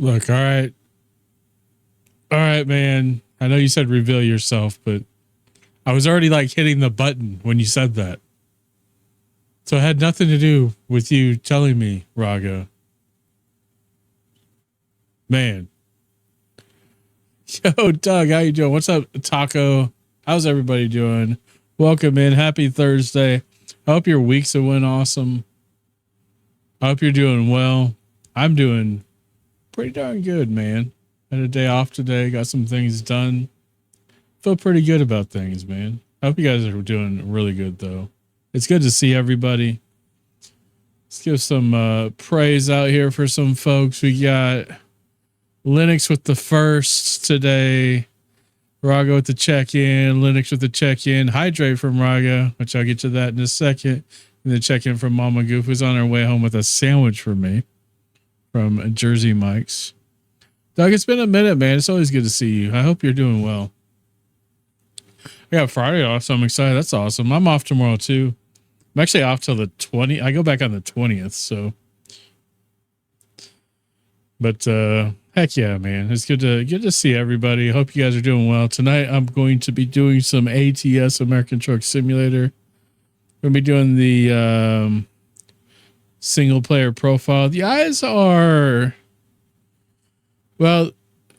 Look, all right, man. I know you said reveal yourself, but I was already like hitting the button when you said that. So it had nothing to do with you telling me, Raga. Man. Yo, Doug, how you doing? What's up, Taco? How's everybody doing? Welcome in. Happy Thursday. I hope your weeks have went awesome. I hope you're doing well. I'm doing pretty darn good, man. Had a day off today. Got some things done. Feel pretty good about things, man. I hope you guys are doing really good, though. It's good to see everybody. Let's give some praise out here for some folks. We got Linux with the first today. Raga with the check-in. Linux with the check-in. Hydrate from Raga, which I'll get to that in a second. And the check-in from Mama Goof, who's on her way home with a sandwich for me from Jersey Mike's. Doug, it's been a minute, man. It's always good to see you. I hope you're doing well. I got Friday off, so I'm excited. That's awesome. I'm off tomorrow, too. I'm actually off till the 20th. I go back on the 20th, so. But heck yeah, man. It's good to see everybody. Hope you guys are doing well. Tonight, I'm going to be doing some ATS, American Truck Simulator. We're going to be doing the single-player profile. The eyes are... Well,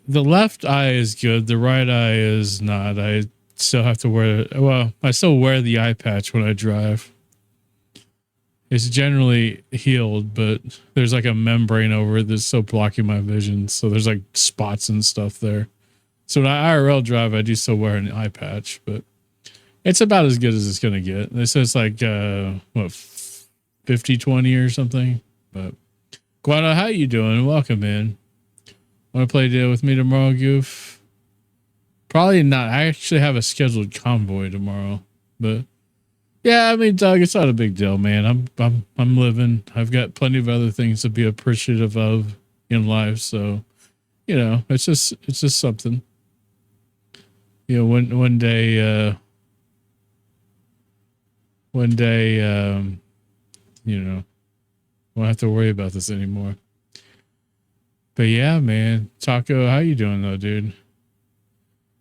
the left eye is good. The right eye is not. I still have to wear... Well, I still wear the eye patch when I drive. It's generally healed, but there's like a membrane over it that's still blocking my vision. So there's like spots and stuff there. So when I IRL drive, I do still wear an eye patch, but it's about as good as it's going to get. They say it's like, 50-20 or something. But Guano, how you doing? Welcome in. Want to play a deal with me tomorrow, Goof? Probably not. I actually have a scheduled convoy tomorrow, but yeah, I mean, Doug, it's not a big deal, man. I'm living. I've got plenty of other things to be appreciative of in life, so you know, it's just something. You know, one day, you know, won't have to worry about this anymore. But yeah, man. Taco, how you doing though, dude?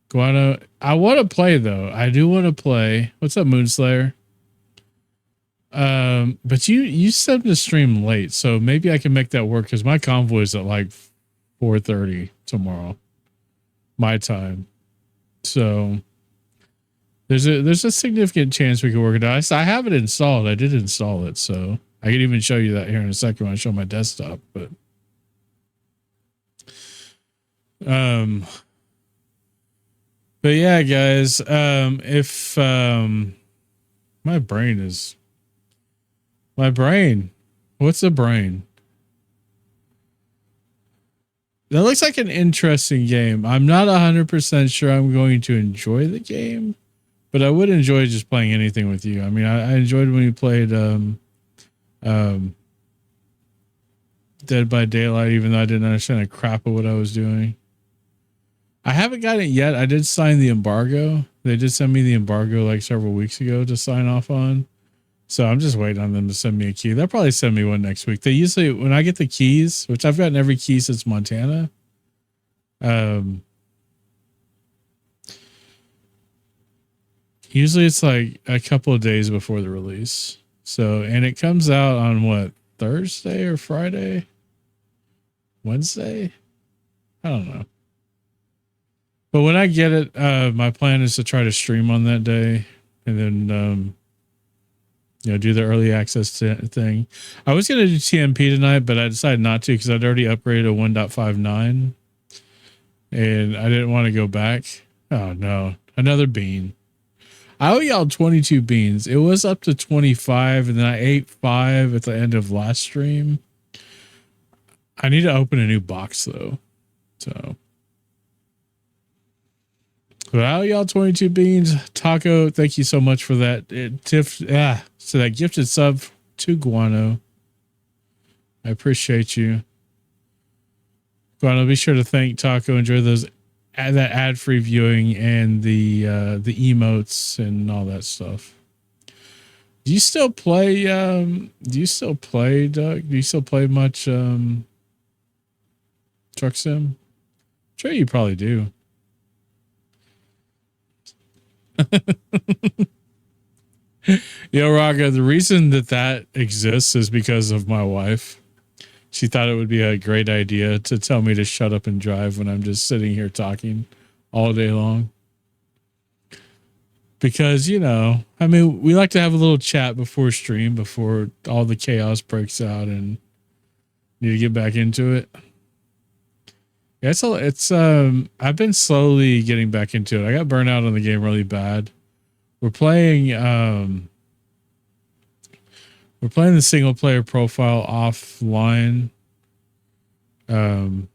Guano, I want to play though. I do want to play. What's up, Moonslayer? But you sent the stream late, so maybe I can make that work because my convoy is at like 4:30 tomorrow, my time. So there's a significant chance we can work it out. I have it installed. I did install it, so I can even show you that here in a second when I show my desktop. But yeah, guys, if my brain, what's a brain? That looks like an interesting game. I'm not 100% sure I'm going to enjoy the game, but I would enjoy just playing anything with you. I mean, I enjoyed when we played Dead by Daylight, even though I didn't understand a crap of what I was doing. I haven't got it yet. I did sign the embargo. They did send me the embargo like several weeks ago to sign off on. So I'm just waiting on them to send me a key. They'll probably send me one next week. They usually, when I get the keys, which I've gotten every key since Montana, usually it's like a couple of days before the release. So, and it comes out on what, Thursday or Friday? Wednesday? I don't know. But when I get it, my plan is to try to stream on that day and then, you know, do the early access thing. I was going to do TMP tonight, but I decided not to because I'd already upgraded to 1.59 and I didn't want to go back. Oh no, another bean. I owe y'all 22 beans. It was up to 25 and then I ate 5 at the end of last stream. I need to open a new box though. So well, y'all 22 beans. Taco, thank you so much for that. So that gifted sub to Guano. I appreciate you. Guano, be sure to thank Taco. Enjoy those that ad-free viewing and the emotes and all that stuff. Do you still play Doug? Do you still play much Truck sim? Sure, you probably do. Yo, Raga, the reason that exists is because of my wife. She thought it would be a great idea to tell me to shut up and drive when I'm just sitting here talking all day long. Because, you know, I mean, we like to have a little chat before stream, before all the chaos breaks out and need to get back into it. Yeah, I've been slowly getting back into it. I got burnt out on the game really bad. We're playing the single player profile offline. I'm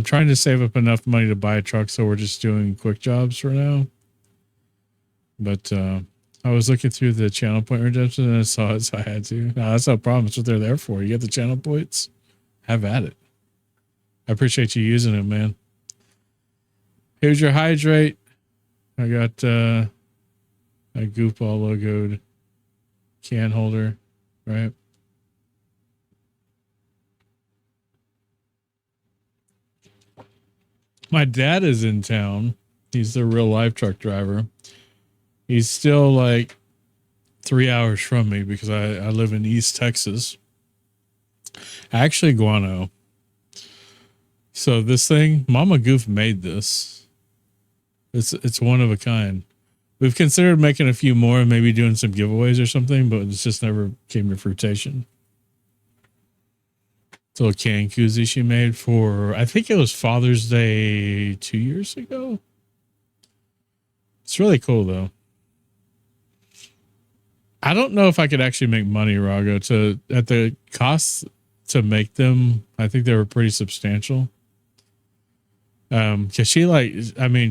trying to save up enough money to buy a truck, so we're just doing quick jobs for now. But I was looking through the channel point redemption and I saw it, so I had to. No, that's no problem. That's what they're there for. You get the channel points, have at it. I appreciate you using it, man. Here's your hydrate. I got a goofball logoed can holder, right? My dad is in town. He's the real life truck driver. He's still like 3 hours from me because I live in East Texas. Actually, Guano. So this thing, Mama Goof made this. It's one of a kind. We've considered making a few more and maybe doing some giveaways or something, but it's just never came to fruition. It's a little can koozie she made for, I think it was Father's Day 2 years ago. It's really cool though. I don't know if I could actually make money, Rago, at the cost to make them. I think they were pretty substantial. Cause she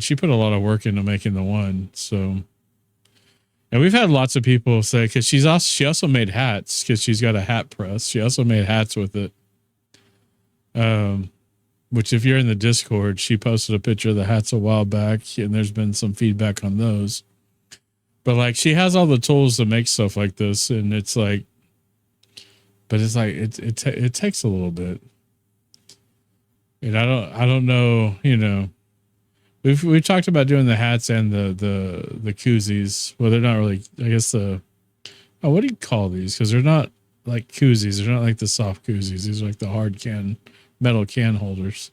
she put a lot of work into making the one. So, and we've had lots of people say, cause she also made hats cause she's got a hat press. She also made hats with it. Which if you're in the Discord, she posted a picture of the hats a while back and there's been some feedback on those. But like she has all the tools to make stuff like this, and it's like, but it's like it takes a little bit. And I don't know, you know. We've talked about doing the hats and the koozies. Well, they're not really. I guess what do you call these? Because they're not like koozies. They're not like the soft koozies. These are like the hard metal can holders.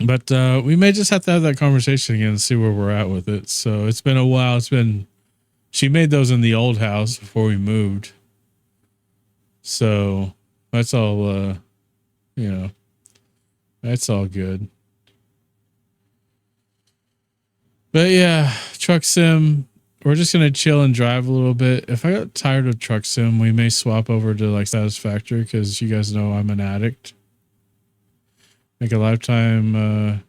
But we may just have to have that conversation again and see where we're at with it. So it's been a while. She made those in the old house before we moved. So that's all, that's all good. But yeah, truck sim, we're just going to chill and drive a little bit. If I got tired of truck sim, we may swap over to like Satisfactory because you guys know I'm an addict. Make a lifetime.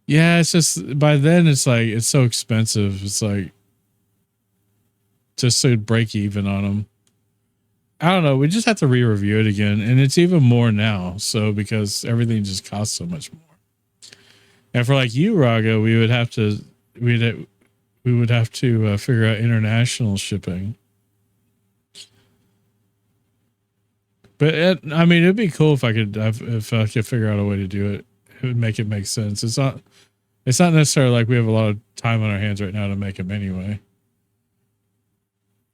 Yeah, it's just by then it's like it's so expensive. It's like just to break even on them. I don't know. We just have to re-review it again, and it's even more now. So because everything just costs so much more. And for like you, Raga, we would have to figure out international shipping. But it'd be cool if I could figure out a way to do it. It would make it make sense. It's not necessarily like we have a lot of time on our hands right now to make them anyway.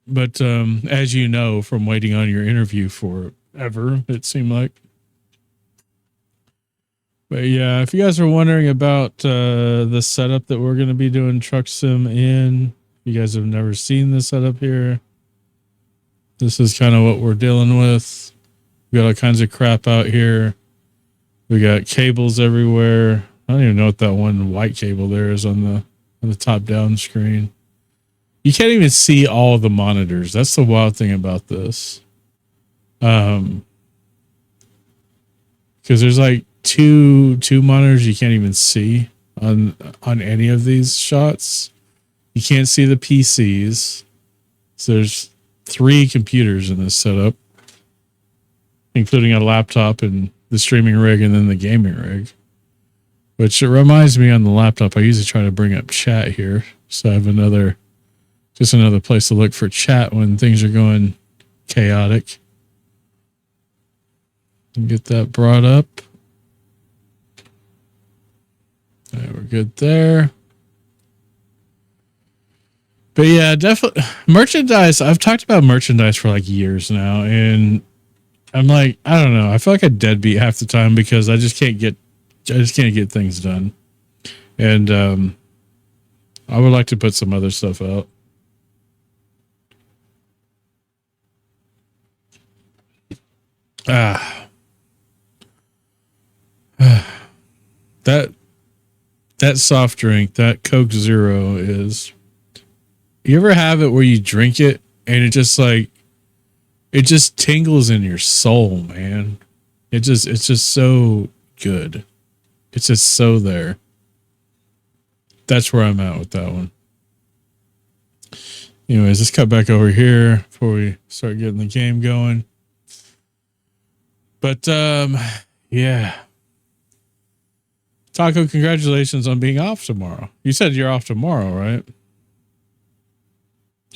But as you know from waiting on your interview forever, it seemed like. But yeah, if you guys are wondering about the setup that we're going to be doing Truck Sim in, you guys have never seen the setup here. This is kind of what we're dealing with. We got all kinds of crap out here. We got cables everywhere. I don't even know what that one white cable there is on the top down screen. You can't even see all of the monitors. That's the wild thing about this. Because there's like two monitors you can't even see on any of these shots. You can't see the PCs. So there's 3 computers in this setup, including a laptop and the streaming rig and then the gaming rig. Which it reminds me on the laptop, I usually try to bring up chat here. So I have another place to look for chat when things are going chaotic. Get that brought up. All right, we're good there. But yeah, definitely merchandise. I've talked about merchandise for like years now, and I'm like, I don't know. I feel like a deadbeat half the time because I just can't get things done. And I would like to put some other stuff out. That soft drink, that Coke Zero is. You ever have it where you drink it and it just tingles in your soul, man. It's just so good. It's just so there. That's where I'm at with that one. Anyways, let's cut back over here before we start getting the game going. But yeah. Taco, congratulations on being off tomorrow. You said you're off tomorrow, right?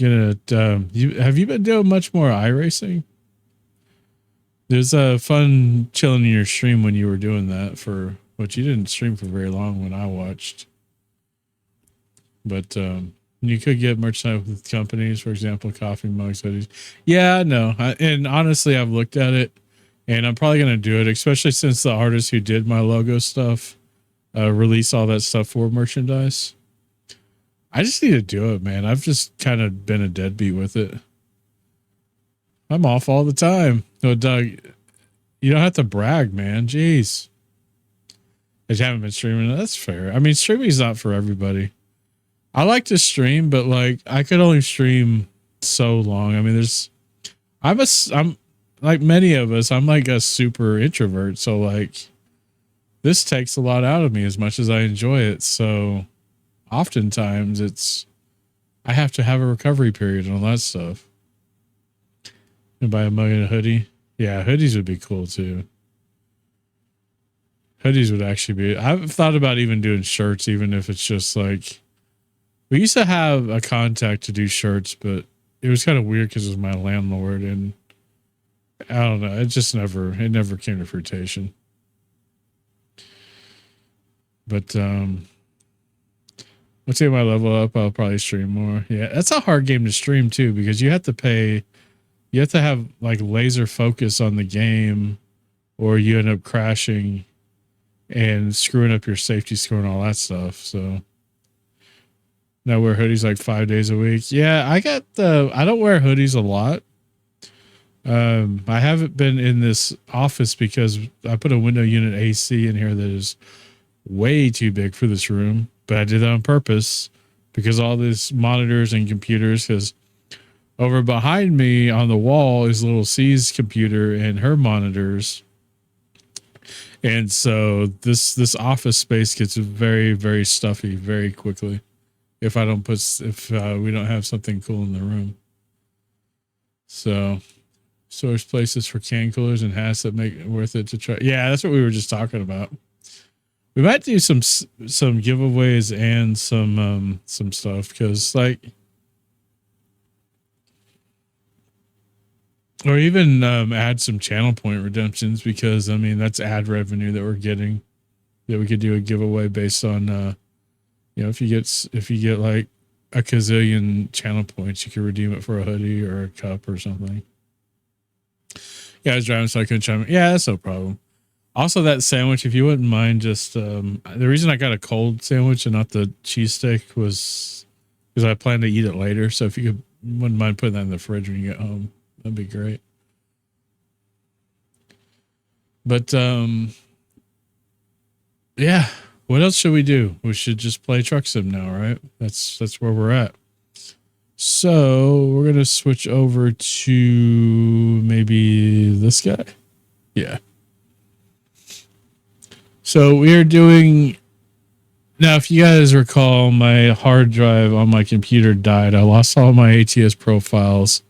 Have you been doing much more iRacing? There's a fun chilling in your stream when you were doing that but you didn't stream for very long when I watched. But you could get merchandise with companies, for example, coffee mugs, hoodies. Yeah, no. And honestly, I've looked at it and I'm probably going to do it, especially since the artist who did my logo stuff release all that stuff for merchandise. I just need to do it, man. I've just kind of been a deadbeat with it. I'm off all the time. No, Doug, you don't have to brag, man. Jeez. I haven't been streaming. That's fair. I mean, streaming is not for everybody. I like to stream, but like I could only stream so long. I mean, I'm like many of us, I'm like a super introvert. So like this takes a lot out of me as much as I enjoy it. So oftentimes I have to have a recovery period and all that stuff. And buy a mug and a hoodie. Yeah, hoodies would be cool too. Hoodies would actually be, I've thought about even doing shirts, even if it's just like, we used to have a contact to do shirts, but it was kind of weird because it was my landlord and I don't know. It never came to fruition. But, let's see my level up. I'll probably stream more. Yeah, that's a hard game to stream too because you have to have like laser focus on the game or you end up crashing and screwing up your safety score and all that stuff. So now wear hoodies like 5 days a week. Yeah, I don't wear hoodies a lot. I haven't been in this office because I put a window unit AC in here that is way too big for this room, but I did that on purpose because all these monitors and computers, because over behind me on the wall is little C's computer and her monitors. And so this office space gets very, very stuffy very quickly if we don't have something cool in the room. So source places for can coolers and hats that make it worth it to try. Yeah, that's what we were just talking about. We might do some giveaways and some stuff because like, or even add some channel point redemptions because I mean that's ad revenue that we're getting that we could do a giveaway based on if you get like a gazillion channel points, you could redeem it for a hoodie or a cup or something. Yeah, I was driving so I couldn't chime in. Yeah, that's no problem. Also, that sandwich, if you wouldn't mind, just the reason I got a cold sandwich and not the cheesesteak was because I plan to eat it later. So if you wouldn't mind putting that in the fridge when you get home, that'd be great. But yeah, what else should we do? We should just play Truck Sim now, right? That's where we're at. So we're gonna switch over to maybe this guy. Yeah. So we are doing now. If you guys recall, my hard drive on my computer died. I lost all my ATS profiles,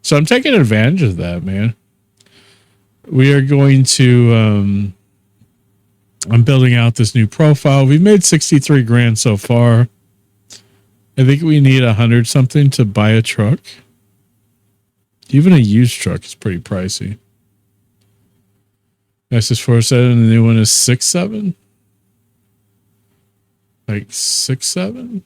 so I'm taking advantage of that, man. We are going to. I'm building out this new profile. We've made 63 grand so far. I think we need 100 something to buy a truck. Even a used truck is pretty pricey. This is 4.7 and the new one is 6.7. Like 6.7.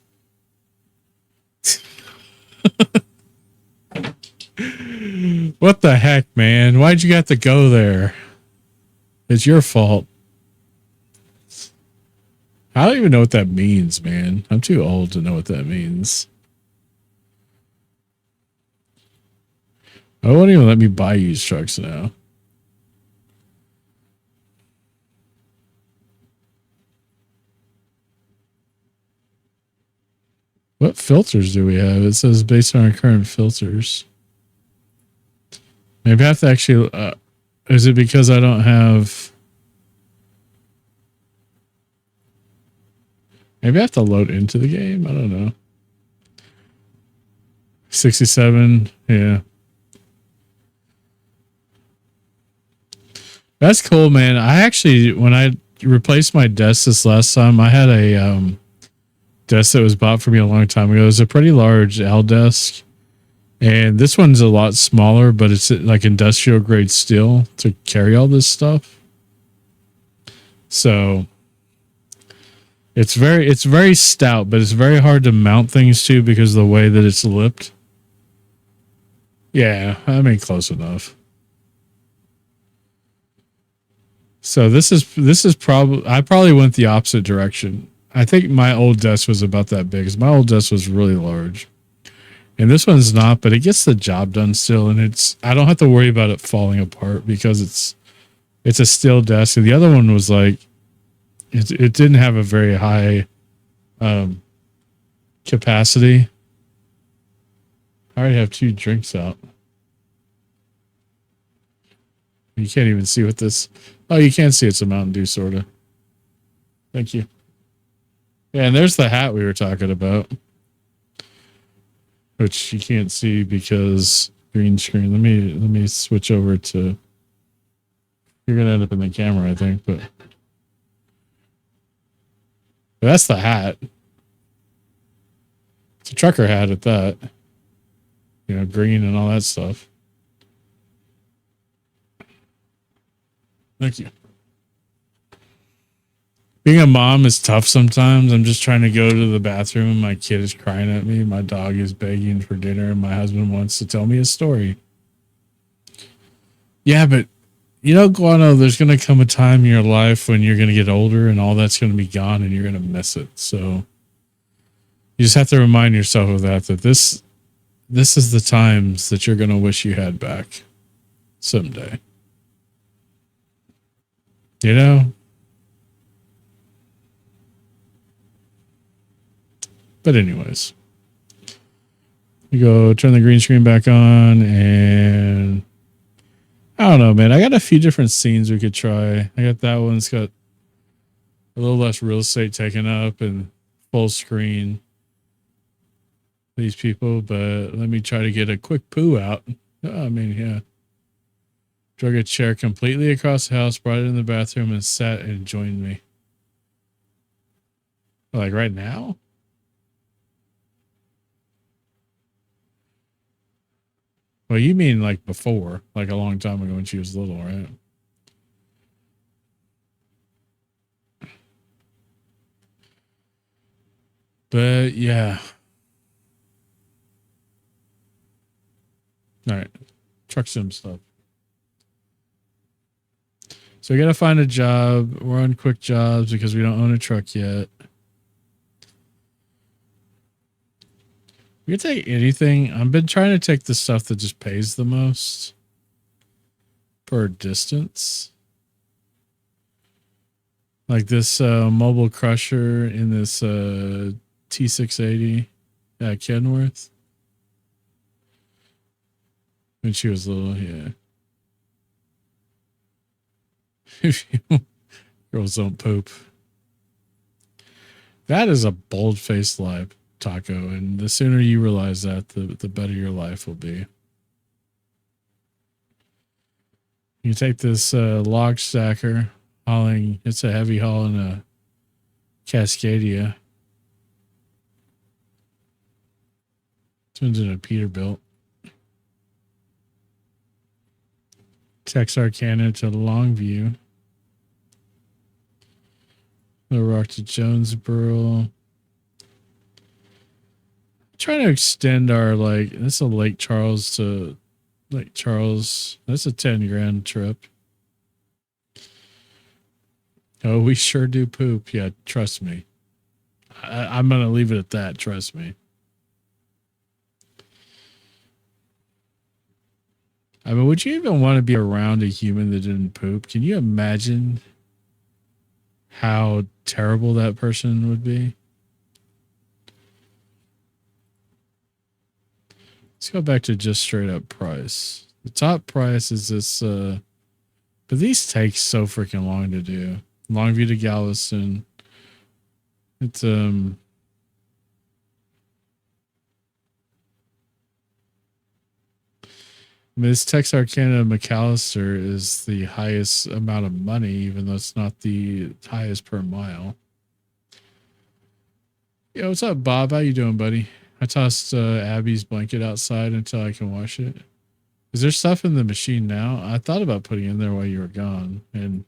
What the heck, man? Why'd you have to go there? It's your fault. I don't even know what that means, man. I'm too old to know what that means. I won't even let me buy used trucks now. What filters do we have? It says based on our current filters. Maybe I have to actually... is it because I don't have... Maybe I have to load into the game? I don't know. 67. Yeah. That's cool, man. I actually... When I replaced my desk this last time, I had a... desk that was bought for me a long time ago. It was a pretty large L desk, and this one's a lot smaller, but it's like industrial grade steel to carry all this stuff. So it's very stout, but it's very hard to mount things to because of the way that it's lipped. Yeah, I mean, close enough. So this is probably, I probably went the opposite direction. I think my old desk was about that big, because my old desk was really large. And this one's not, but it gets the job done still, and I don't have to worry about it falling apart because it's a steel desk. And the other one was like, it didn't have a very high capacity. I already have 2 drinks out. You can't even see what this... Oh, you can see it's a Mountain Dew, sort of. Thank you. Yeah, and there's the hat we were talking about, which you can't see because green screen. Let me switch over to... You're going to end up in the camera, I think, but that's the hat. It's a trucker hat at that. You know, green and all that stuff. Thank you. Being a mom is tough sometimes. I'm just trying to go to the bathroom and my kid is crying at me. My dog is begging for dinner and my husband wants to tell me a story. Yeah, but you know, Guano, there's going to come a time in your life when you're going to get older and all that's going to be gone and you're going to miss it. So you just have to remind yourself of that this is the times that you're going to wish you had back someday. You know? But anyways, you go turn the green screen back on, and I don't know, man. I got a few different scenes we could try. I got that one. It's got a little less real estate taken up and full screen. These people, but let me try to get a quick poo out. I mean, yeah. Drug a chair completely across the house, brought it in the bathroom, and sat and joined me. Like right now? Well, you mean like before, like a long time ago when she was little, right? But yeah. All right. Truck sim stuff. So we got to find a job. We're on quick jobs because we don't own a truck yet. We can take anything. I've been trying to take the stuff that just pays the most per distance. Like this mobile crusher in this T680 at Kenworth. When she was little, yeah. Girls don't poop. That is a bold-faced lie, Taco, and the sooner you realize that, the better your life will be. You take this log stacker, hauling, it's a heavy haul in a Cascadia. Turns into a Peterbilt. Texarkana to Longview. Little Rock to Jonesboro. Trying to extend our this is a Lake Charles to Lake Charles. That's a 10 grand trip. Oh, we sure do poop. Yeah, trust me. I'm gonna leave it at that. Trust me. I mean, would you even want to be around a human that didn't poop? Can you imagine how terrible that person would be? Let's go back to just straight up price. The top price is this, but these take so freaking long to do. Longview to Galveston. It's, Miss Texarkana McAllister is the highest amount of money, even though it's not the highest per mile. Yo, what's up, Bob? How you doing, buddy? I tossed Abby's blanket outside until I can wash it. Is there stuff in the machine now? I thought about putting it in there while you were gone, and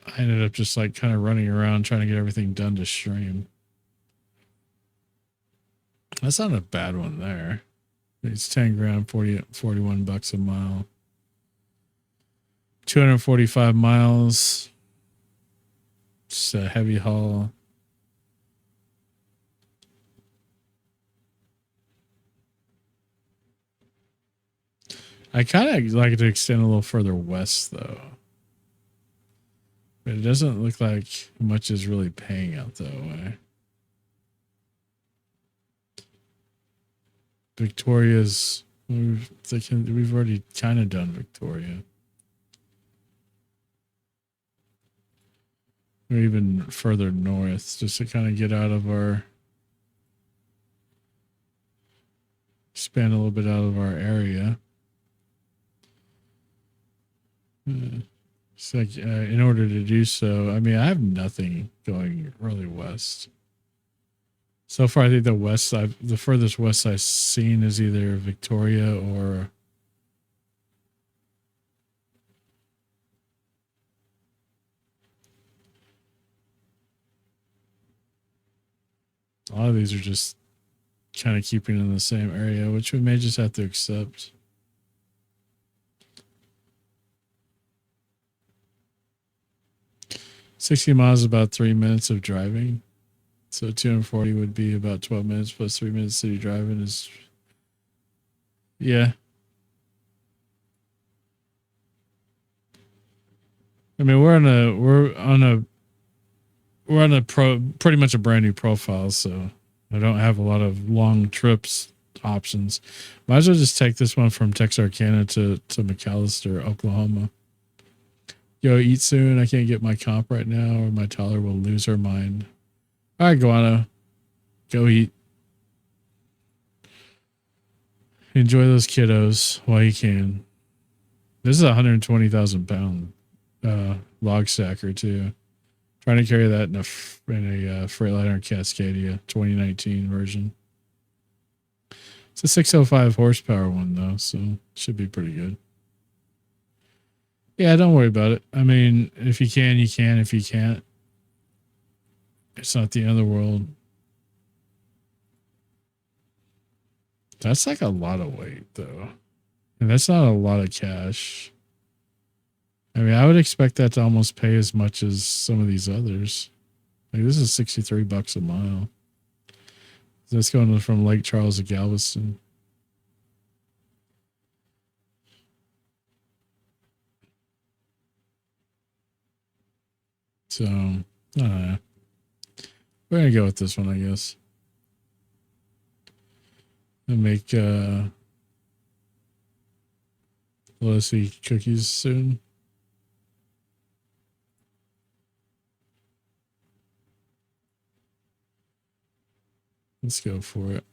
I ended up just kind of running around trying to get everything done to stream. That's not a bad one there. It's 10 grand, 41 bucks a mile. 245 miles. Just a heavy haul. I kind of like it to extend a little further west, though. But it doesn't look like much is really paying out that way. Victoria's, we've already kind of done Victoria. Or even further north, just to kind of get out of our, expand a little bit out of our area. It's in order to do so, I mean, I have nothing going really west. So far, I think the furthest west I've seen is either Victoria or a lot of these are just kind of keeping in the same area, which we may just have to accept. $60 miles is about 3 minutes of driving. So 240 would be about 12 minutes plus 3 minutes city driving is, yeah. I mean, we're on a pretty much a brand new profile, so I don't have a lot of long trips options. Might as well just take this one from Texarkana to McAllister, Oklahoma. Yo, eat soon. I can't get my comp right now, or my toddler will lose her mind. All right, Guano, go eat. Enjoy those kiddos while you can. This is a 120,000 pound log stacker too. Trying to carry that in a Freightliner Cascadia 2019 version. It's a 605 horsepower one though, so should be pretty good. Yeah, don't worry about it. I mean, if you can, you can. If you can't, it's not the end of the world. That's like a lot of weight though. And that's not a lot of cash. I mean, I would expect that to almost pay as much as some of these others. Like this is 63 bucks a mile. That's going from Lake Charles to Galveston. So, I don't know. We're going to go with this one, I guess. And make let's see, cookies soon. Let's go for it.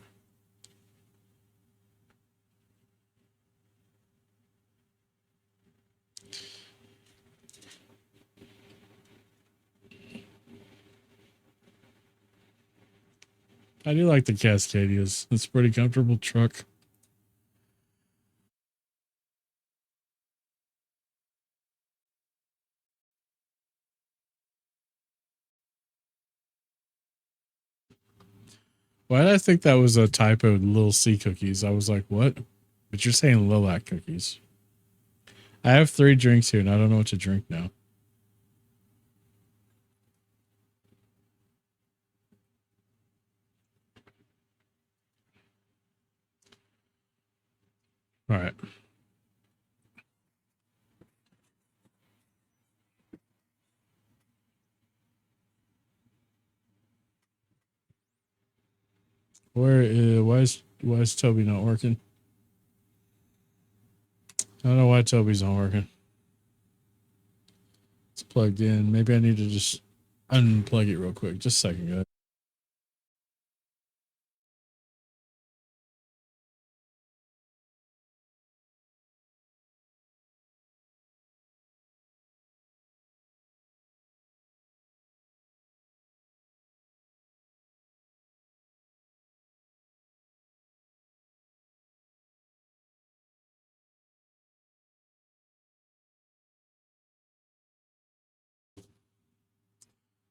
I do like the Cascadias. It's a pretty comfortable truck. Why did I think that was a typo? Little C cookies. I was like, what? But you're saying lilac cookies. I have 3 drinks here, and I don't know what to drink now. All right. Why is Tobii not working? I don't know why Tobii's not working. It's plugged in. Maybe I need to just unplug it real quick. Just a second, guys.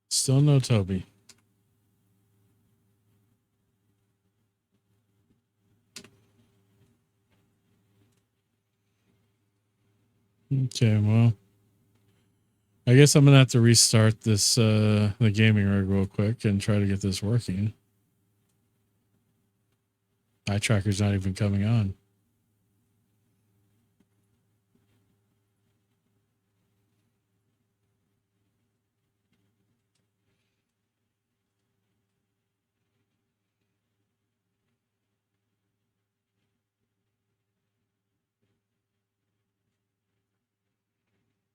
Still no Tobii. Okay, well, I guess I'm gonna have to restart this the gaming rig real quick and try to get this working. Eyetracker's not even coming on.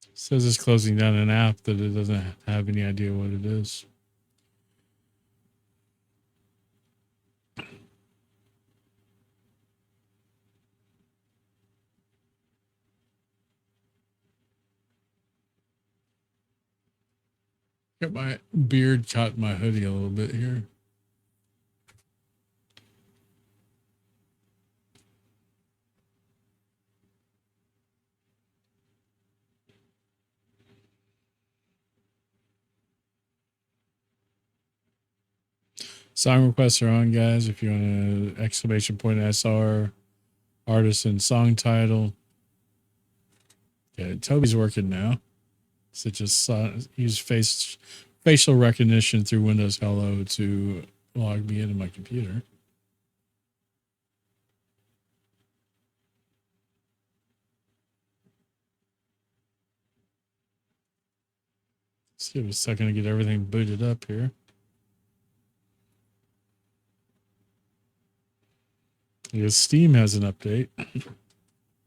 It says it's closing down an app that it doesn't have any idea what it is. Got my beard caught in my hoodie a little bit here. Song requests are on, guys. If you want to !SR, artist and song title. Okay, Tobii's working now. So just use facial recognition through Windows Hello to log me into my computer. Let's give it a second to get everything booted up here. Because Steam has an update.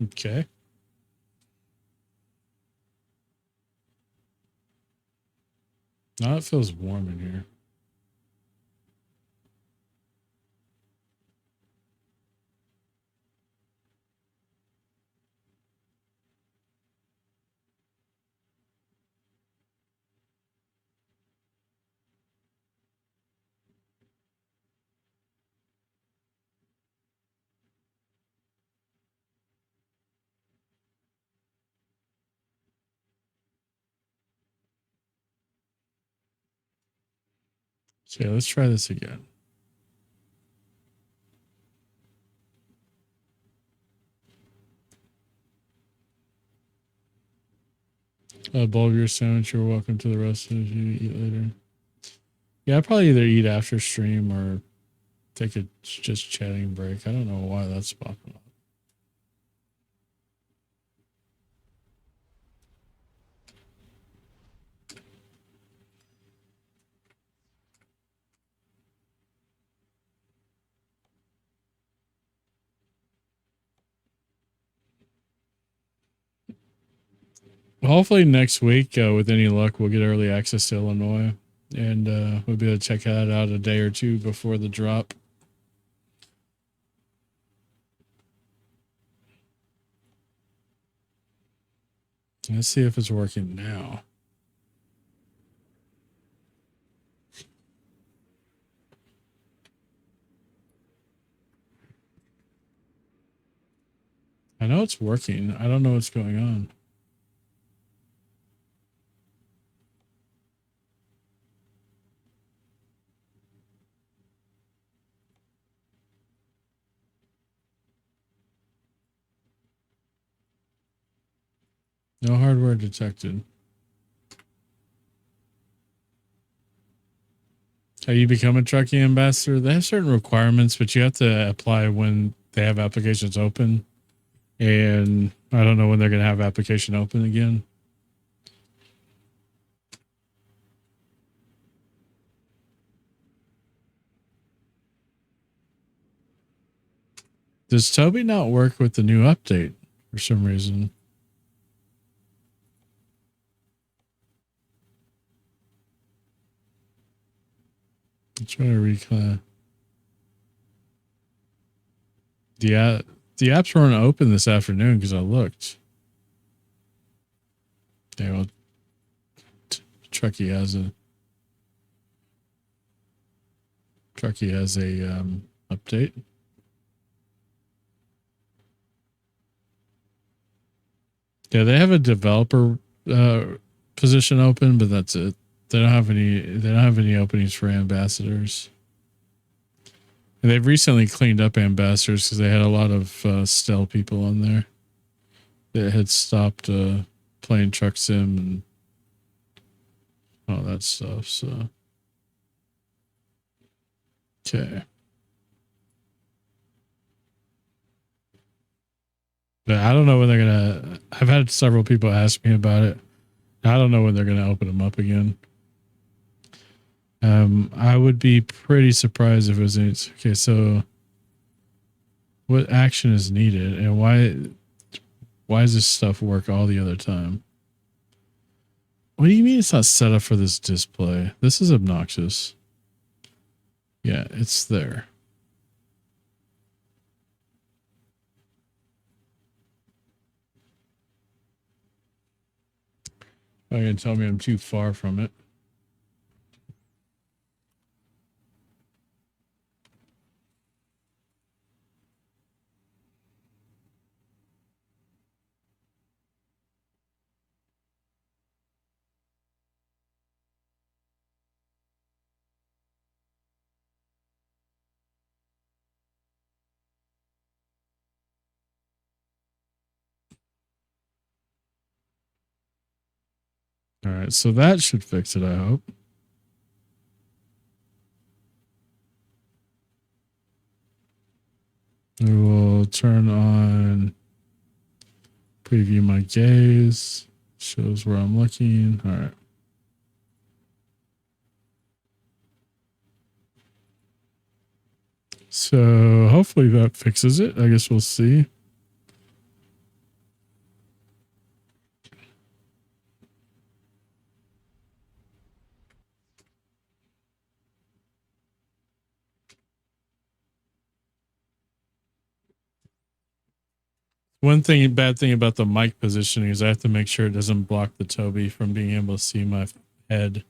Okay. Now it feels warm in here. Okay, let's try this again. Bulgur sandwich, you're welcome to the rest of you eat later. Yeah, I'll probably either eat after stream or take a just chatting break. I don't know why that's popping up. Hopefully next week, with any luck, we'll get early access to Illinois, and we'll be able to check that out a day or two before the drop. Let's see if it's working now. I know it's working. I don't know what's going on. No hardware detected. How you become a Trucky ambassador? They have certain requirements, but you have to apply when they have applications open. And I don't know when they're going to have application open again. Does Tobii not work with the new update for some reason? I'm trying to recall. The apps weren't open this afternoon because I looked. Yeah, well, Trucky has a update. Yeah, they have a developer position open, but that's it. They don't have any openings for ambassadors. And they've recently cleaned up ambassadors because they had a lot of stealth people on there that had stopped playing Truck Sim and all that stuff. So, okay. But I don't know when they're going to. I've had several people ask me about it. I don't know when they're going to open them up again. I would be pretty surprised if it was okay. So, what action is needed, and why does this stuff work all the other time? What do you mean it's not set up for this display? This is obnoxious. Yeah, it's there. You're gonna tell me I'm too far from it. All right, so that should fix it, I hope. We will turn on preview my gaze. Shows where I'm looking. All right. So hopefully that fixes it. I guess we'll see. One thing, bad thing about the mic positioning is I have to make sure it doesn't block the Tobii from being able to see my head.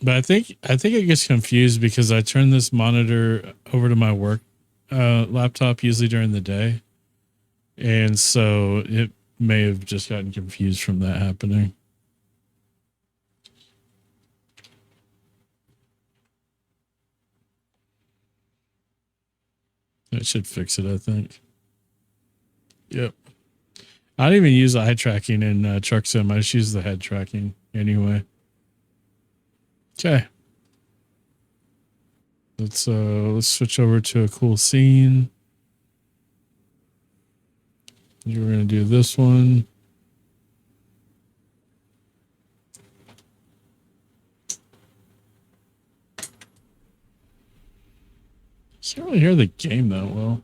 But I think it gets confused because I turn this monitor over to my work laptop usually during the day, and so it may have just gotten confused from that happening. That should fix it, I think. Yep. I don't even use eye tracking in Truck Sim. I just use the head tracking anyway. Okay. Let's switch over to a cool scene. We're gonna do this one. Can't really hear the game that well.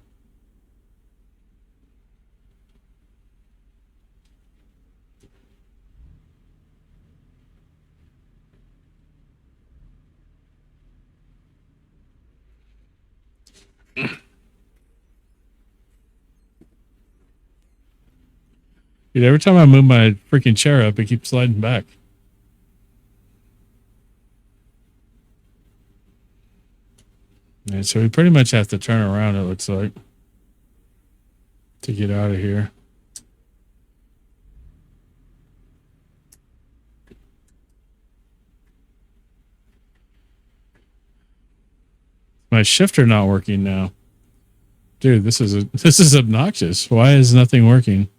Dude, every time I move my freaking chair up, it keeps sliding back. And so we pretty much have to turn around, it looks like, to get out of here. My shifter not working now. Dude, this is obnoxious. Why is nothing working?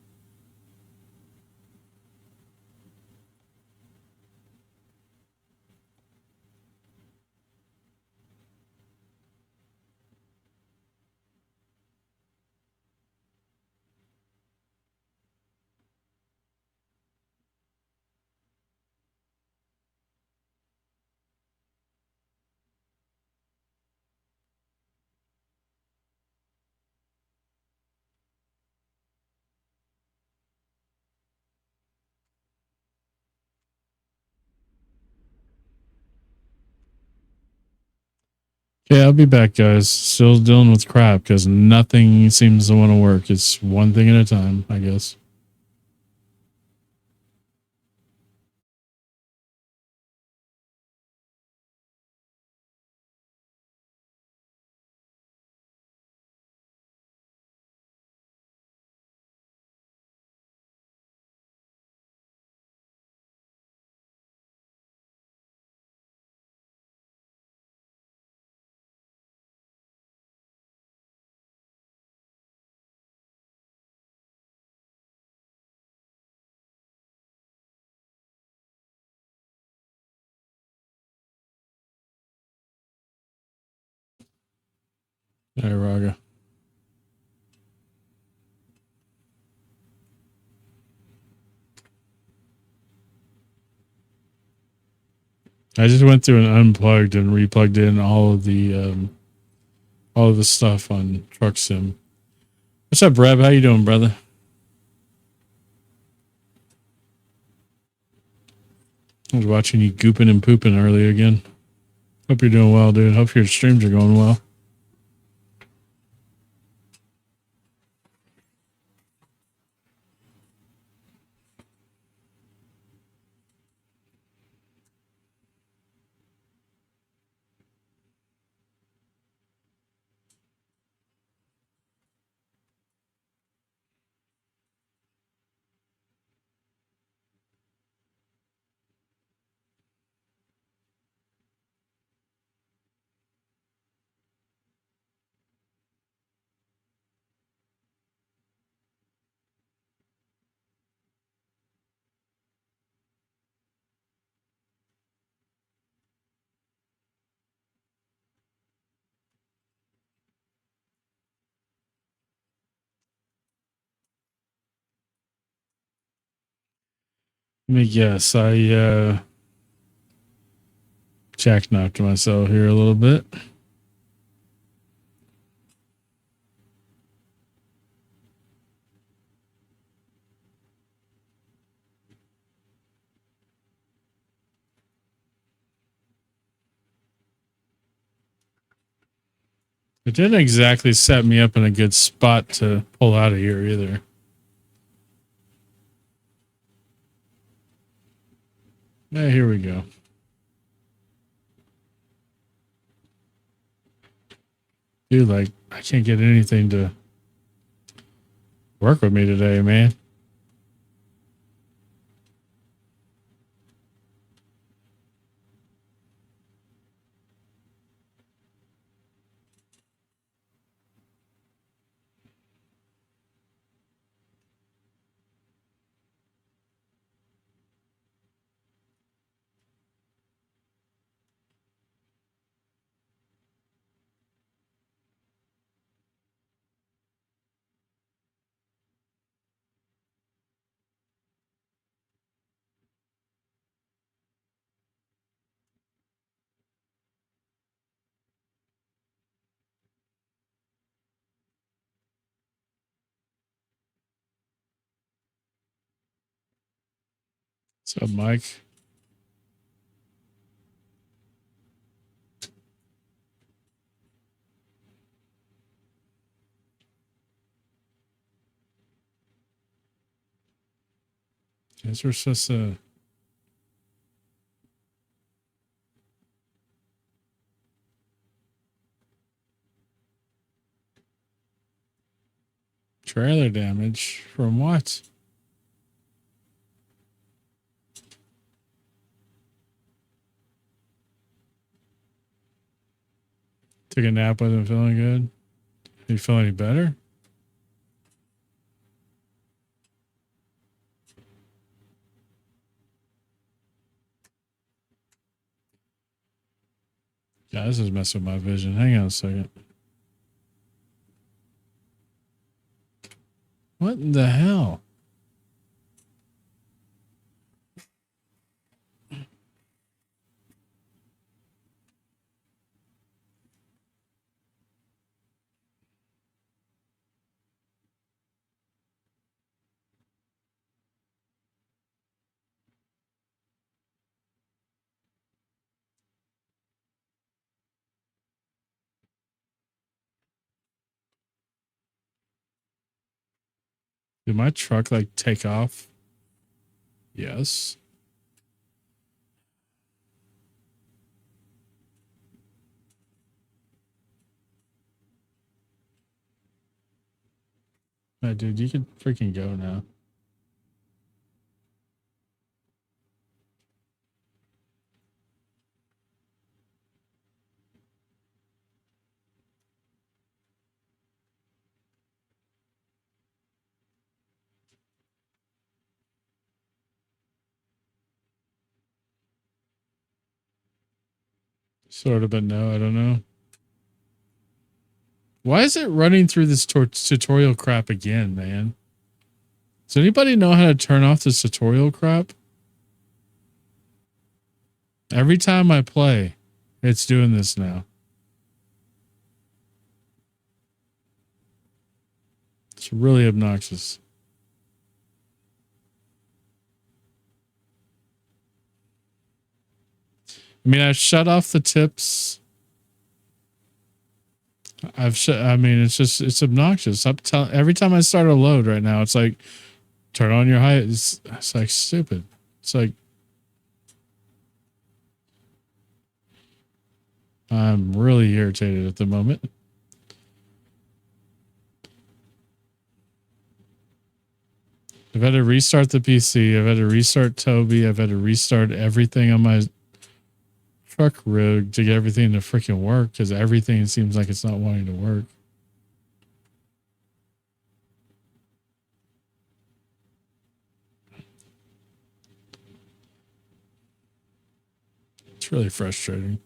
Okay, I'll be back, guys. Still dealing with crap because nothing seems to want to work. It's one thing at a time, I guess. Hey, Raga. I just went through and unplugged and replugged in all of the stuff on Truck Sim. What's up, Breb? How you doing, brother? I was watching you gooping and pooping early again. Hope you're doing well, dude. Hope your streams are going well. Let me guess. I jackknifed myself here a little bit. It didn't exactly set me up in a good spot to pull out of here either. Yeah, here we go. Dude, like, I can't get anything to work with me today, man. What's up, Mike? Guess we're supposed to... Trailer damage from what? Took a nap, wasn't feeling good. You feel any better? Yeah, this is messing with my vision. Hang on a second. What in the hell? Did my truck like take off? Yes. Hey, dude, you can freaking go now. Sort of, but no, I don't know. Why is it running through this tutorial crap again, man? Does anybody know how to turn off this tutorial crap? Every time I play, it's doing this now. It's really obnoxious. I mean, I've shut off the tips. I mean, it's obnoxious. Every time I start a load right now, it's like, turn on your high. It's like stupid. It's like, I'm really irritated at the moment. I've had to restart the PC. I've had to restart Tobii. I've had to restart everything on my truck rig to get everything to freaking work because everything seems like it's not wanting to work. It's really frustrating.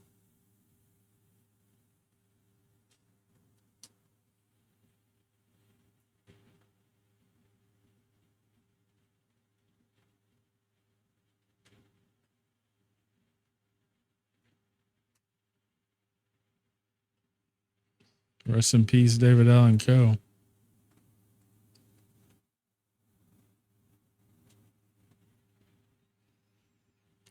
Rest in peace, David Allen Coe.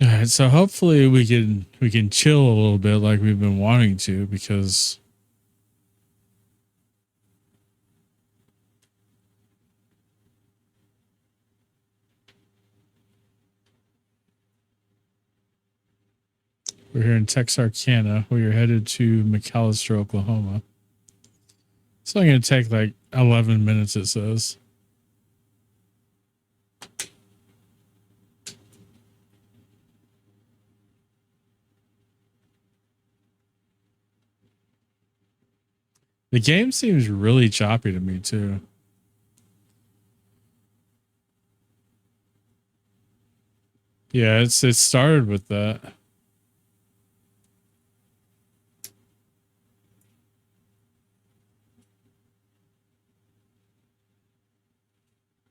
All right, so hopefully we can chill a little bit like we've been wanting to, because we're here in Texarkana. We are headed to McAllister, Oklahoma. It's only going to take like 11 minutes, it says. The game seems really choppy to me too. Yeah, it started with that.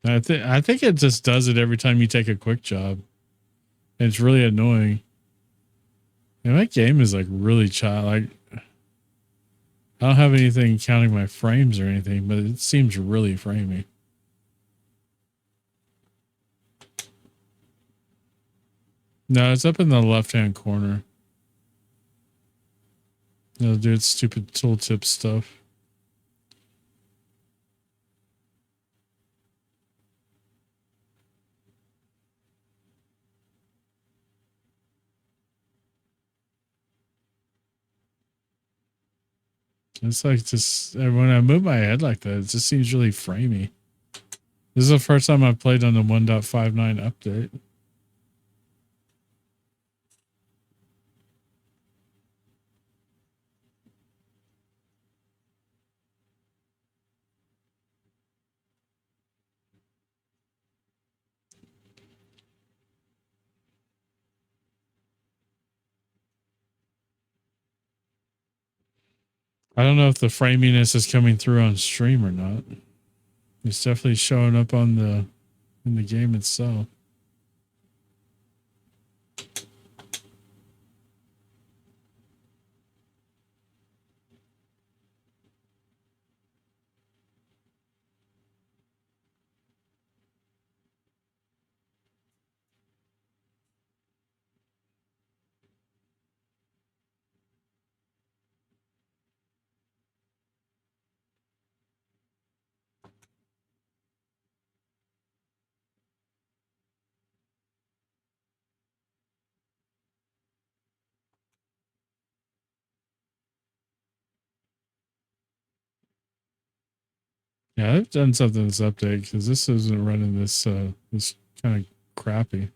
I think it just does it every time you take a quick job. And it's really annoying. And that game is like really choppy. Like, I don't have anything counting my frames or anything, but it seems really framey. No, it's up in the left-hand corner. It'll do its stupid tooltip stuff. It's like just when I move my head like that, it just seems really framey. This is the first time I've played on the 1.59 update. I don't know if the framiness is coming through on stream or not. It's definitely showing up on in the game itself. Yeah, I've done something this update because this isn't running this this kind of crappy.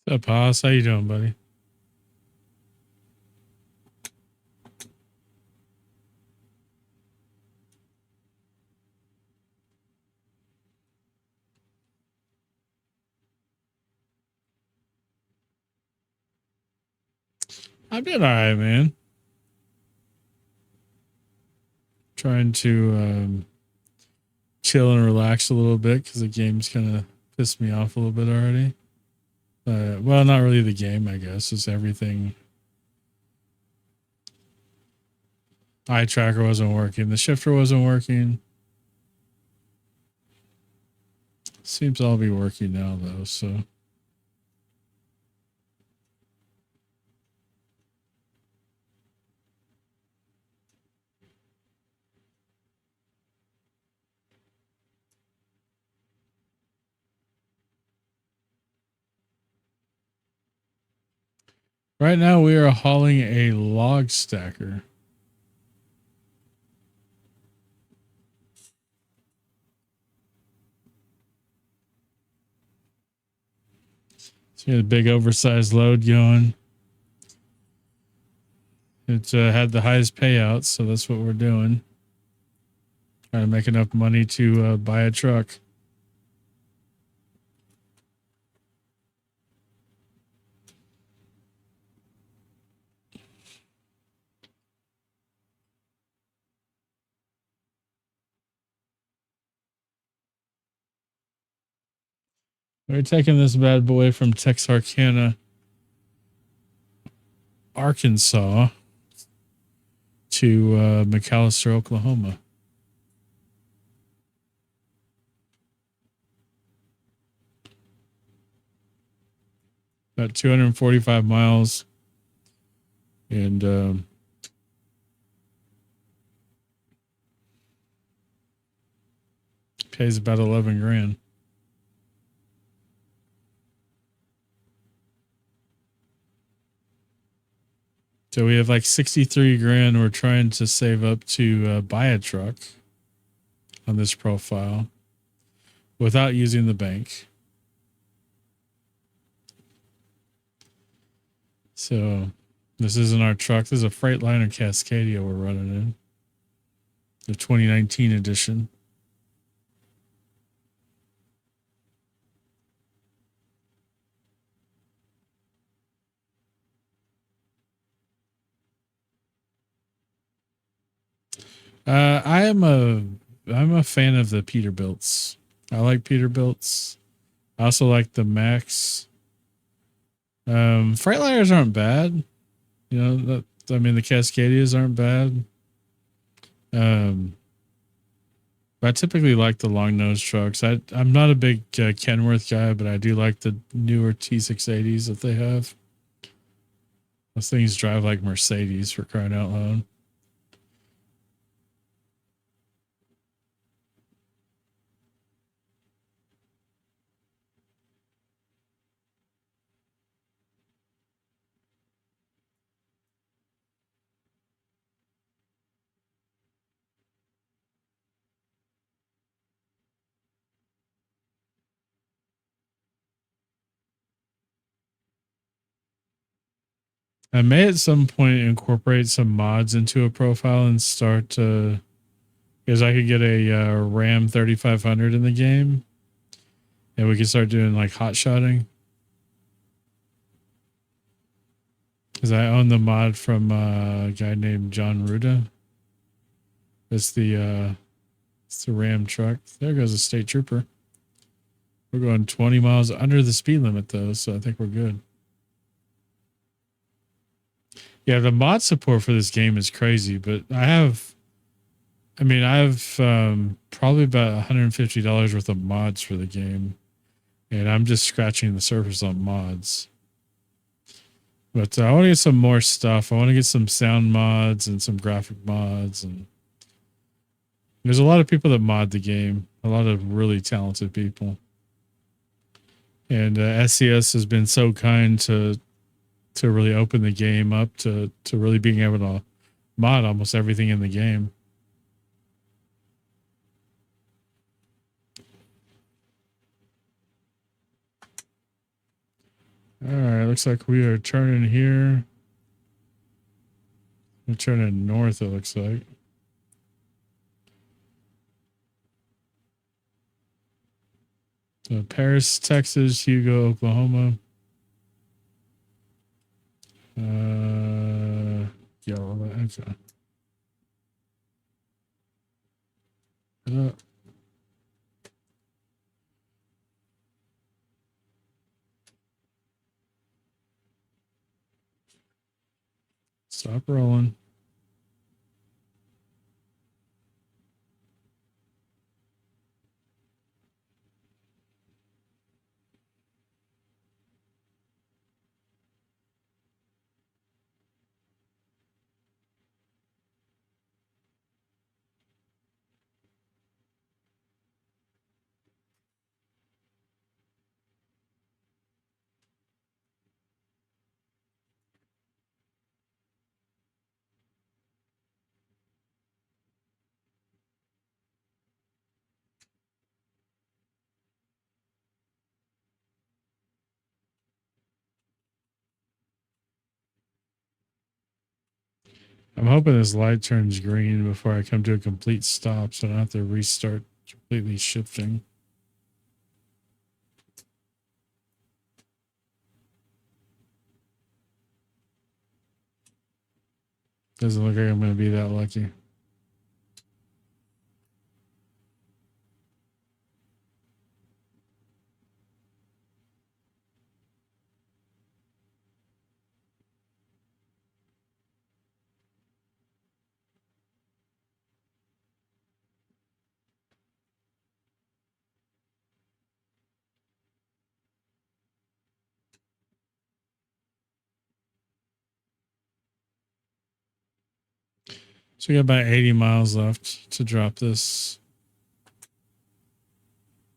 What's up, Haas? How you doing, buddy? I've been all right, man. Trying to chill and relax a little bit because the game's kind of pissed me off a little bit already. Well, not really the game, I guess. It's everything. Eyetracker wasn't working. The shifter wasn't working. Seems to all be working now, though, so. Right now, we are hauling a log stacker. So we had a big oversized load going. It had the highest payouts, so that's what we're doing. Trying to make enough money to buy a truck. We're taking this bad boy from Texarkana, Arkansas to McAlester, Oklahoma. About 245 miles. And pays about 11 grand. So we have like 63 grand we're trying to save up to buy a truck on this profile without using the bank. So this isn't our truck. This is a Freightliner Cascadia we're running in. The 2019 edition. I'm a fan of the Peterbilts. I like Peterbilts. I also like the Max. Freightliners aren't bad. You know, I mean the Cascadias aren't bad. I typically like the long nose trucks. I'm not a big Kenworth guy, but I do like the newer T680s that they have. Those things drive like Mercedes, for crying out loud. I may at some point incorporate some mods into a profile and start to, because I could get a Ram 3500 in the game, and we could start doing like hot shotting. Because I own the mod from a guy named John Ruda. It's the Ram truck. There goes a state trooper. We're going 20 miles under the speed limit though, so I think we're good. Yeah, the mod support for this game is crazy, but I have probably about $150 worth of mods for the game, and I'm just scratching the surface on mods. But I want to get some more stuff. I want to get some sound mods and some graphic mods, and there's a lot of people that mod the game. A lot of really talented people, and SCS has been so kind to really open the game up to really being able to mod almost everything in the game. All right, looks like we are turning here. We're turning north, it looks like. Paris, Texas, Hugo, Oklahoma. Yellow. Stop rolling. I'm hoping this light turns green before I come to a complete stop, so I don't have to restart completely shifting. Doesn't look like I'm going to be that lucky. So we got about 80 miles left to drop this.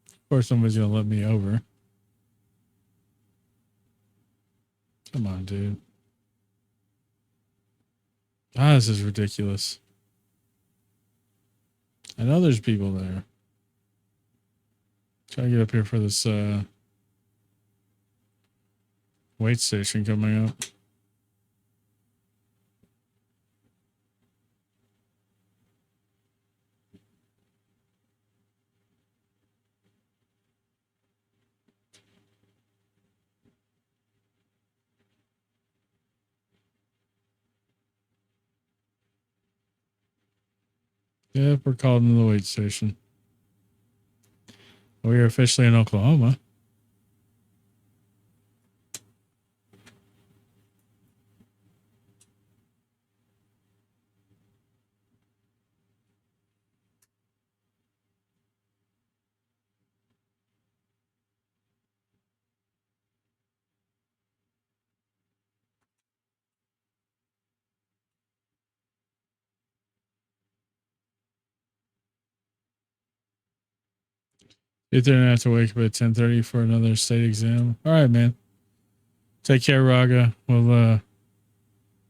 Of course, somebody's going to let me over. Come on, dude. Ah, this is ridiculous. I know there's people there. Try to get up here for this wait station coming up. Yep, we're called into the wait station. We are officially in Oklahoma. You're gonna have to wake up at 10:30 for another state exam. All right, man. Take care, Raga. We'll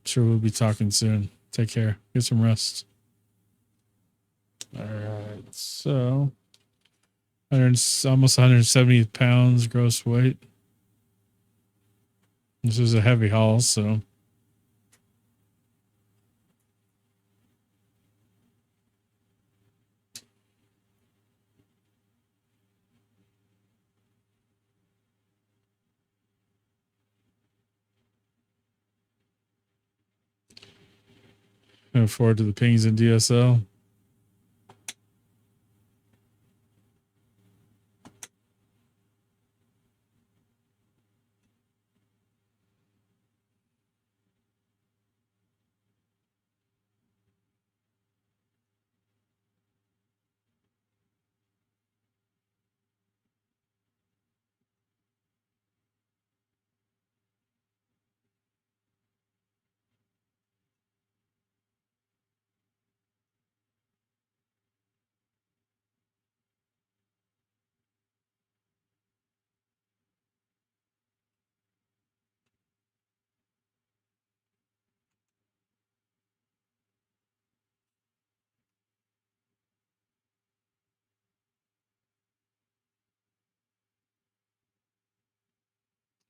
sure we'll be talking soon. Take care. Get some rest. All right. So 100, almost 170 pounds gross weight. This is a heavy haul, so looking forward to the pings in DSL.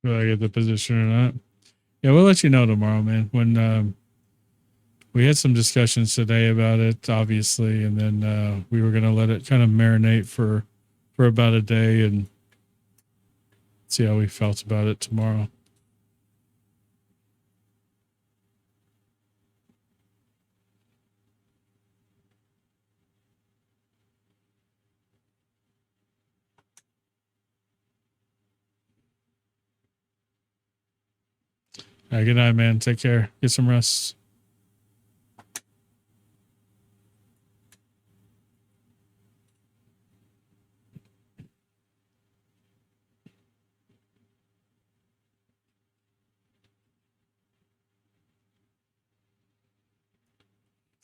Will I get the position or not? Yeah, we'll let you know tomorrow, man. When we had some discussions today about it, obviously, and then we were gonna let it kind of marinate for about a day and see how we felt about it tomorrow. All right, good night, man. Take care. Get some rest.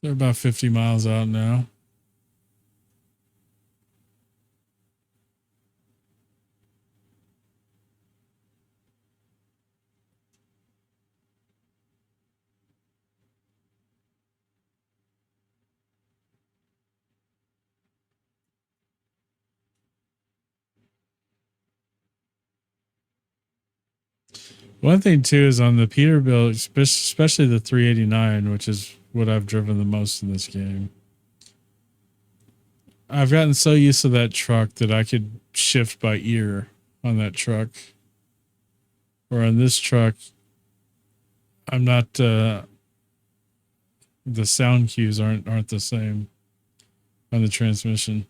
They're about 50 miles out now. One thing too is on the Peterbilt, especially the 389, which is what I've driven the most in this game. I've gotten so used to that truck that I could shift by ear on that truck. Or on this truck, I'm not. The sound cues aren't the same on the transmission.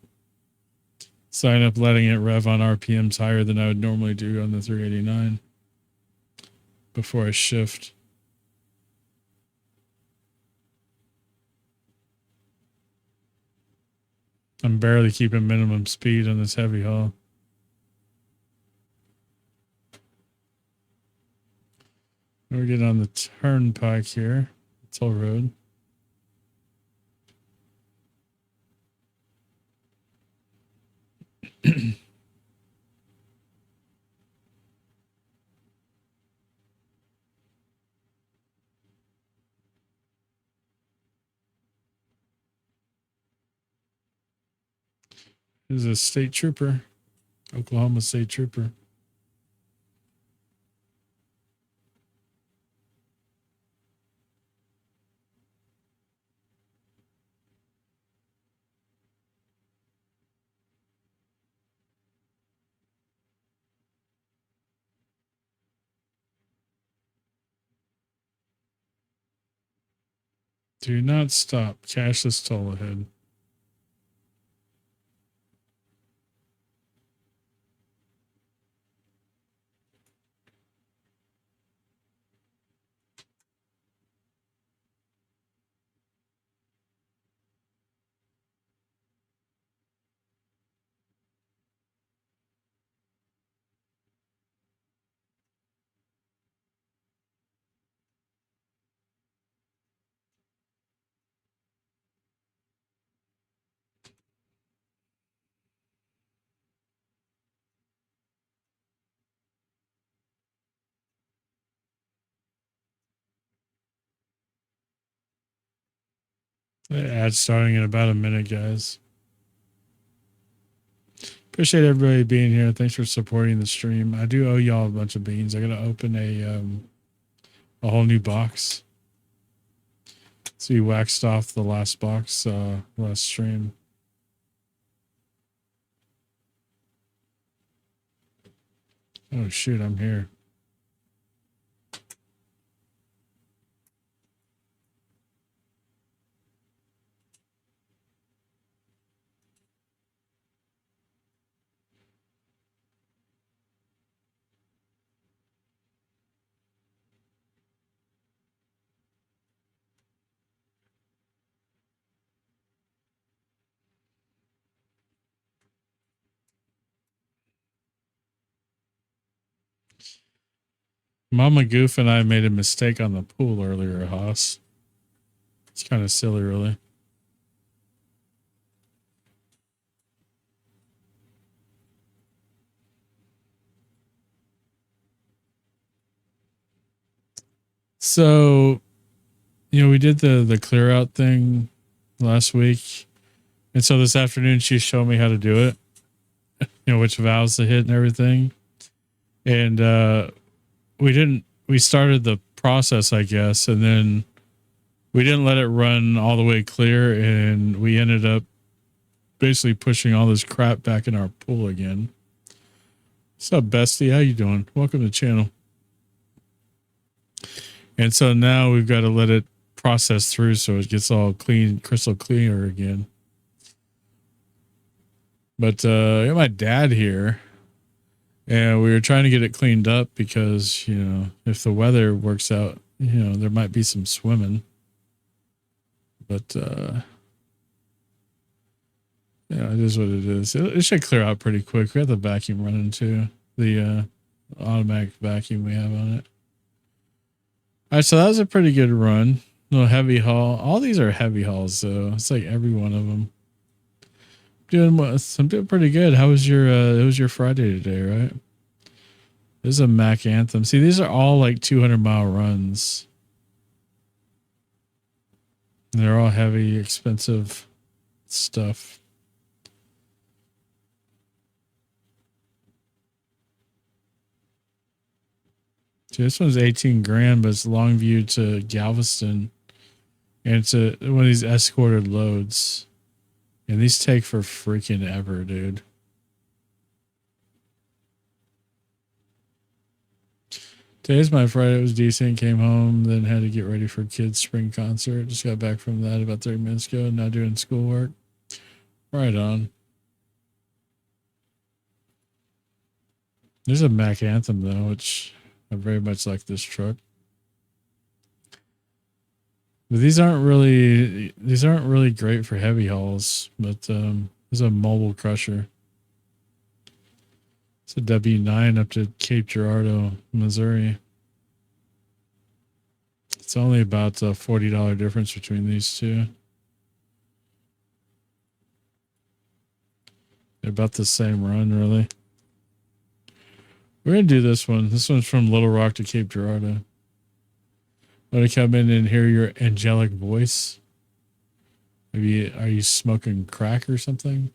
So I end up letting it rev on RPMs higher than I would normally do on the 389 before I shift. I'm barely keeping minimum speed on this heavy haul. We're getting on the turnpike here. Toll road. This is a state trooper. Oklahoma state trooper. Do not stop. Cashless toll ahead. Ad starting in about a minute, guys. Appreciate everybody being here. Thanks for supporting the stream. I do owe y'all a bunch of beans. I gotta open a whole new box. So we waxed off the last box last stream. Oh shoot, I'm here. Mama Goof and I made a mistake on the pool earlier, Haas. It's kind of silly, really. So, we did the clear out thing last week. And so this afternoon she showed me how to do it. Which valves to hit and everything. And we started the process, I guess, and then we didn't let it run all the way clear, and we ended up basically pushing all this crap back in our pool again. What's up, bestie? How you doing? Welcome to the channel. And so now we've got to let it process through so it gets all clean, crystal clear again. But I got my dad here, and we were trying to get it cleaned up because, if the weather works out, there might be some swimming. But, it is what it is. It should clear out pretty quick. We have the vacuum running too. The automatic vacuum we have on it. All right, so that was a pretty good run. No heavy haul. All these are heavy hauls, though. It's like every one of them. I'm doing pretty good. How was your it was your Friday today, right? This is a Mac Anthem. See, these are all like 200-mile runs. They're all heavy, expensive stuff. See, this one's 18 grand, but it's Longview to Galveston. And it's one of these escorted loads. And these take for freaking ever, dude. Today's my Friday. It was decent. Came home, then had to get ready for kids' spring concert. Just got back from that about 30 minutes ago. Now doing schoolwork. Right on. There's a Mac Anthem, though, which I very much like this truck. But these aren't really great for heavy hauls, but this is a mobile crusher. It's a W9 up to Cape Girardeau, Missouri. It's only about a $40 difference between these two. They're about the same run, really. We're going to do this one. This one's from Little Rock to Cape Girardeau. Want to come in and hear your angelic voice? Maybe, are you smoking crack or something?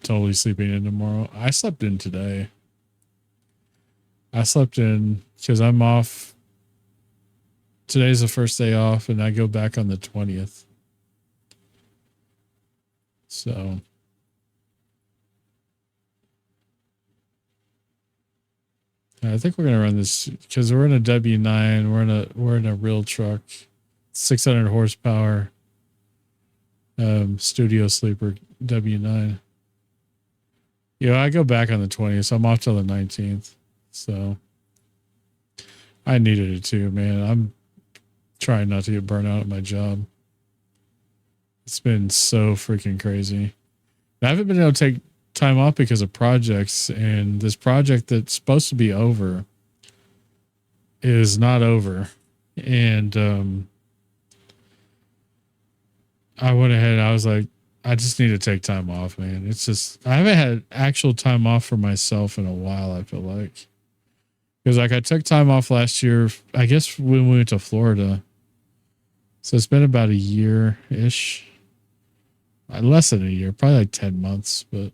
Totally sleeping in tomorrow. I slept in today. I slept in because I'm off. Today's the first day off, and I go back on the 20th. So. I think we're gonna run this because we're in a W9. We're in a real truck, 600 horsepower, studio sleeper W9. I go back on the 20th, so I'm off till the 19th. So I needed it too, man. I'm trying not to get burnt out at my job. It's been so freaking crazy. I haven't been able to take time off because of projects, and this project that's supposed to be over is not over. And I went ahead and I was like, I just need to take time off, man. It's just, I haven't had actual time off for myself in a while, I feel like. Because like I took time off last year, I guess when we went to Florida. So it's been about a year-ish. Less than a year, probably like 10 months, but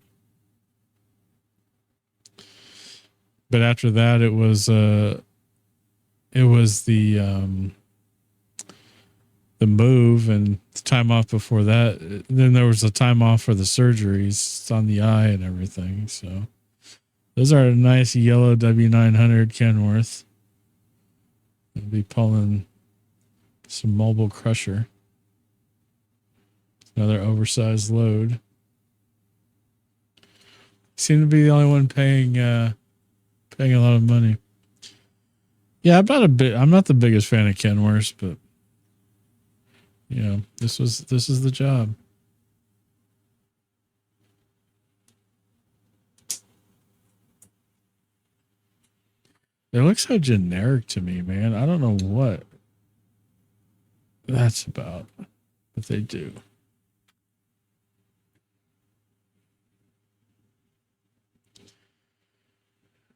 after that it was the move and the time off before that. Then there was a time off for the surgeries on the eye and everything. So those are a nice yellow W900 Kenworth. I'll be pulling some mobile crusher. Another oversized load. Seem to be the only one paying a lot of money. Yeah, I'm not the biggest fan of Kenworths, but you know, this is the job. They look so generic to me, man. I don't know what that's about, but they do.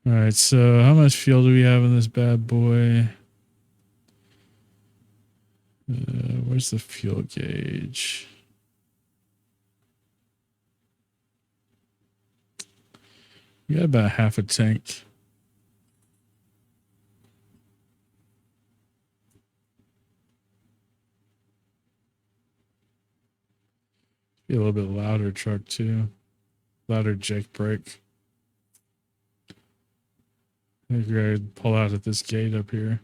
All right, so how much fuel do we have in this bad boy? Where's the fuel gauge? We got about half a tank. Be a little bit louder truck too. Louder Jake brake. I think we're gonna pull out at this gate up here.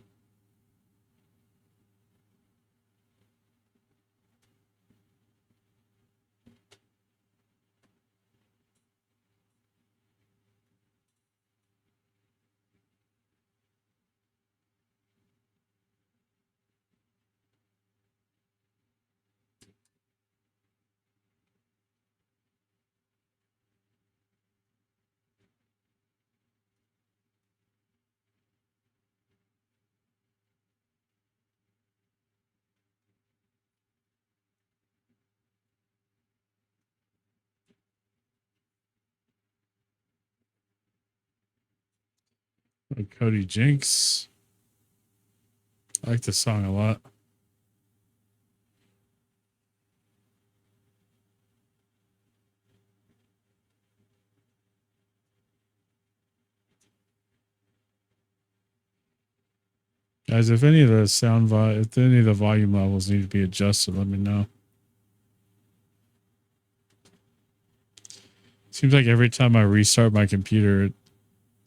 Cody Jinks. I like this song a lot. Guys, if any of the if any of the volume levels need to be adjusted, let me know. Seems like every time I restart my computer, it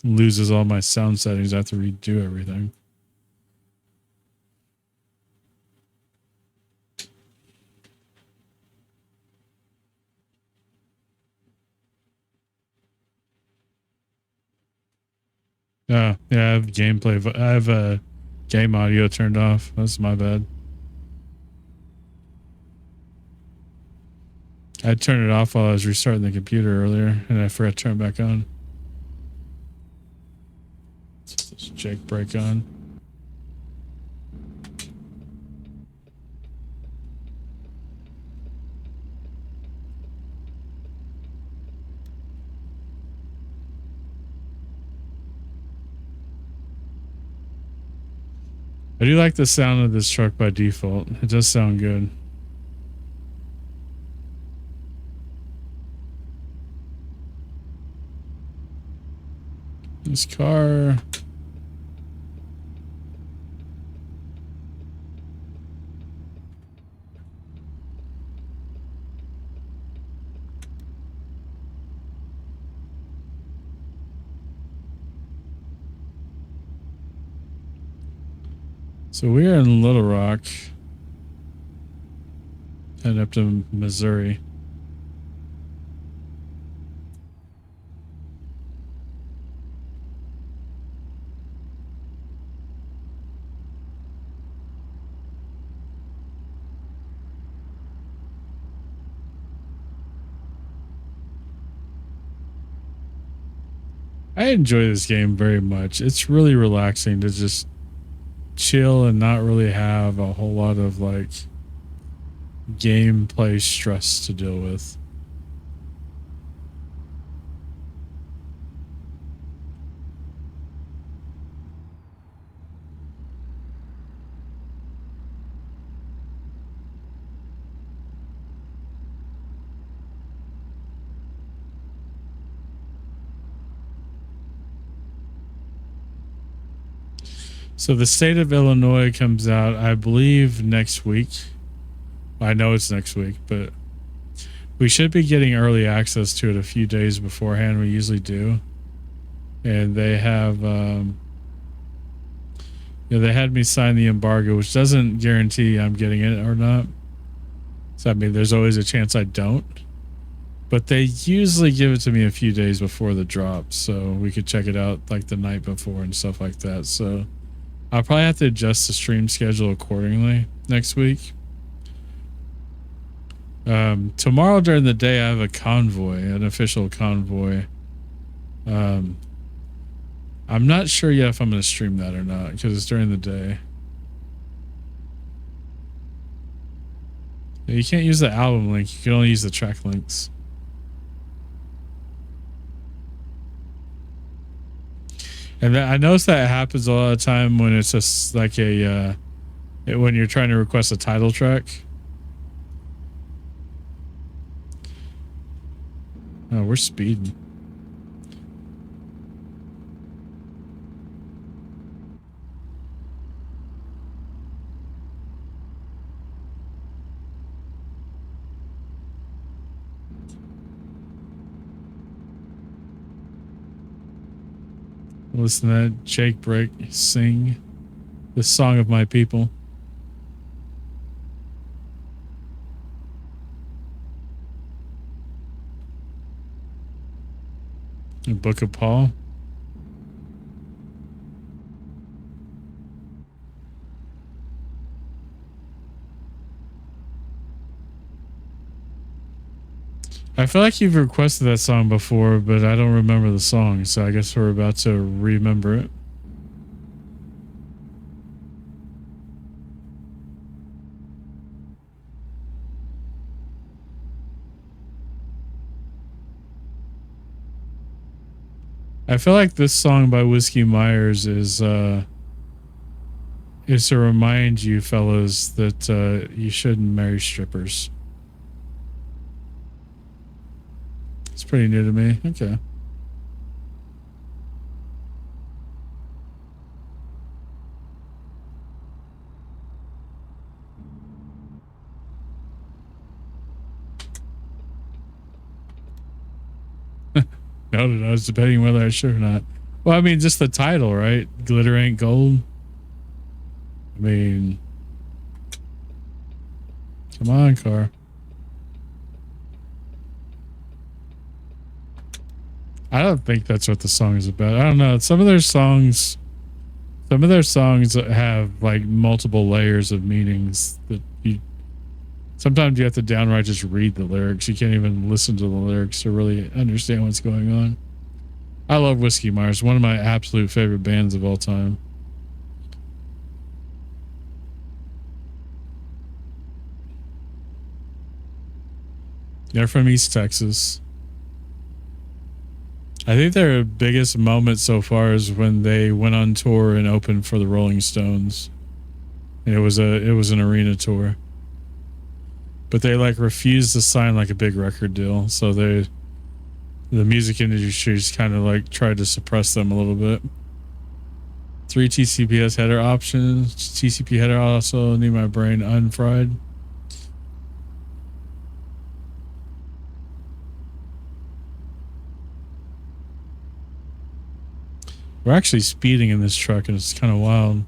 loses all my sound settings. I have to redo everything. Yeah, I have gameplay. I have game audio turned off. That's my bad. I turned it off while I was restarting the computer earlier, and I forgot to turn it back on. Let's put this Jake brake on. I do like the sound of this truck by default. It does sound good. This car. So we're in Little Rock. Heading up to Missouri. I enjoy this game very much. It's really relaxing to just chill and not really have a whole lot of like gameplay stress to deal with. So the state of Illinois comes out, I believe, next week. I know it's next week, but we should be getting early access to it a few days beforehand. We usually do. And they have, they had me sign the embargo, which doesn't guarantee I'm getting it or not. So, I mean, there's always a chance I don't. But they usually give it to me a few days before the drop, so we could check it out like the night before and stuff like that. So I'll probably have to adjust the stream schedule accordingly next week. Tomorrow during the day, I have a convoy, an official convoy. I'm not sure yet if I'm going to stream that or not because it's during the day. You can't use the album link. You can only use the track links. And I notice that happens a lot of time when it's just like when you're trying to request a title track. Oh, we're speeding. Listen to that Jake Break sing the song of my people. The Book of Paul. I feel like you've requested that song before, but I don't remember the song, so I guess we're about to remember it. I feel like this song by Whiskey Myers is to remind you fellas that you shouldn't marry strippers. It's pretty new to me. Okay. No, I was debating whether I should or not. Well, I mean, just the title, right? Glitter ain't gold. I mean, come on, car. I don't think that's what the song is about. I don't know. Some of their songs have like multiple layers of meanings that sometimes you have to downright just read the lyrics. You can't even listen to the lyrics to really understand what's going on. I love Whiskey Myers, one of my absolute favorite bands of all time. They're from East Texas. I think their biggest moment so far is when they went on tour and opened for the Rolling Stones. And it was an arena tour. But they like refused to sign like a big record deal, so the music industry's kind of like tried to suppress them a little bit. 3 TCPS header options. TCP header also need my brain unfried. We're actually speeding in this truck, and it's kind of wild.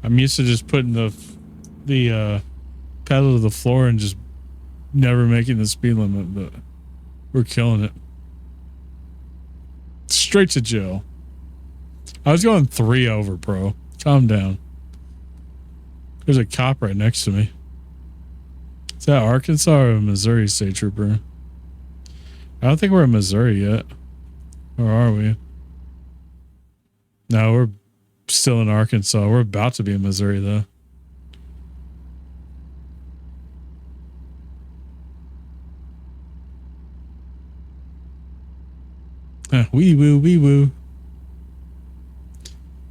I'm used to just putting the pedal to the floor and just never making the speed limit, but we're killing it. Straight to jail. I was going 3 over, bro. Calm down. There's a cop right next to me. Is that Arkansas or a Missouri state trooper? I don't think we're in Missouri yet. Or are we? No, we're still in Arkansas. We're about to be in Missouri, though. Wee woo, wee woo.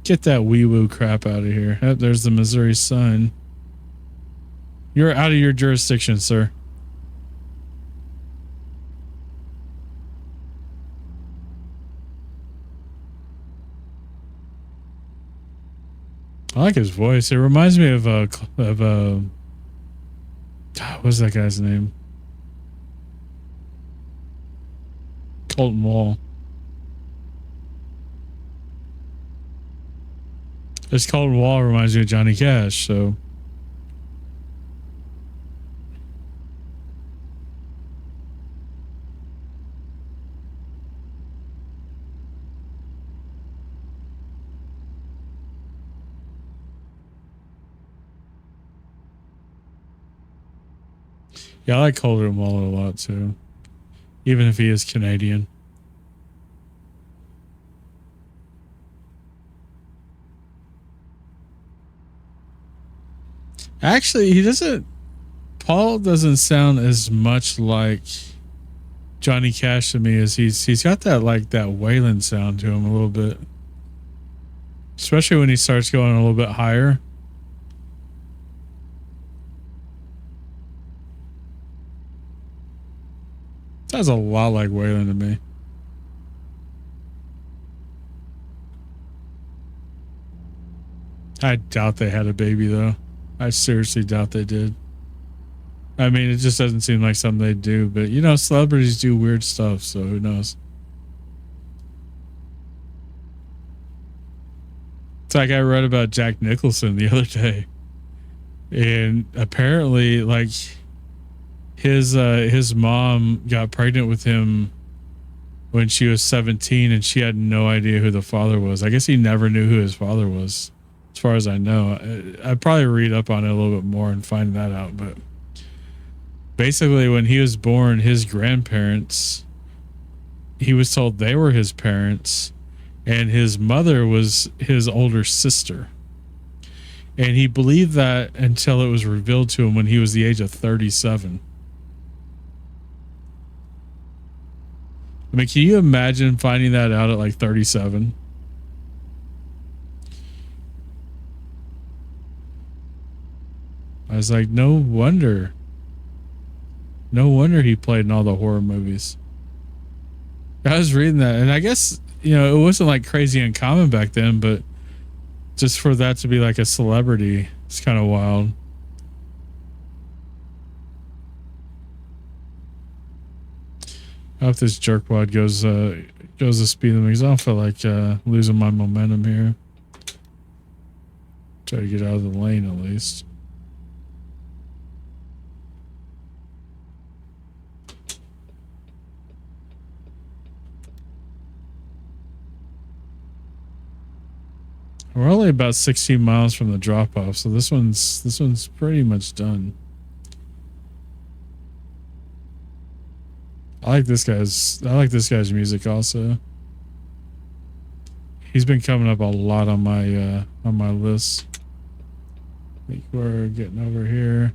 Get that wee woo crap out of here. Oh, there's the Missouri sign. You're out of your jurisdiction, sir. I like his voice. It reminds me of what's that guy's name? Colton Wall. This Colton Wall reminds me of Johnny Cash, so. Yeah, I like Colton Wall a lot too, even if he is Canadian. Actually, he doesn't. Paul doesn't sound as much like Johnny Cash to me as he's got that like that Waylon sound to him a little bit, especially when he starts going a little bit higher. Sounds a lot like Waylon to me. I doubt they had a baby though. I seriously doubt they did. I mean, it just doesn't seem like something they do, but you know, celebrities do weird stuff, so who knows? It's like I read about Jack Nicholson the other day, and apparently, like his mom got pregnant with him when she was 17, and she had no idea who the father was. I guess he never knew who his father was, as far as I know. I'd probably read up on it a little bit more and find that out, but basically when he was born, his grandparents, he was told they were his parents, and his mother was his older sister. And he believed that until it was revealed to him when he was the age of 37. I mean, can you imagine finding that out at like 37? I was like, no wonder. No wonder he played in all the horror movies. I was reading that, and I guess, you know, it wasn't like crazy uncommon back then, but just for that to be like a celebrity, it's kind of wild. I hope this jerkwad goes the speed limit, because I don't feel like losing my momentum here. Try to get out of the lane at least. We're only about 16 miles from the drop off, so this one's pretty much done. I like this guy's music also. He's been coming up a lot on my list. I think we're getting over here.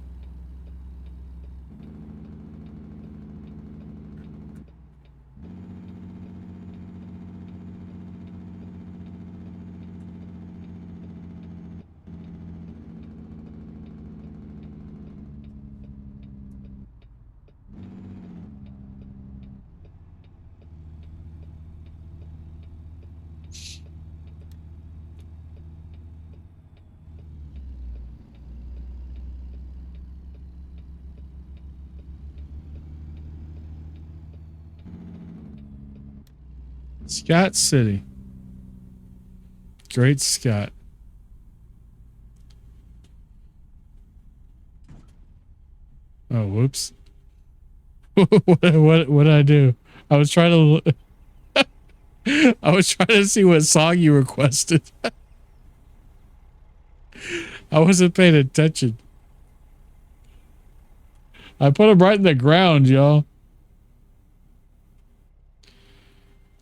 Scott City. Great Scott. Oh, whoops. what did I do? I was trying to I was trying to see what song you requested. I wasn't paying attention. I put him right in the ground, y'all.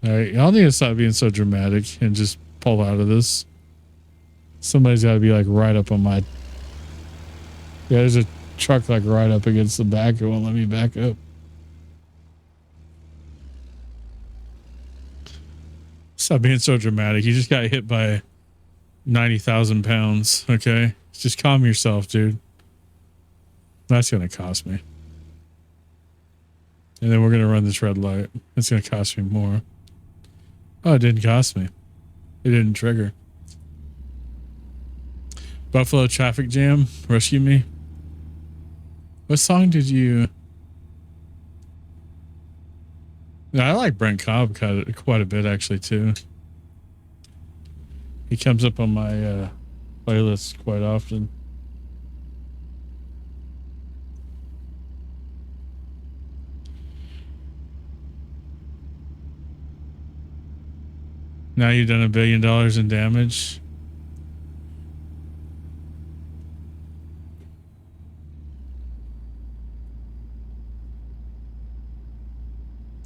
All right, y'all need to stop being so dramatic and just pull out of this. Somebody's got to be like right up on my... Yeah, there's a truck like right up against the back. It won't let me back up. Stop being so dramatic. You just got hit by 90,000 pounds, okay? Just calm yourself, dude. That's going to cost me. And then we're going to run this red light. It's going to cost me more. Oh, it didn't cost me. It didn't trigger. Buffalo Traffic Jam, Rescue Me. What song did you... I like Brent Cobb quite a bit, actually, too. He comes up on my playlist quite often. Now you've done $1 billion in damage.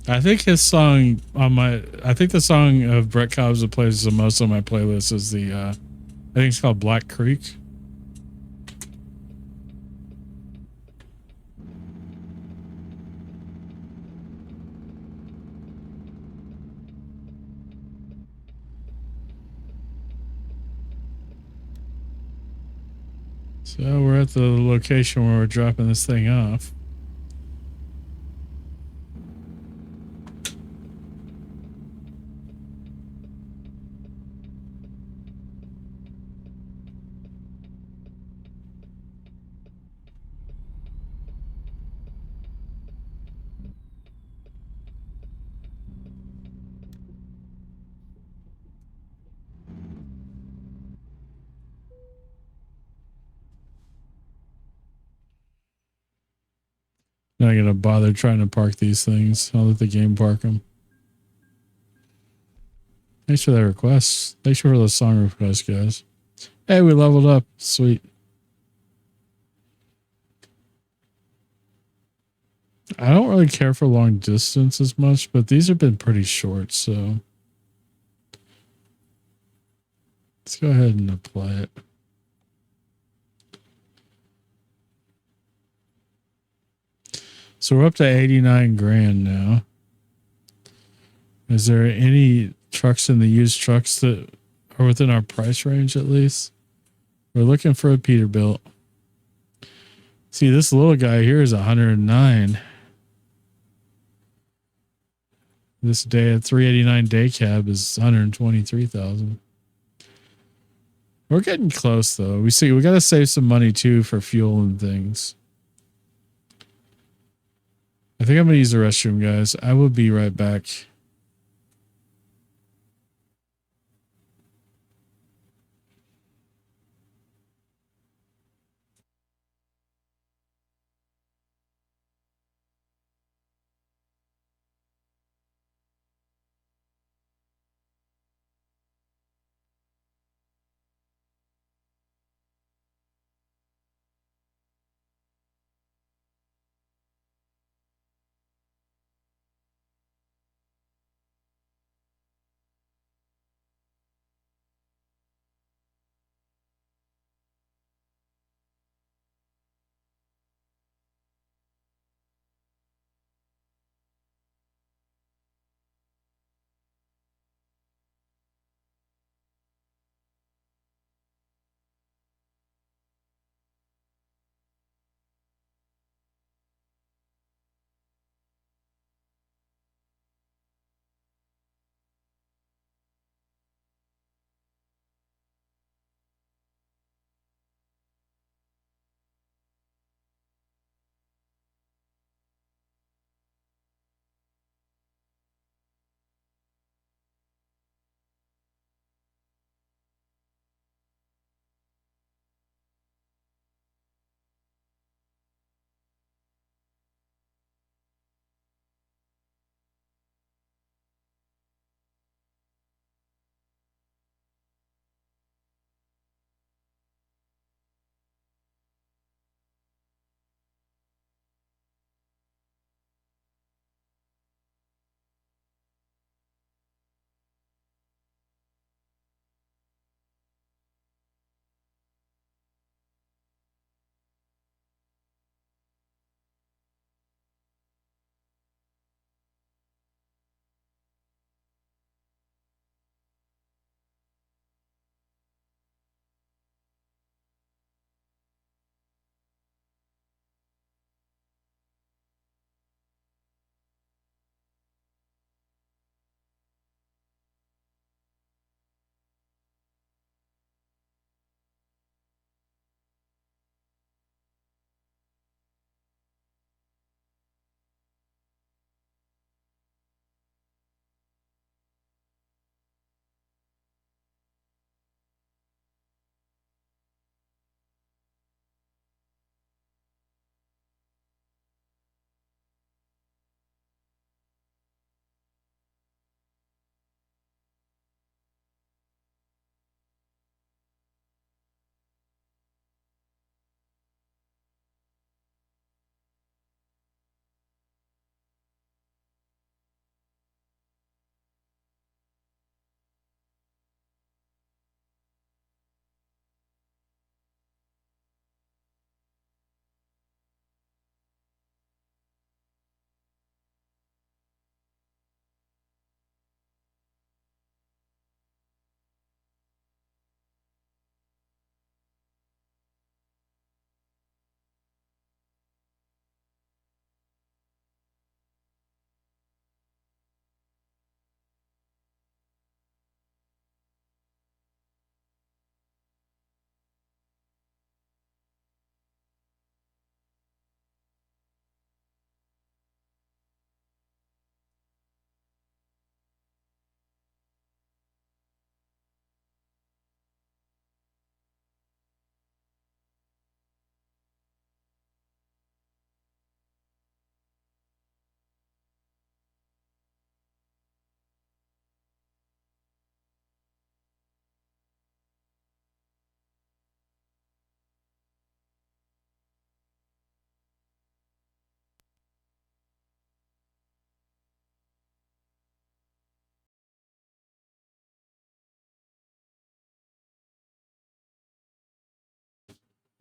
I think his song on my... I think the song of Brett Cobb's that plays the most on my playlist is the... I think it's called Black Creek. So we're at the location where we're dropping this thing off. Not gonna bother trying to park these things. I'll let the game park them. Thanks for that request. Thanks for the song request, guys. Hey, we leveled up. Sweet. I don't really care for long distance as much, but these have been pretty short, so let's go ahead and apply it. So we're up to 89 grand now. Is there any trucks in the used trucks that are within our price range at least? We're looking for a Peterbilt. See, this little guy here is 109. This day at 389 day cab is 123,000. We're getting close though. We got to save some money too for fuel and things. I think I'm going to use the restroom, guys. I will be right back.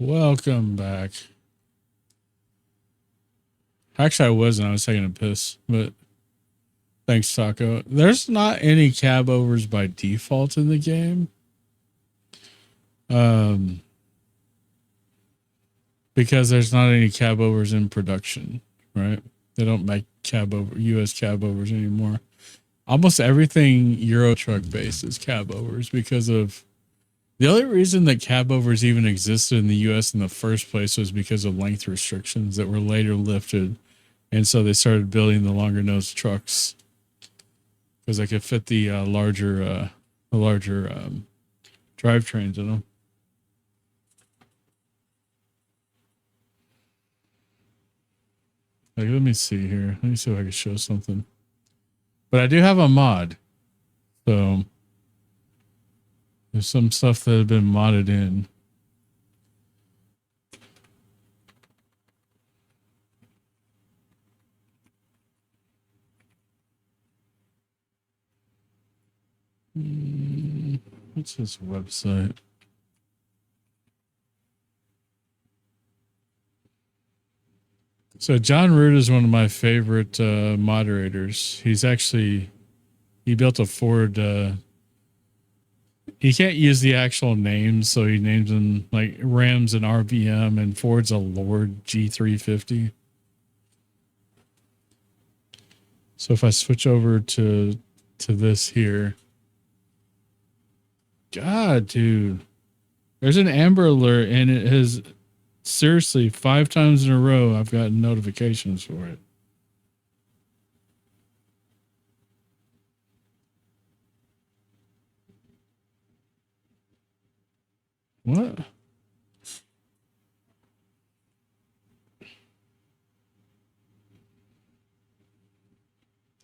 Welcome back. Actually, I wasn't. I was taking a piss, but thanks, Taco. There's not any cab overs by default in the game. Because there's not any cab overs in production, right? They don't make US cab overs anymore. Almost everything Euro truck based is cab overs because of the only reason that cab overs even existed in the US in the first place was because of length restrictions that were later lifted. And so they started building the longer nose trucks because they could fit the larger drivetrains in them. Like, let me see here. Let me see if I can show something. But I do have a mod. So there's some stuff that had been modded in. What's this website? So John Root is one of my favorite moderators. He built a Ford. He can't use the actual names, so he names them like Ram's an RBM and Ford's a Lord G350. So if I switch over to this here, God, dude, there's an Amber Alert, and it has seriously 5 times in a row I've gotten notifications for it. What?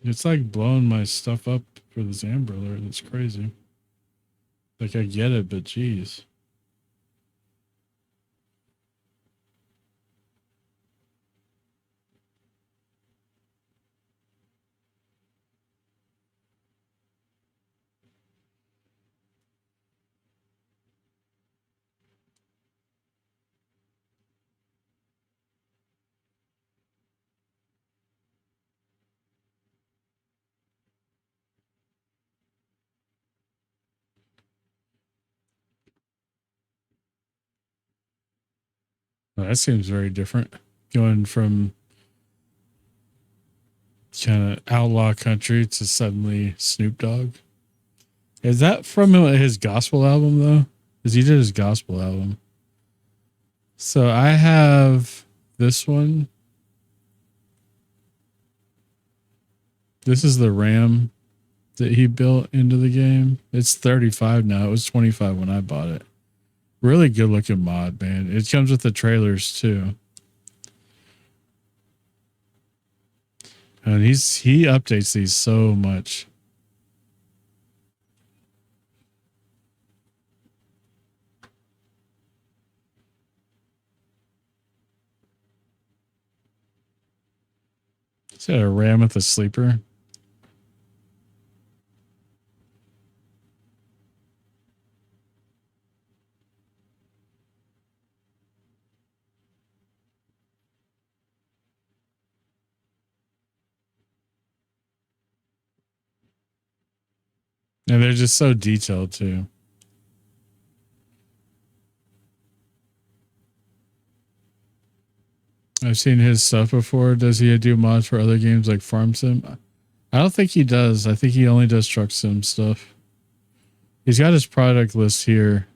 It's like blowing my stuff up for this Amber Alert. That's crazy. Like, I get it, but geez. Well, that seems very different. Going from kind of outlaw country to suddenly Snoop Dogg. Is that from his gospel album though? Because he did his gospel album. So I have this one. This is the Ram that he built into the game. It's 35 now. It was 25 when I bought it. Really good looking mod, man. It comes with the trailers too. And he updates these so much. Is that a Ram with a sleeper? And they're just so detailed too. I've seen his stuff before. Does he do mods for other games like Farm Sim? I don't think he does. I think he only does Truck Sim stuff. He's got his product list here.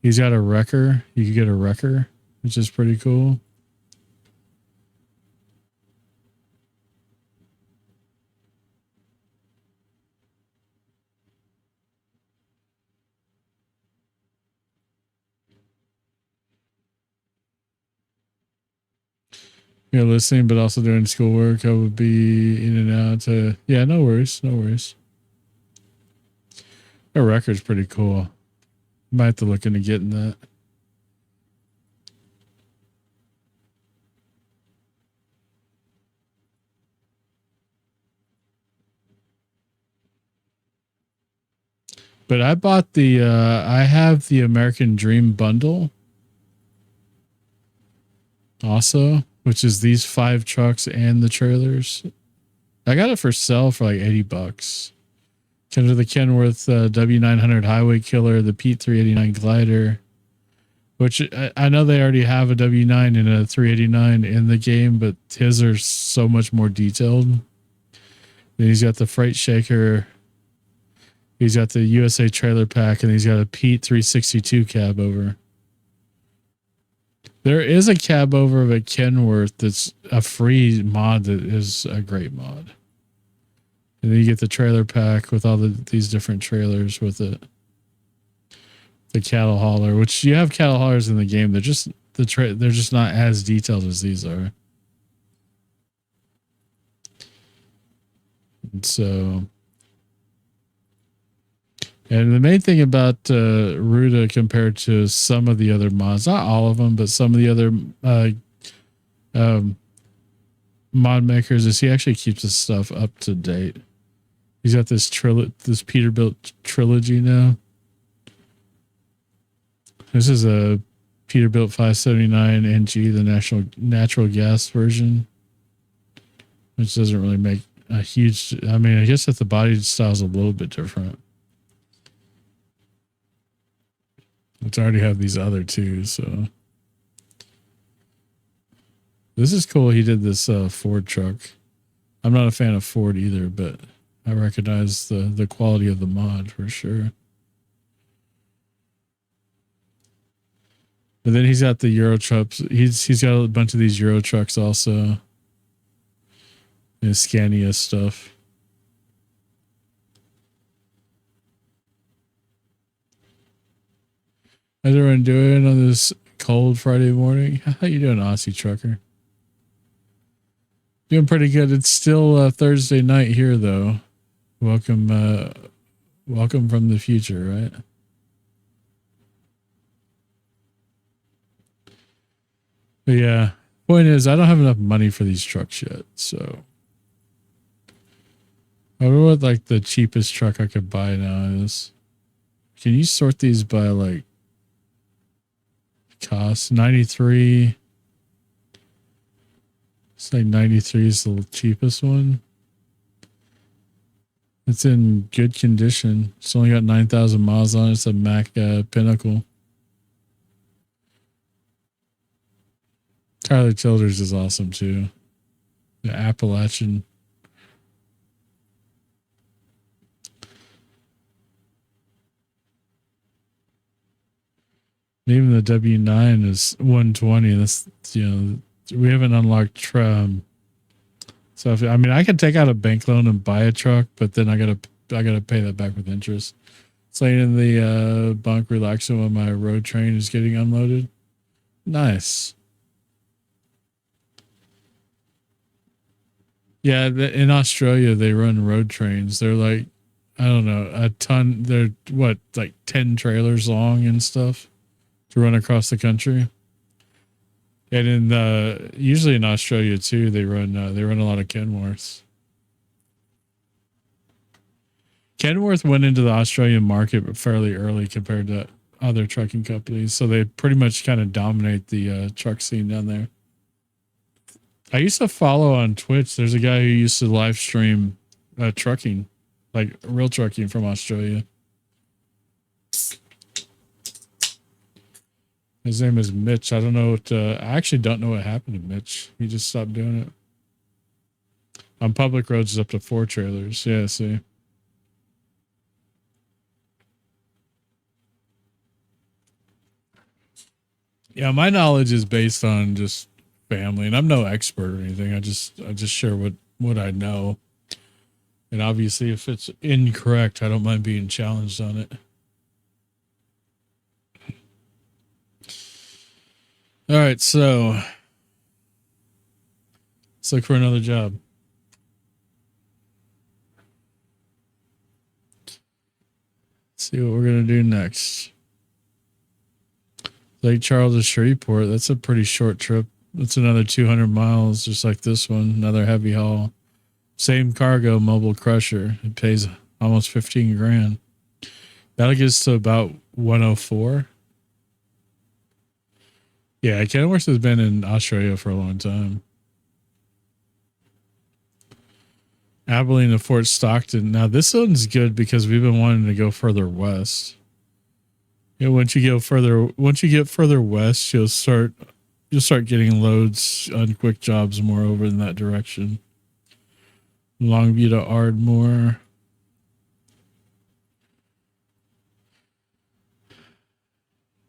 He's got a wrecker. You can get a wrecker, which is pretty cool. You're listening, but also doing schoolwork. I would be in and out to, yeah, no worries. No worries. That record's pretty cool. Might have to look into getting that. But I bought I have the American Dream bundle. also, which is these 5 trucks and the trailers. I got it for sale for like $80. Comes with the Kenworth W900 Highway Killer, the Pete 389 Glider, which I know they already have a W9 and a 389 in the game, but his are so much more detailed. Then he's got the Freight Shaker. He's got the USA Trailer Pack, and he's got a Pete 362 cab over. There is a cab over of a Kenworth that's a free mod that is a great mod. And then you get the trailer pack with all these different trailers with it. The cattle hauler, which you have cattle haulers in the game. They're just they're just not as detailed as these are. And so, and the main thing about Ruta compared to some of the other mods, not all of them, but some of the other mod makers, is he actually keeps his stuff up to date. He's got this Peterbilt trilogy now. This is a Peterbilt 579 NG, the natural gas version, which doesn't really make a huge. I mean, I guess that the body style is a little bit different. It's already have these other two, so this is cool. He did this Ford truck. I'm not a fan of Ford either, but I recognize the quality of the mod for sure. But then he's got the Euro trucks. He's got a bunch of these Euro trucks also. And Scania stuff. How's everyone doing on this cold Friday morning? How you doing, Aussie trucker? Doing pretty good. It's still Thursday night here, though. Welcome from the future, right? But yeah, point is, I don't have enough money for these trucks yet, so I wonder what like the cheapest truck I could buy now is. Can you sort these by like cost? 93. It's like 93 is the cheapest one. It's in good condition. It's only got 9,000 miles on it. It's a Mack Pinnacle. Tyler Childers is awesome too. The Appalachian. Even the W9 is 120. That's, you know, we haven't unlocked so if, I mean, I could take out a bank loan and buy a truck, but then I gotta pay that back with interest. It's laying in the bunk, relaxing when my road train is getting unloaded. Nice. Yeah, in Australia they run road trains. They're like, I don't know, a ton. They're what, like 10 trailers long and stuff to run across the country. And in usually in Australia too, they run a lot of Kenworths. Kenworth went into the Australian market fairly early compared to other trucking companies, so they pretty much kind of dominate the truck scene down there. I used to follow on Twitch. There's a guy who used to live stream trucking, like real trucking from Australia. His name is Mitch. I don't know what, I actually don't know what happened to Mitch. He just stopped doing it. On public roads, it's up to 4 trailers. Yeah, see. Yeah, my knowledge is based on just family, and I'm no expert or anything. I just share what I know. And obviously, if it's incorrect, I don't mind being challenged on it. All right, so let's look for another job. Let's see what we're gonna do next. Lake Charles to Shreveport. That's a pretty short trip. That's another 200 miles, just like this one. Another heavy haul. Same cargo, mobile crusher. It pays almost 15 grand. That'll get us to about 104. Yeah, Kenworth has been in Australia for a long time. Abilene to Fort Stockton. Now this one's good because we've been wanting to go further west. Yeah, once you get further west, you'll start getting loads on quick jobs more over in that direction. Longview to Ardmore.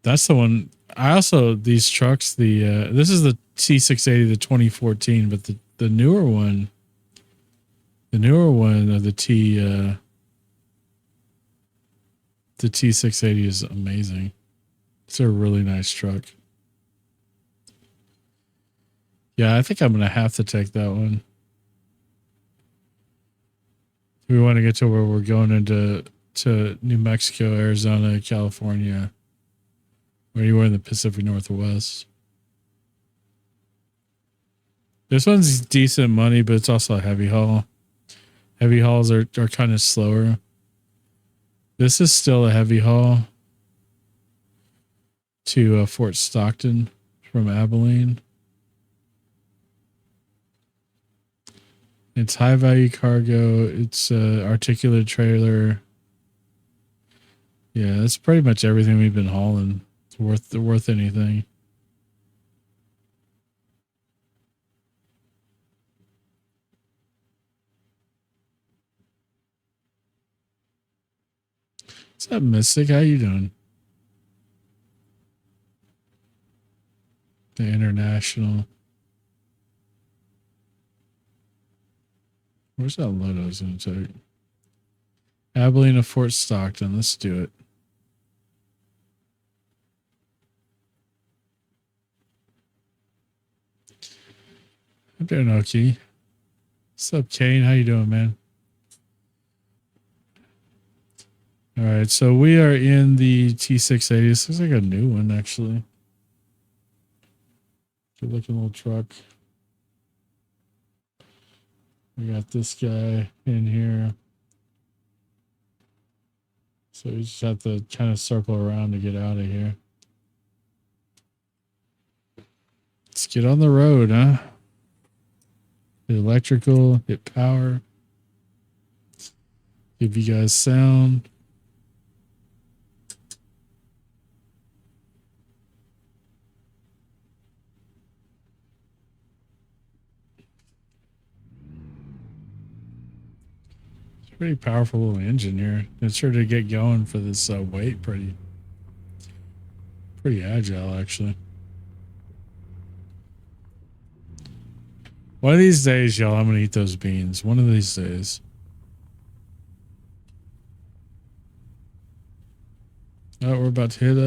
That's the one. I also, these trucks, this is the T680, the 2014, but the newer one of the T680 is amazing. It's a really nice truck. Yeah, I think I'm going to have to take that one. We want to get to where we're going into New Mexico, Arizona, California, or anywhere in the Pacific Northwest. This one's decent money, but it's also a heavy haul. Heavy hauls are kind of slower. This is still a heavy haul to Fort Stockton from Abilene. It's high value cargo. It's articulated trailer. Yeah, that's pretty much everything we've been hauling. It's worth anything. What's up, Mystic? How you doing? The International. Where's that load I was going to take? Abilene to Fort Stockton. Let's do it. I'm doing okay. What's up, Kane? How you doing, man? All right, so we are in the T680. This looks like a new one, actually. Good looking little truck. We got this guy in here. So you just have to kind of circle around to get out of here. Let's get on the road, huh? Hit electrical, hit power. Give you guys sound. Pretty powerful little engine here. It's sure to get going for this weight. Pretty agile, actually. One of these days, y'all, I'm gonna eat those beans. One of these days. Oh, we're about to hit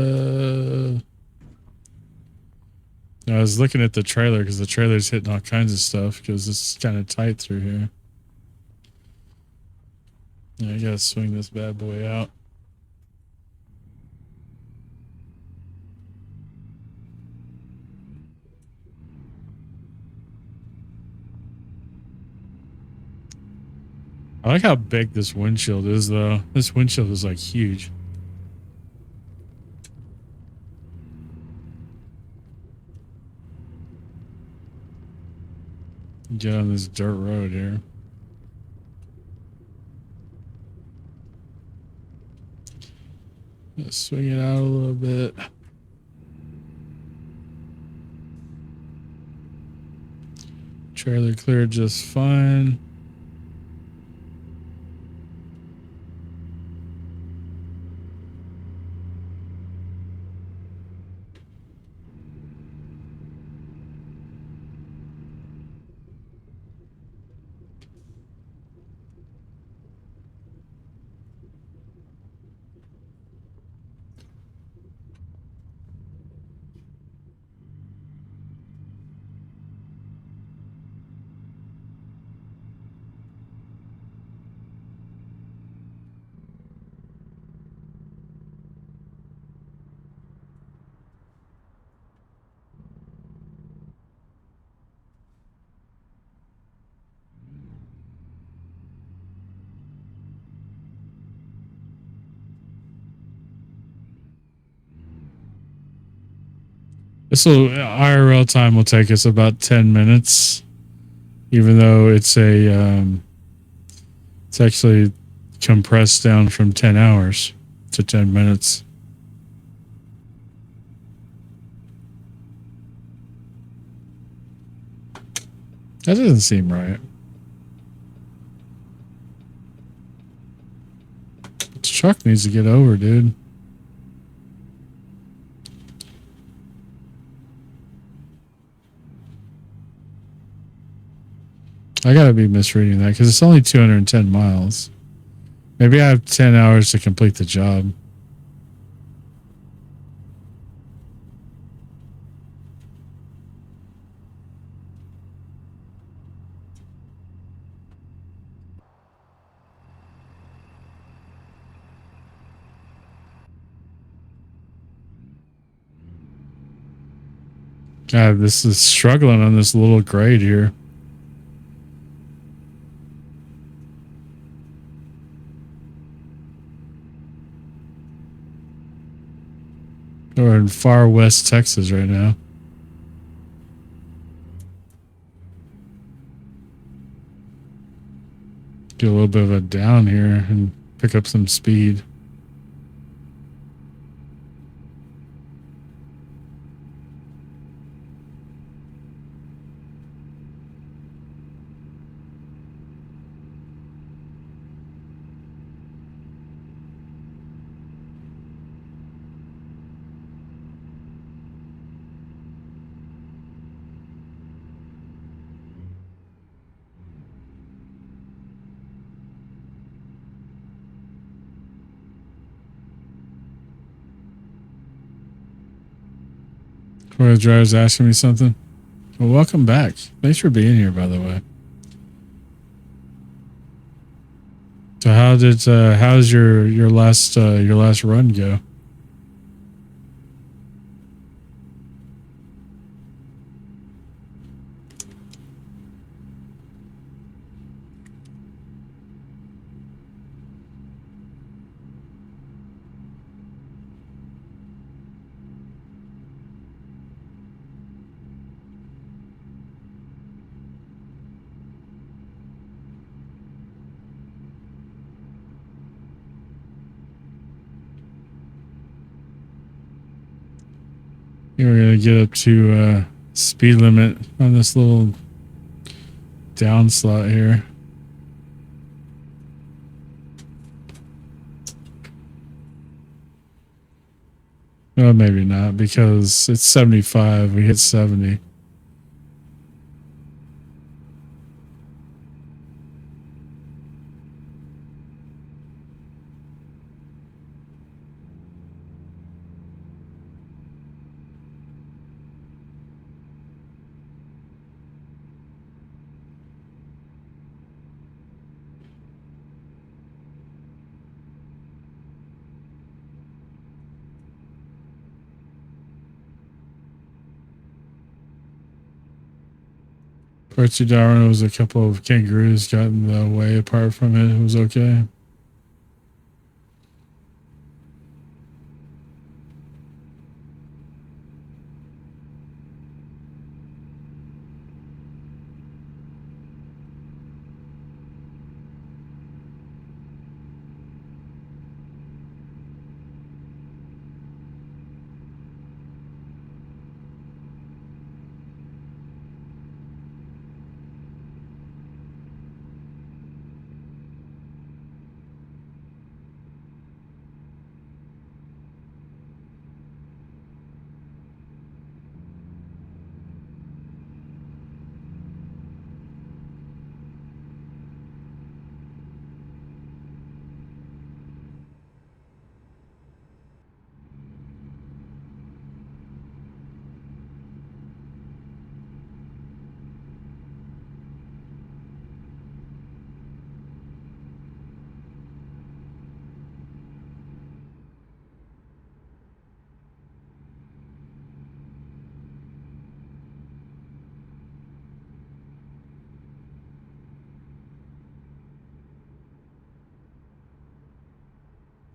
I was looking at the trailer because the trailer's hitting all kinds of stuff because it's kind of tight through here. Yeah, I gotta swing this bad boy out. I like how big this windshield is, though. This windshield is like huge. Get on this dirt road here. Let's swing it out a little bit. Trailer cleared just fine. So IRL time will take us about 10 minutes, even though it's it's actually compressed down from 10 hours to 10 minutes. That doesn't seem right. This truck needs to get over, dude. I gotta be misreading that because it's only 210 miles. Maybe I have 10 hours to complete the job. God, this is struggling on this little grade here. We're in far west Texas right now. Do a little bit of a down here and pick up some speed. Where the driver's asking me something. Well, welcome back. Thanks for being here, by the way. So how's your last run go? We're gonna get up to speed limit on this little down slot here. Well, maybe not because it's 75. We hit 70. Parts of Darwin was a couple of kangaroos got in the way. Apart from it, it was okay.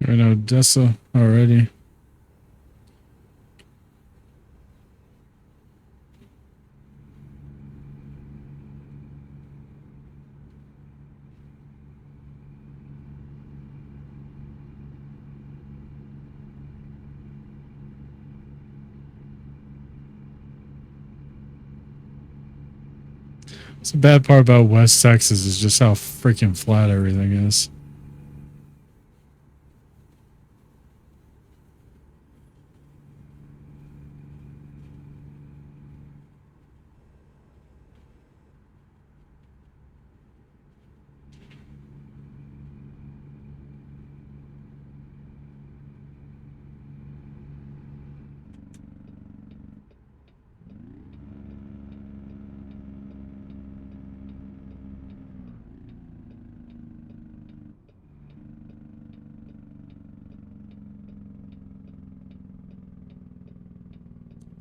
We're in Odessa already. It's the bad part about West Texas is just how freaking flat everything is.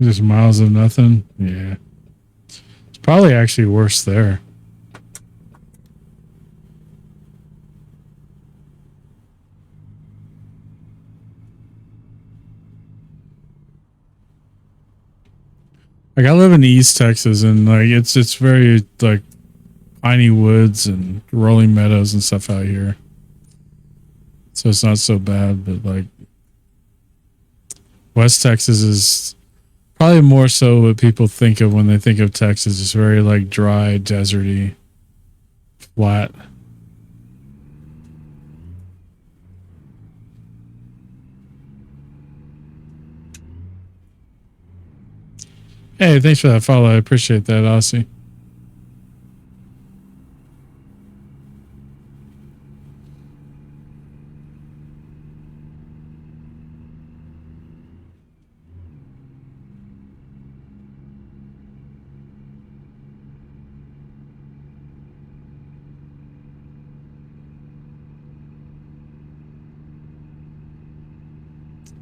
Just miles of nothing. Yeah. It's probably actually worse there. Like I live in East Texas and like it's very like piney woods and rolling meadows and stuff out here. So it's not so bad, but like West Texas is probably more so what people think of when they think of Texas. It's very like dry, deserty, flat. Hey, thanks for that follow. I appreciate that, Aussie.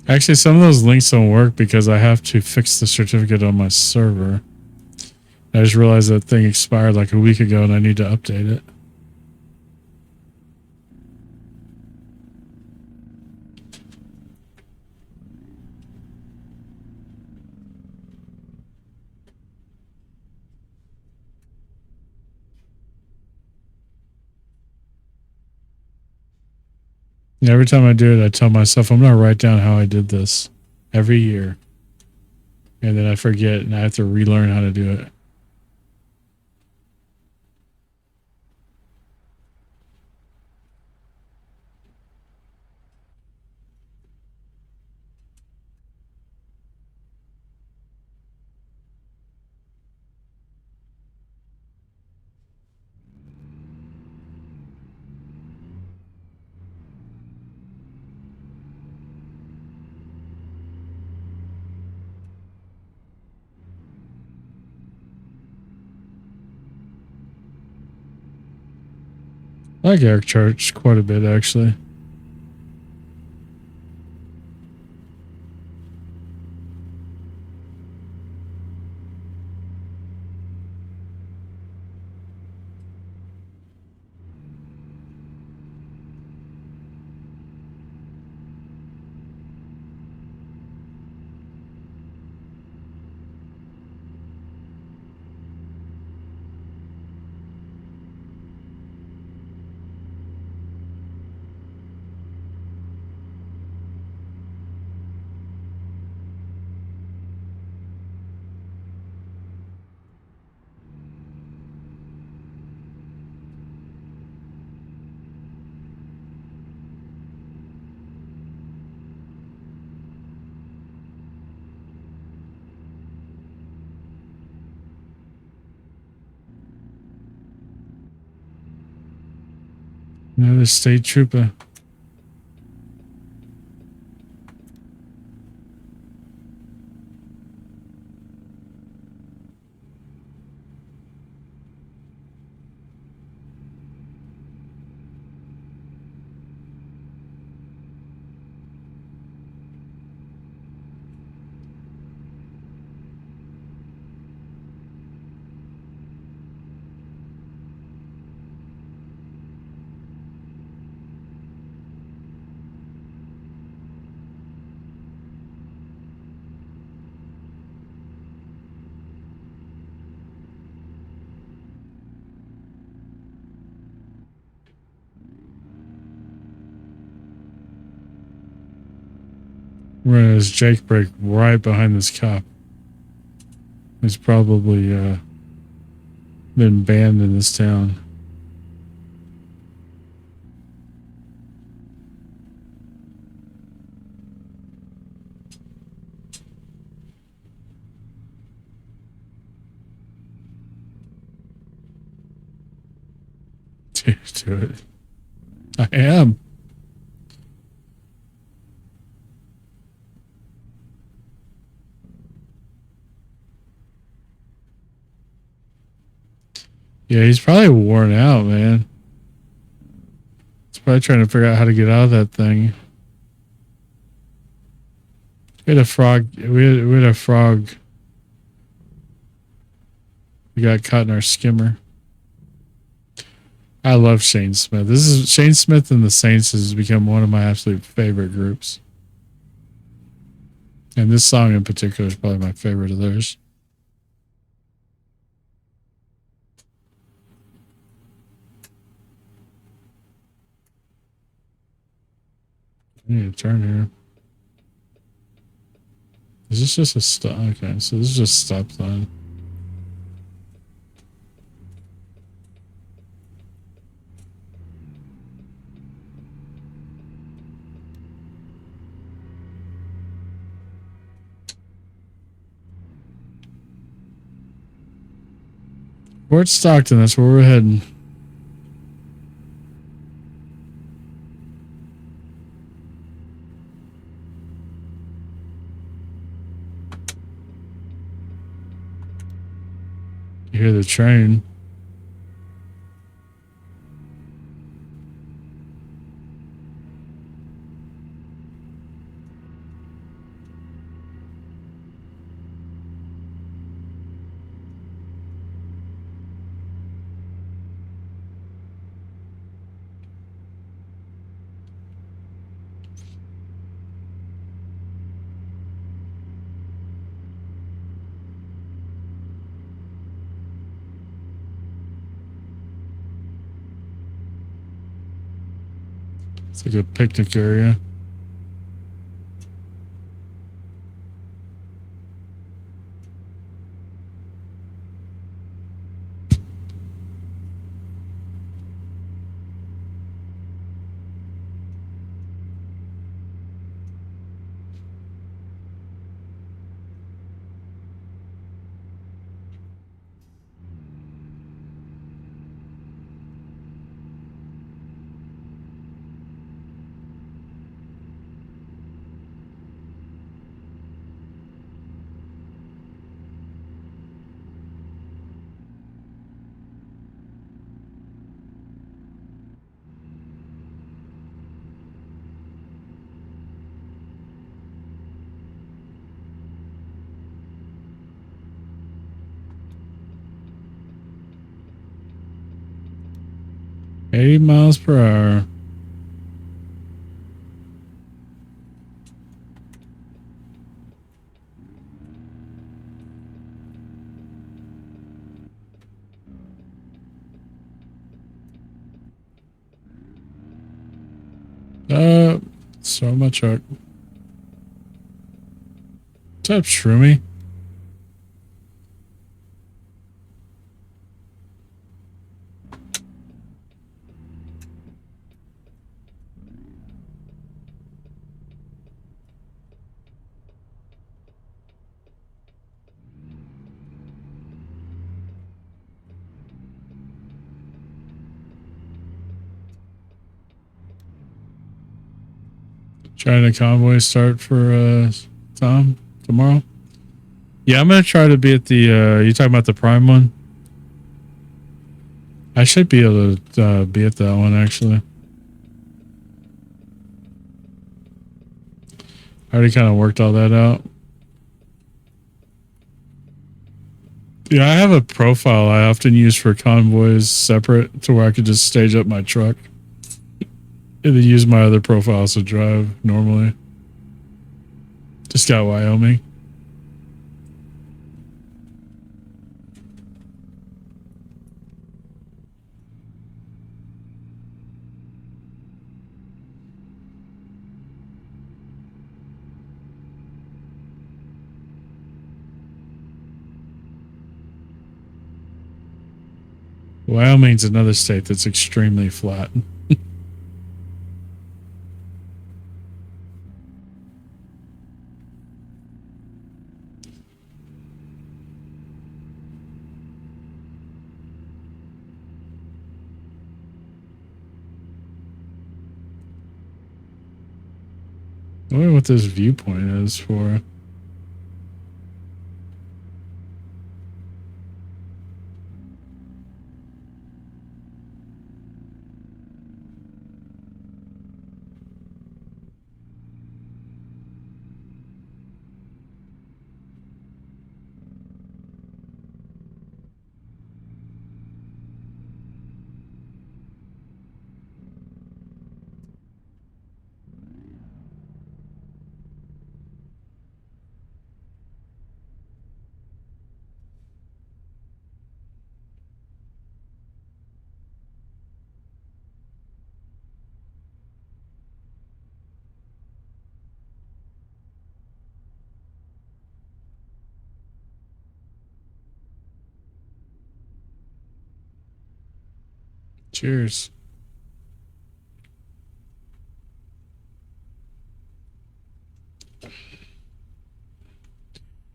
Actually, some of those links don't work because I have to fix the certificate on my server. I just realized that thing expired like a week ago and I need to update it. Yeah, every time I do it, I tell myself I'm going to write down how I did this every year. And then I forget and I have to relearn how to do it. I like Eric Church quite a bit, actually. Another state trooper. Running his Jake break right behind this cop. He's probably been banned in this town. Do it. I am. Yeah, he's probably worn out, man. He's probably trying to figure out how to get out of that thing. We had a frog. We had a frog. We got caught in our skimmer. I love Shane Smith. This is Shane Smith and the Saints has become one of my absolute favorite groups. And this song in particular is probably my favorite of theirs. I need to turn here. Is this just a stop? Okay, so this is just stop sign. Fort Stockton, that's where we're heading. You hear the train. It's like a picnic area. $80 per hour. So my truck. What's up, Shroomy? Trying to convoy start for Tom tomorrow. Yeah, I'm gonna try to be at the. You talking about the Prime one? I should be able to be at that one actually. I already kind of worked all that out. Yeah, I have a profile I often use for convoys separate to where I could just stage up my truck and then use my other profiles to drive normally. Just got Wyoming. Wyoming's another state that's extremely flat. I wonder what this viewpoint is for. Cheers.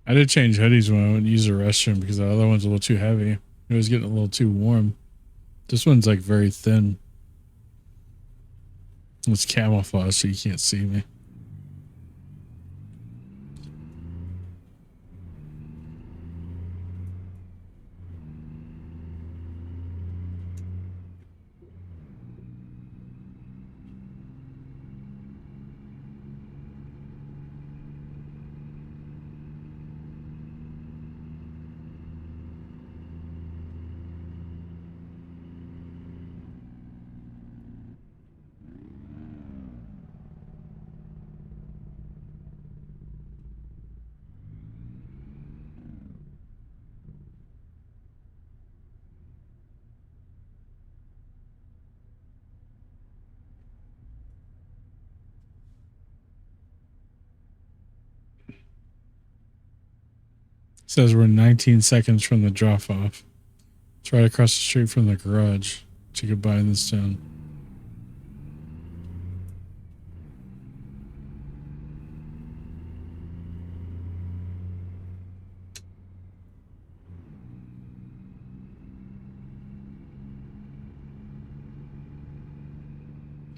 I did change hoodies when I went to use the restroom because the other one's a little too heavy. It was getting a little too warm. This one's like very thin. It's camouflage so you can't see me. It says we're 19 seconds from the drop off. It's right across the street from the garage that you could buy in this town.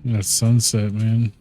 That sunset, man.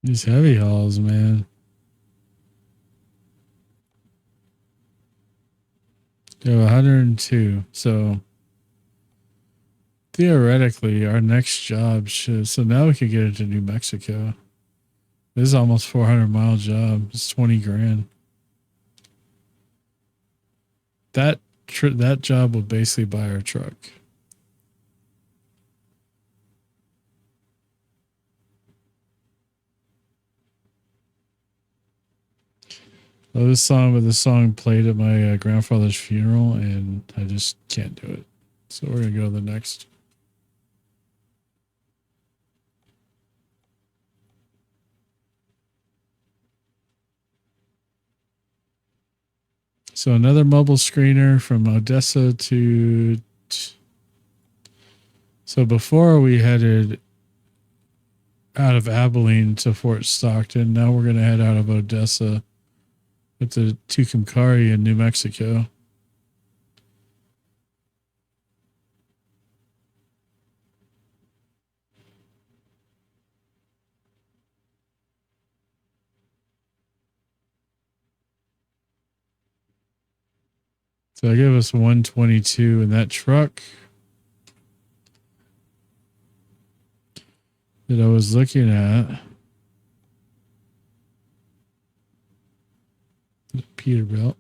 These heavy hauls, man. We have 102. So theoretically, our next job should. So now we could get into New Mexico. This is almost 400-mile job. It's 20 grand. That job will basically buy our truck. I love this song, but this song played at my grandfather's funeral, and I just can't do it. So we're gonna go to the next. So another mobile screener from Odessa to. So before we headed out of Abilene to Fort Stockton, now we're gonna head out of Odessa with the Tucumcari in New Mexico. So I gave us 122 in that truck that I was looking at. Peterbilt.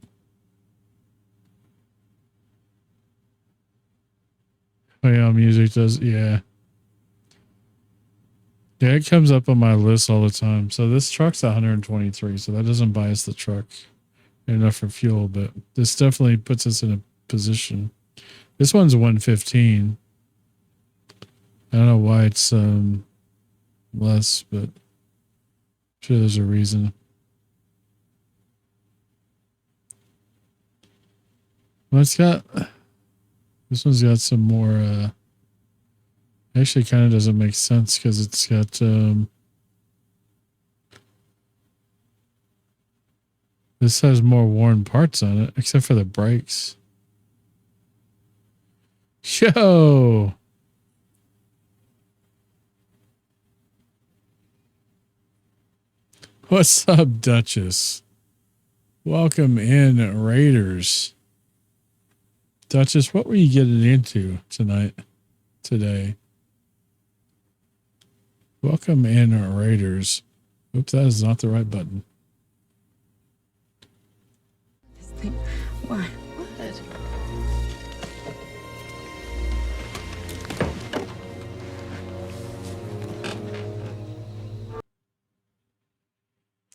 Oh yeah, music does. Yeah. Yeah, it comes up on my list all the time. So this truck's 123, so that doesn't buy us the truck enough for fuel, but this definitely puts us in a position. This one's 115. I don't know why it's less, but I'm sure there's a reason. Well, it's got, this one's got some more, actually kind of doesn't make sense because it's got, this has more worn parts on it, except for the brakes. Yo! What's up, Duchess? Welcome in, Raiders. Duchess, what were you getting into today? Welcome in, Raiders. Oops, that is not the right button. Why? What?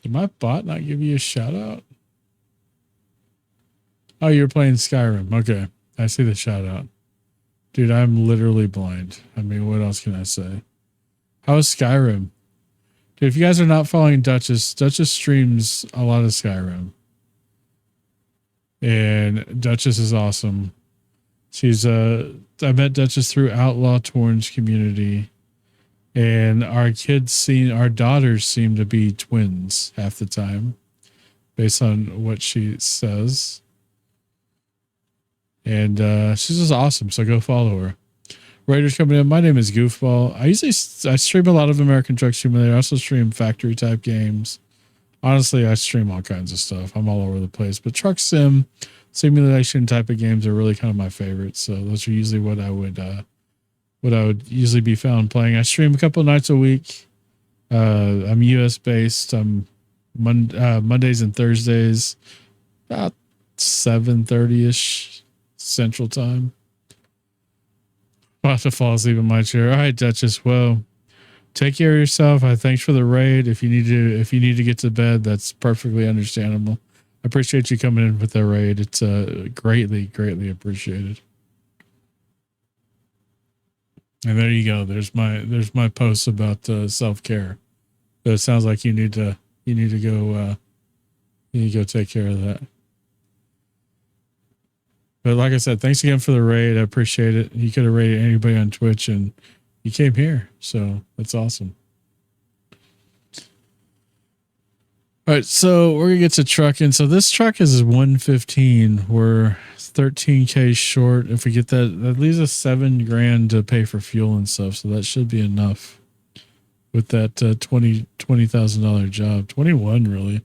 Did my bot not give you a shout out? Oh, you're playing Skyrim. Okay. I see the shout out. Dude, I'm literally blind. I mean, what else can I say? How is Skyrim? Dude, if you guys are not following Duchess streams a lot of Skyrim. And Duchess is awesome. She's I met Duchess through Outlaw Torn's community. And our daughters seem to be twins half the time, based on what she says. And she's just awesome. So go follow her. Raiders coming in. My name is Goofball. I stream a lot of American Truck Simulator. I also stream factory type games. Honestly, I stream all kinds of stuff. I'm all over the place. But truck simulation type of games are really kind of my favorites. So those are usually what I would usually be found playing. I stream a couple of nights a week. I'm US based. I'm Mondays and Thursdays, about 7:30ish Central Time. About to fall asleep in my chair. All right, Duchess. Well, take care of yourself. Thanks for the raid. If you need to get to bed, that's perfectly understandable. I appreciate you coming in with the raid. It's greatly appreciated. And there you go. There's my post about self-care. So it sounds like you need to go take care of that. But like I said, thanks again for the raid. I appreciate it. You could have raided anybody on Twitch and you came here. So that's awesome. All right, so we're gonna get to trucking. So this truck is 115. We're 13K short. If we get that leaves us $7,000 to pay for fuel and stuff. So that should be enough with that $20,000 job. 21 really.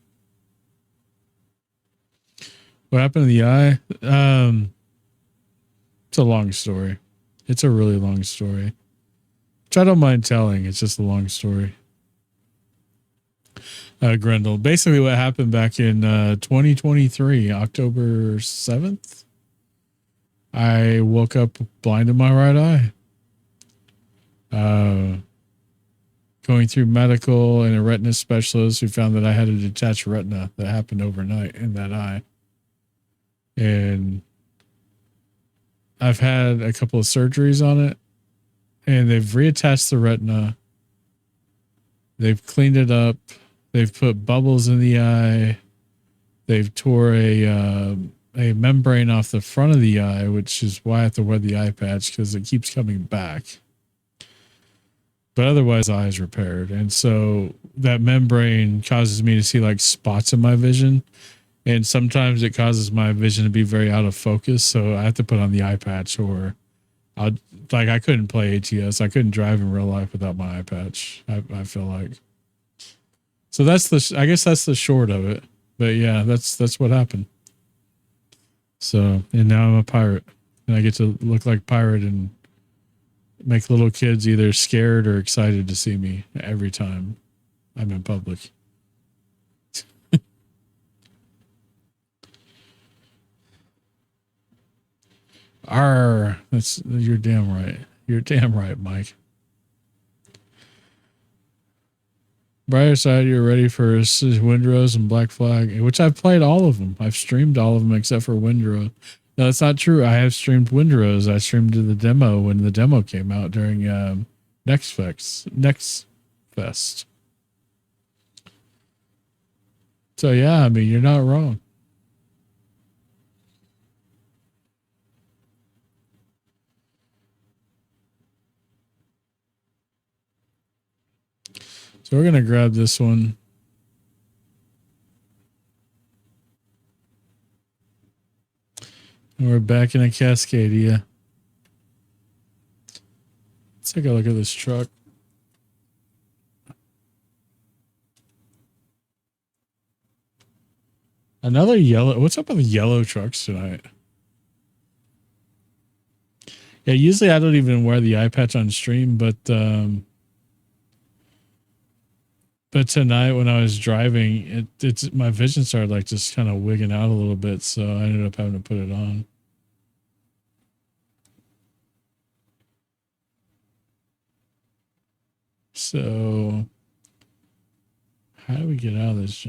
What happened to the eye? It's a long story. It's a really long story, which I don't mind telling. It's just a long story. Grendel. Basically what happened back in 2023, October 7th, I woke up blind in my right eye. Going through medical and a retina specialist who found that I had a detached retina that happened overnight in that eye. And I've had a couple of surgeries on it, and they've reattached the retina. They've cleaned it up. They've put bubbles in the eye. They've tore a membrane off the front of the eye, which is why I have to wear the eye patch because it keeps coming back. But otherwise, the eye is repaired. And so that membrane causes me to see like spots in my vision. And sometimes it causes my vision to be very out of focus. So I have to put on the eye patch, or I couldn't play ATS. I couldn't drive in real life without my eye patch. I feel like. So I guess that's the short of it. But yeah, that's what happened. So, and now I'm a pirate, and I get to look like pirate and make little kids either scared or excited to see me every time I'm in public. You're damn right. You're damn right, Mike. Brighter side, you're ready for Windrose and Black Flag, which I've played all of them. I've streamed all of them except for Windrose. No, that's not true. I have streamed Windrose. I streamed the demo when the demo came out during Next Fest. So yeah, I mean, you're not wrong. So we're gonna grab this one. And we're back in a Cascadia. Let's take a look at this truck. Another yellow. What's up with the yellow trucks tonight? Yeah, usually I don't even wear the eye patch on stream, but tonight when I was driving, it's my vision started like just kind of wigging out a little bit, so I ended up having to put it on. So how do we get out of this?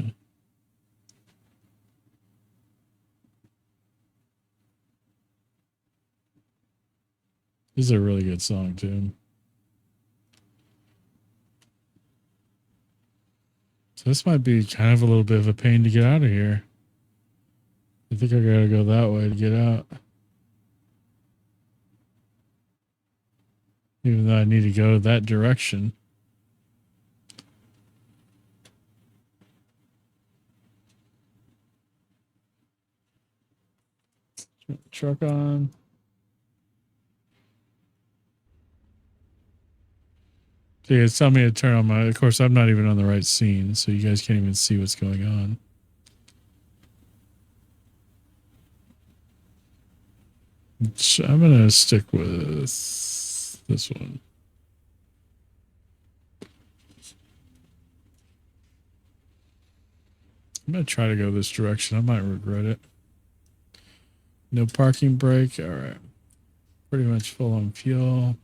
This is a really good song too. So this might be kind of a little bit of a pain to get out of here. I think I gotta go that way to get out. Even though I need to go that direction. Truck on. So it's telling me to turn on my, of course, I'm not even on the right scene, so you guys can't even see what's going on. So I'm going to stick with this one. I'm going to try to go this direction. I might regret it. No parking brake. All right. Pretty much full on fuel.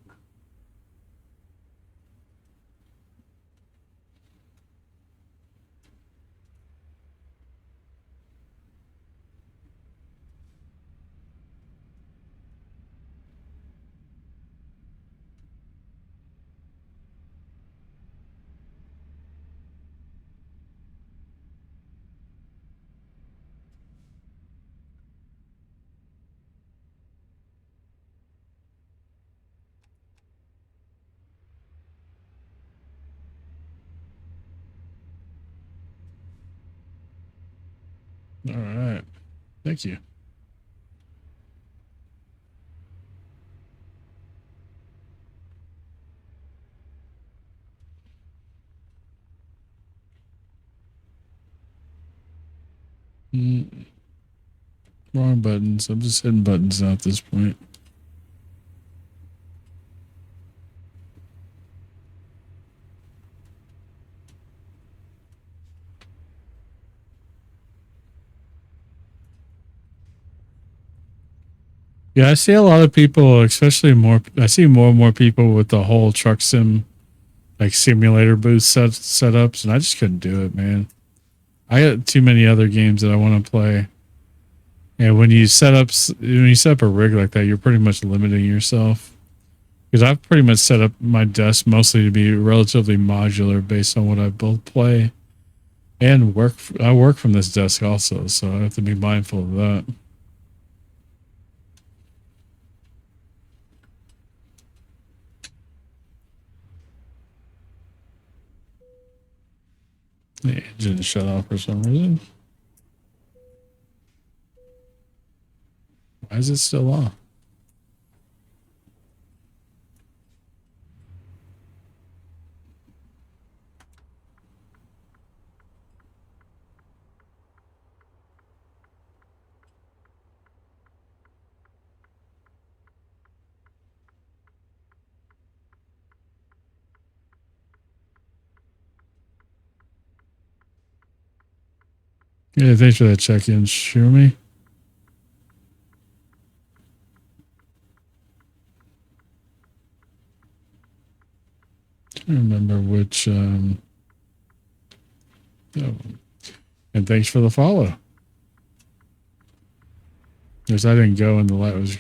All right. Thank you. Wrong buttons. I'm just hitting buttons now at this point. Yeah, I see a lot of people, especially I see more and more people with the whole truck sim, like simulator booth setups, and I just couldn't do it, man. I got too many other games that I want to play. And when you set up a rig like that, you're pretty much limiting yourself. Because I've pretty much set up my desk mostly to be relatively modular based on what I both play and work. I work from this desk also, so I have to be mindful of that. The engine shut off for some reason. Why is it still on? Yeah, thanks for that check-in, Shumi. I remember which. Oh. And thanks for the follow. Because I didn't go and the light was.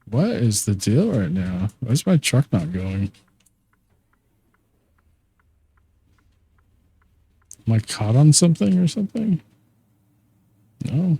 What is the deal right now? Why is my truck not going? Am I caught on something or something? No.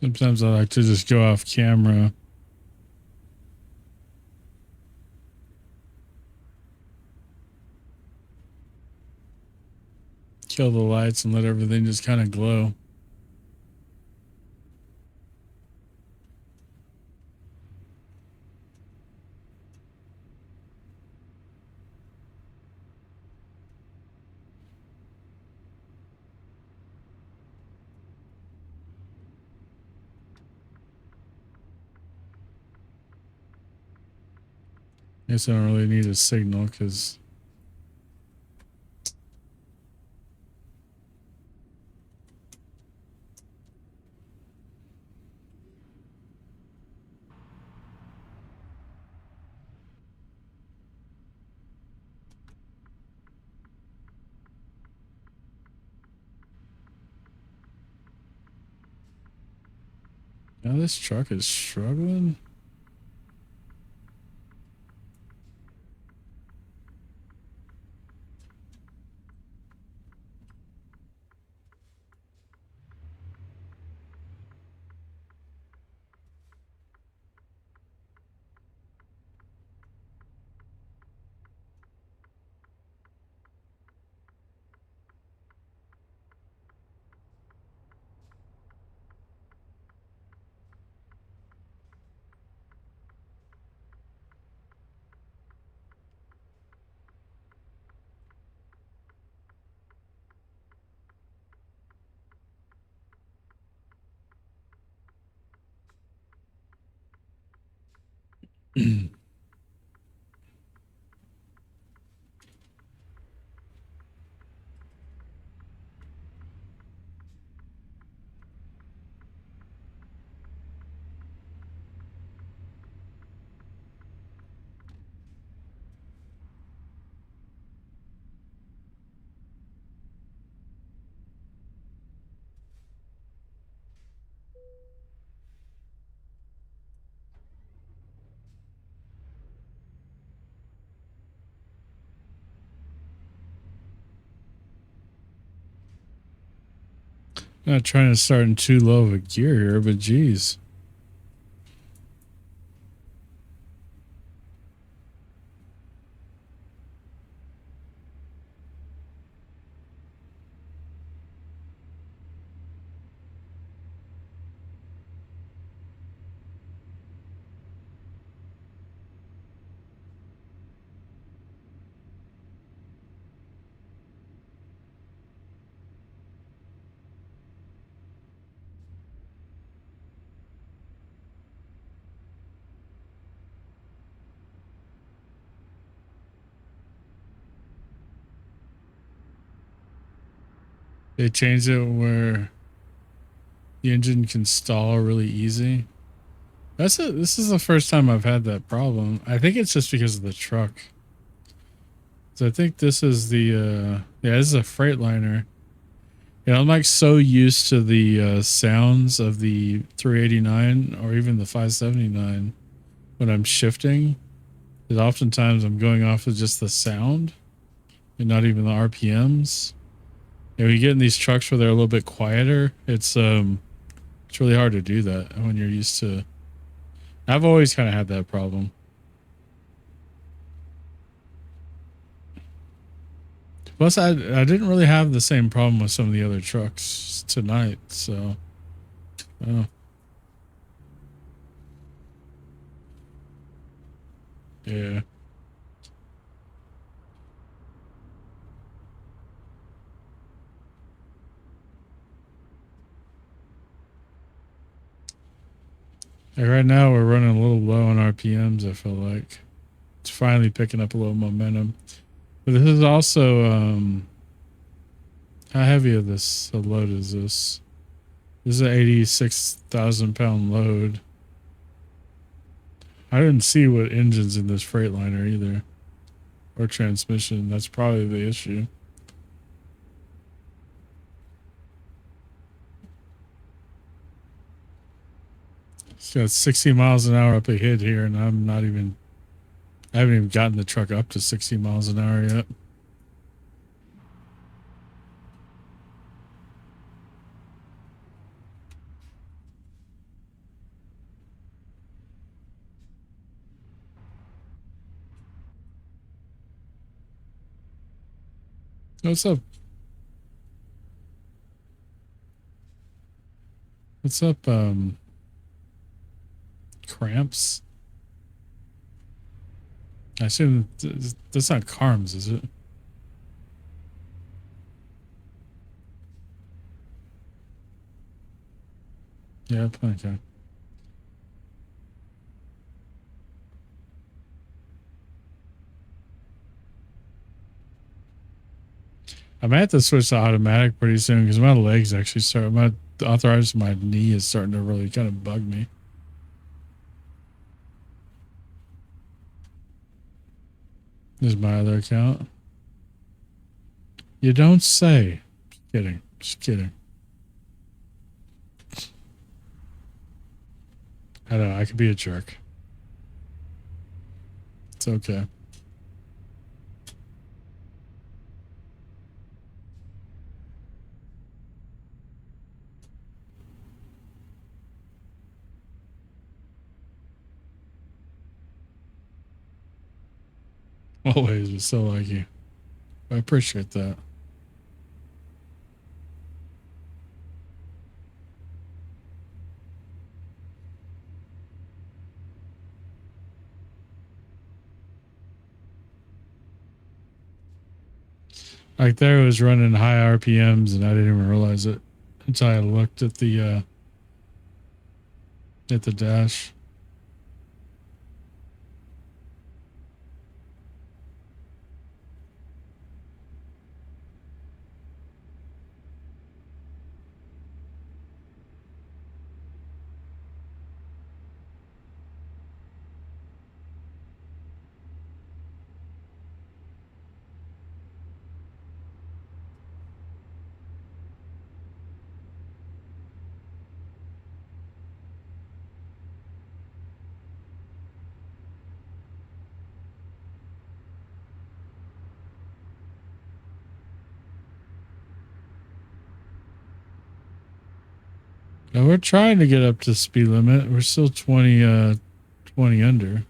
Sometimes I like to just go off camera. Kill the lights and let everything just kind of glow. I guess I don't really need a signal because now this truck is struggling. Not trying to start in too low of a gear here, but geez. They changed it where the engine can stall really easy. This is the first time I've had that problem. I think it's just because of the truck. So I think this is the yeah, this is a Freightliner. Yeah, I'm like so used to the sounds of the 389 or even the 579 when I'm shifting, that oftentimes I'm going off of just the sound and not even the RPMs. And when you get in these trucks where they're a little bit quieter, it's really hard to do that when you're used to. I've always kind of had that problem. Plus, I didn't really have the same problem with some of the other trucks tonight, so. Oh. Yeah. Like right now, we're running a little low on RPMs, I feel like. It's finally picking up a little momentum. But this is also, how heavy of this a load is this? This is an 86,000 pound load. I didn't see what engine's in this Freightliner either. Or transmission. That's probably the issue. It's got 60 miles an hour up ahead here, and I haven't even gotten the truck up to 60 miles an hour yet. What's up? What's up, Cramps? I assume that's not Carms, is it? Yeah, okay. I might have to switch to automatic pretty soon because my legs actually my arthritis in my knee is starting to really kind of bug me. This is my other account. You don't say. Just kidding. Just kidding. I know, I could be a jerk. It's okay. Always was so like you. I appreciate that. Like there it was running high RPMs and I didn't even realize it until I looked at the dash. Now we're trying to get up to speed limit. We're still 20 under.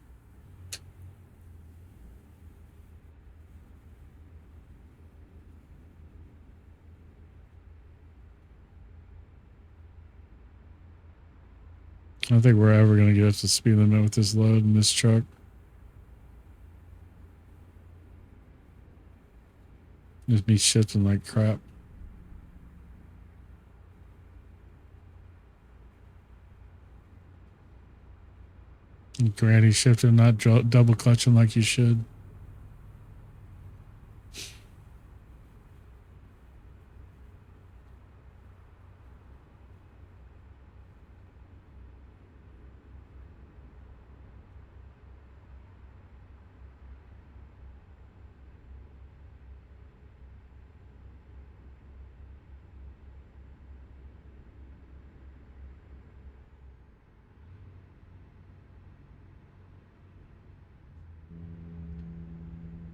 I don't think we're ever going to get up to speed limit with this load in this truck. Just be shifting like crap. And granny shifting, not double clutching like you should.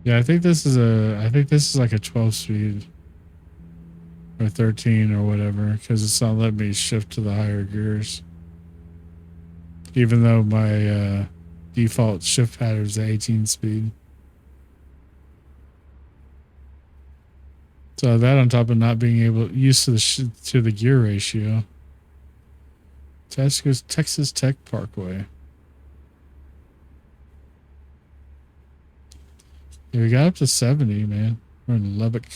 Yeah, I think this is like a 12 speed or 13 or whatever, because it's not letting me shift to the higher gears. Even though my default shift pattern is 18 speed. So that on top of not being able used to the gear ratio. Texas Tech Parkway. Yeah, we got up to 70, man. We're in Lubbock.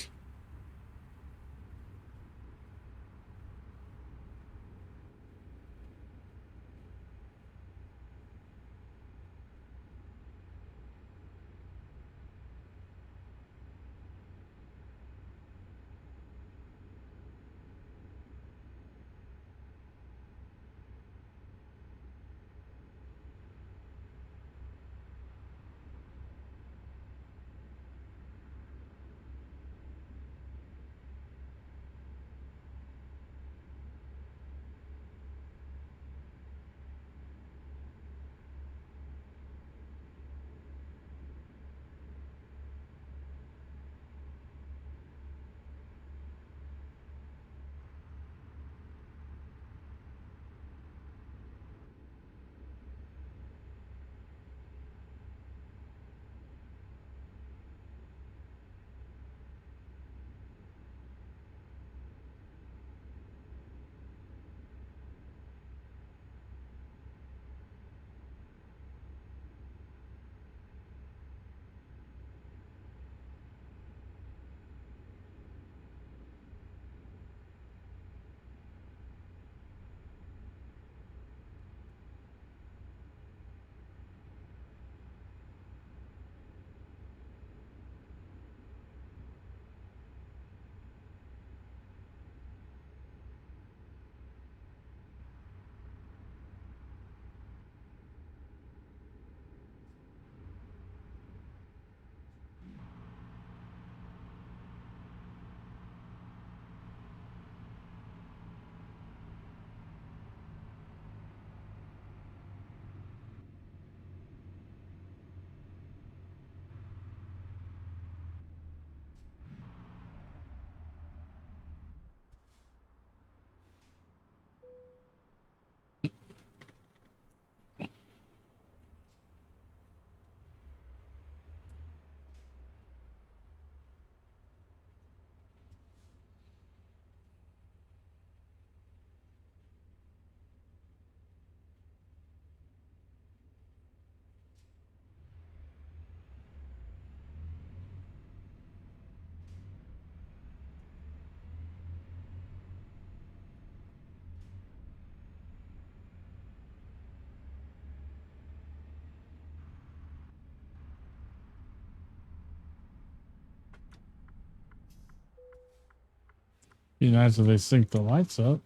Be nice if they sync the lights up.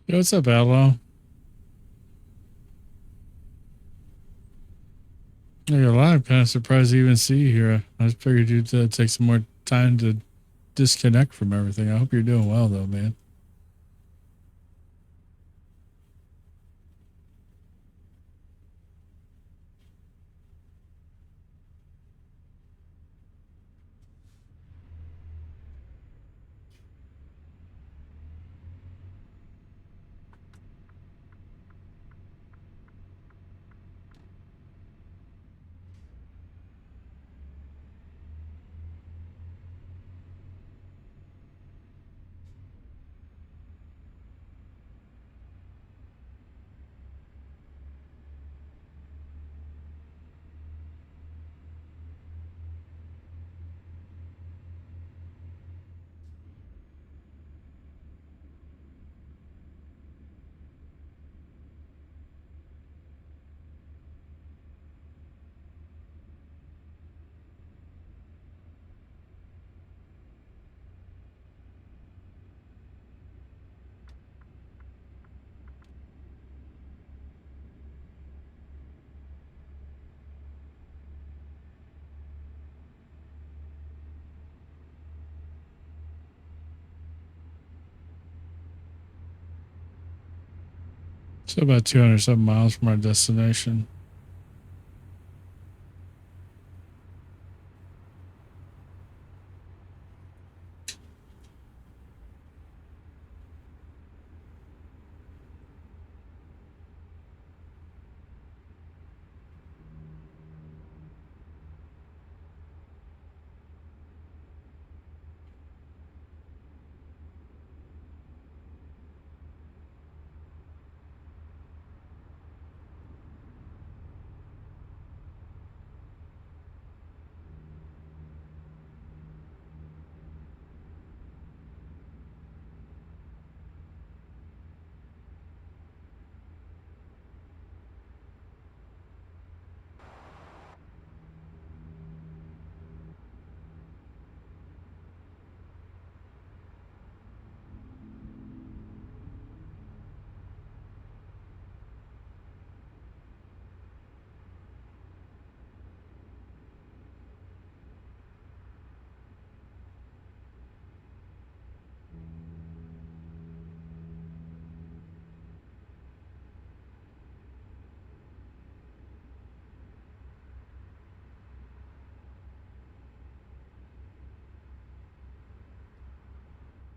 Yo, what's up, Outlaw? You're alive. I'm kind of surprised to even see you here. I just figured you'd take some more time to disconnect from everything. I hope you're doing well, though, man. So about 200-something miles from our destination.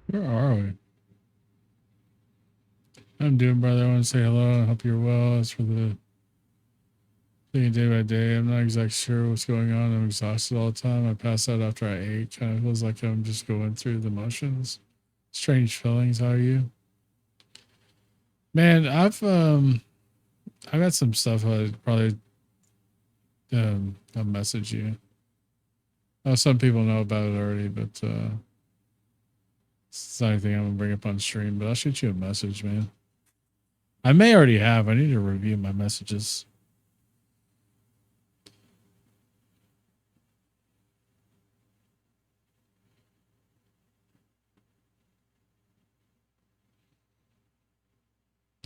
Where are we? I'm doing, brother. I want to say hello. I hope you're well. As for the thing day by day, I'm not exactly sure what's going on. I'm exhausted all the time. I pass out after I ate. Kind of feels like I'm just going through the motions. Strange feelings. How are you? Man, I got some stuff I'd probably I'll message you. Oh, some people know about it already, but it's not anything I'm gonna bring up on stream, but I'll shoot you a message, man. I may already have. I need to review my messages.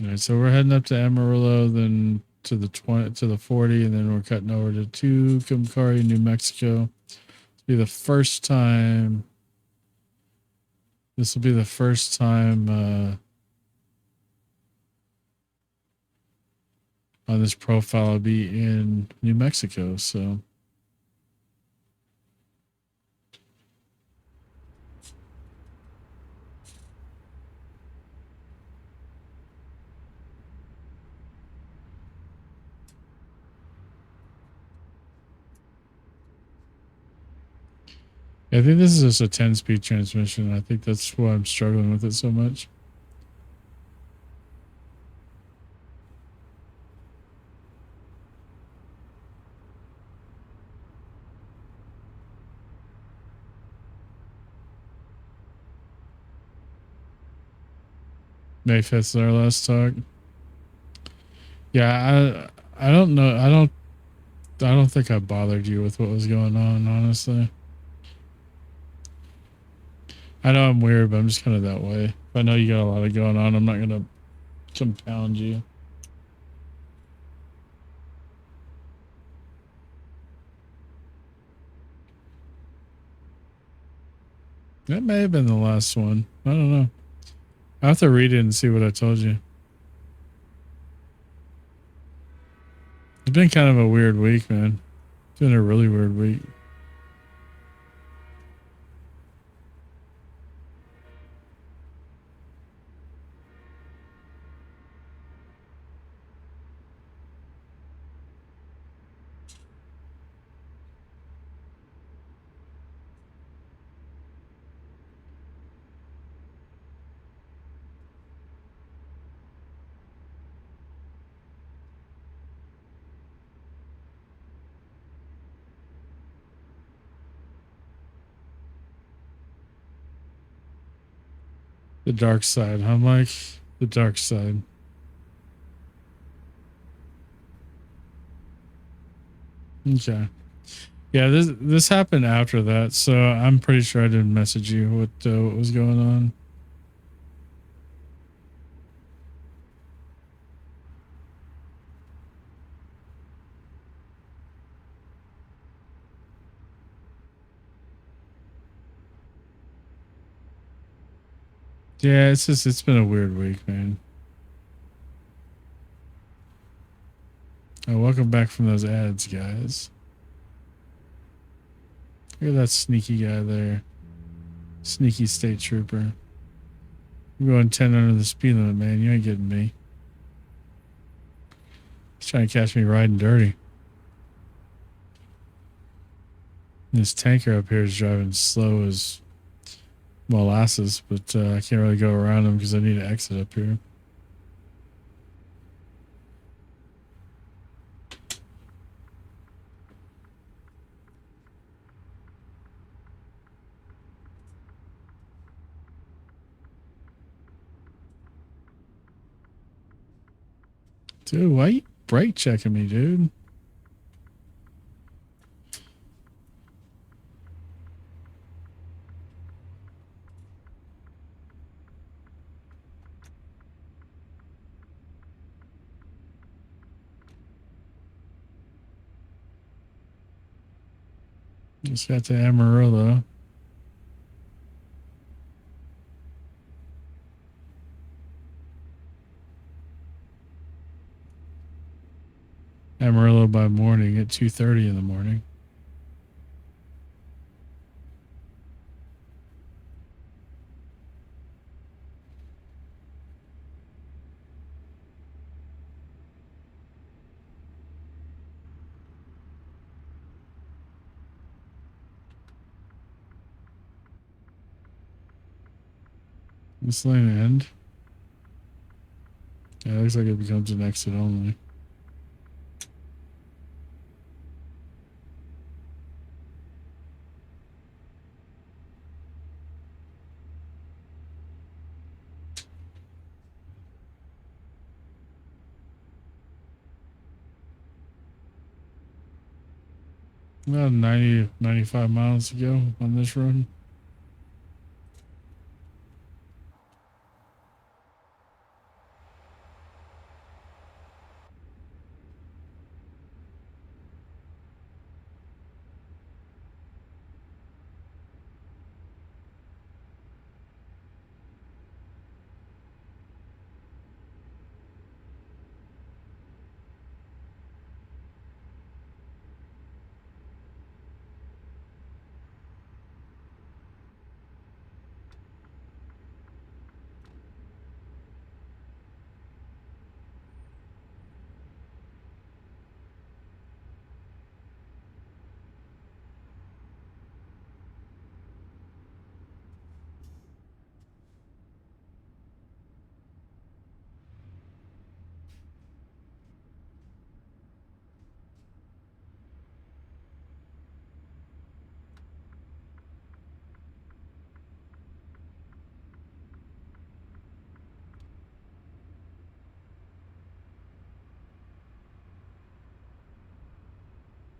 All right, so we're heading up to Amarillo, then to the 40, and then we're cutting over to Tucumcari, New Mexico. This will be the first time. This will be the first time on this profile I'll be in New Mexico. So. I think this is just a 10-speed transmission. I think that's why I'm struggling with it so much. May 5th is our last talk. Yeah, I don't know. I don't think I bothered you with what was going on, honestly. I know I'm weird, but I'm just kind of that way. If I know you got a lot of going on, I'm not gonna compound you. That may have been the last one. I don't know. I have to read it and see what I told you. It's been kind of a weird week, man. It's been a really weird week. The dark side, huh, Mike? The dark side. Okay. Yeah, this happened after that, so I'm pretty sure I didn't message you what was going on. Yeah, it's been a weird week, man. Oh, welcome back from those ads, guys. Look at that sneaky guy there. Sneaky state trooper. I'm going 10 under the speed limit, man. You ain't getting me. He's trying to catch me riding dirty. This tanker up here is driving slow as molasses, but I can't really go around him because I need to exit up here. Dude, why you brake checking me, dude? Just got to Amarillo. Amarillo by morning at 2:30 in the morning. This lane end. Yeah, it looks like it becomes an exit only. About 90, 95 miles to go on this road.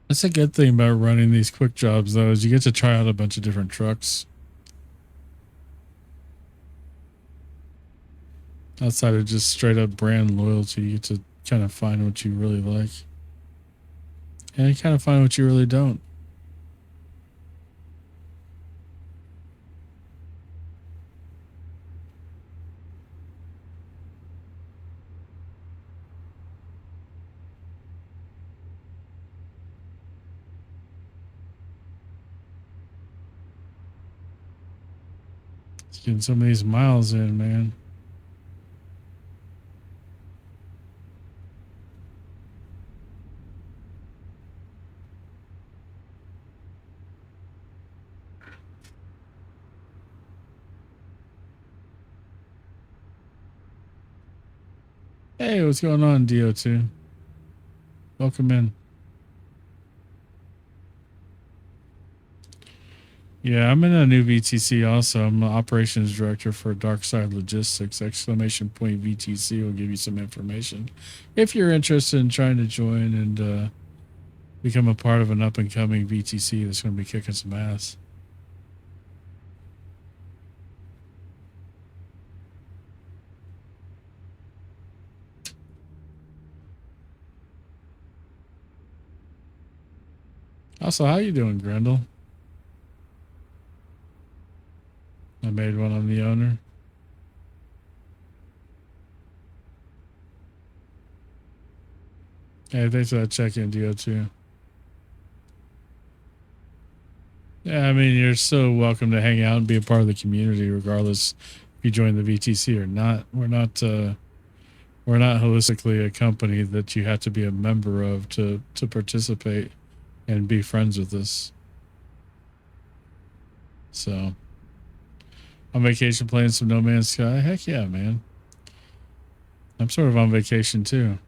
That's a good thing about running these quick jobs, though, is you get to try out a bunch of different trucks. Outside of just straight up brand loyalty, you get to kind of find what you really like. And you kind of find what you really don't. It's getting some of these miles in, man. Hey, what's going on, DO2? Welcome in. Yeah, I'm in a new VTC also. I'm the operations director for Darkside Logistics. Exclamation point VTC will give you some information if you're interested in trying to join and become a part of an up and coming VTC that's going to be kicking some ass. Also, how you doing, Grendel? I made one on the owner. Hey, thanks for that check-in, DO2. Yeah, I mean, you're so welcome to hang out and be a part of the community, regardless if you join the VTC or not. We're not holistically a company that you have to be a member of to participate and be friends with us. So, on vacation playing some No Man's Sky. Heck yeah, man. I'm sort of on vacation too.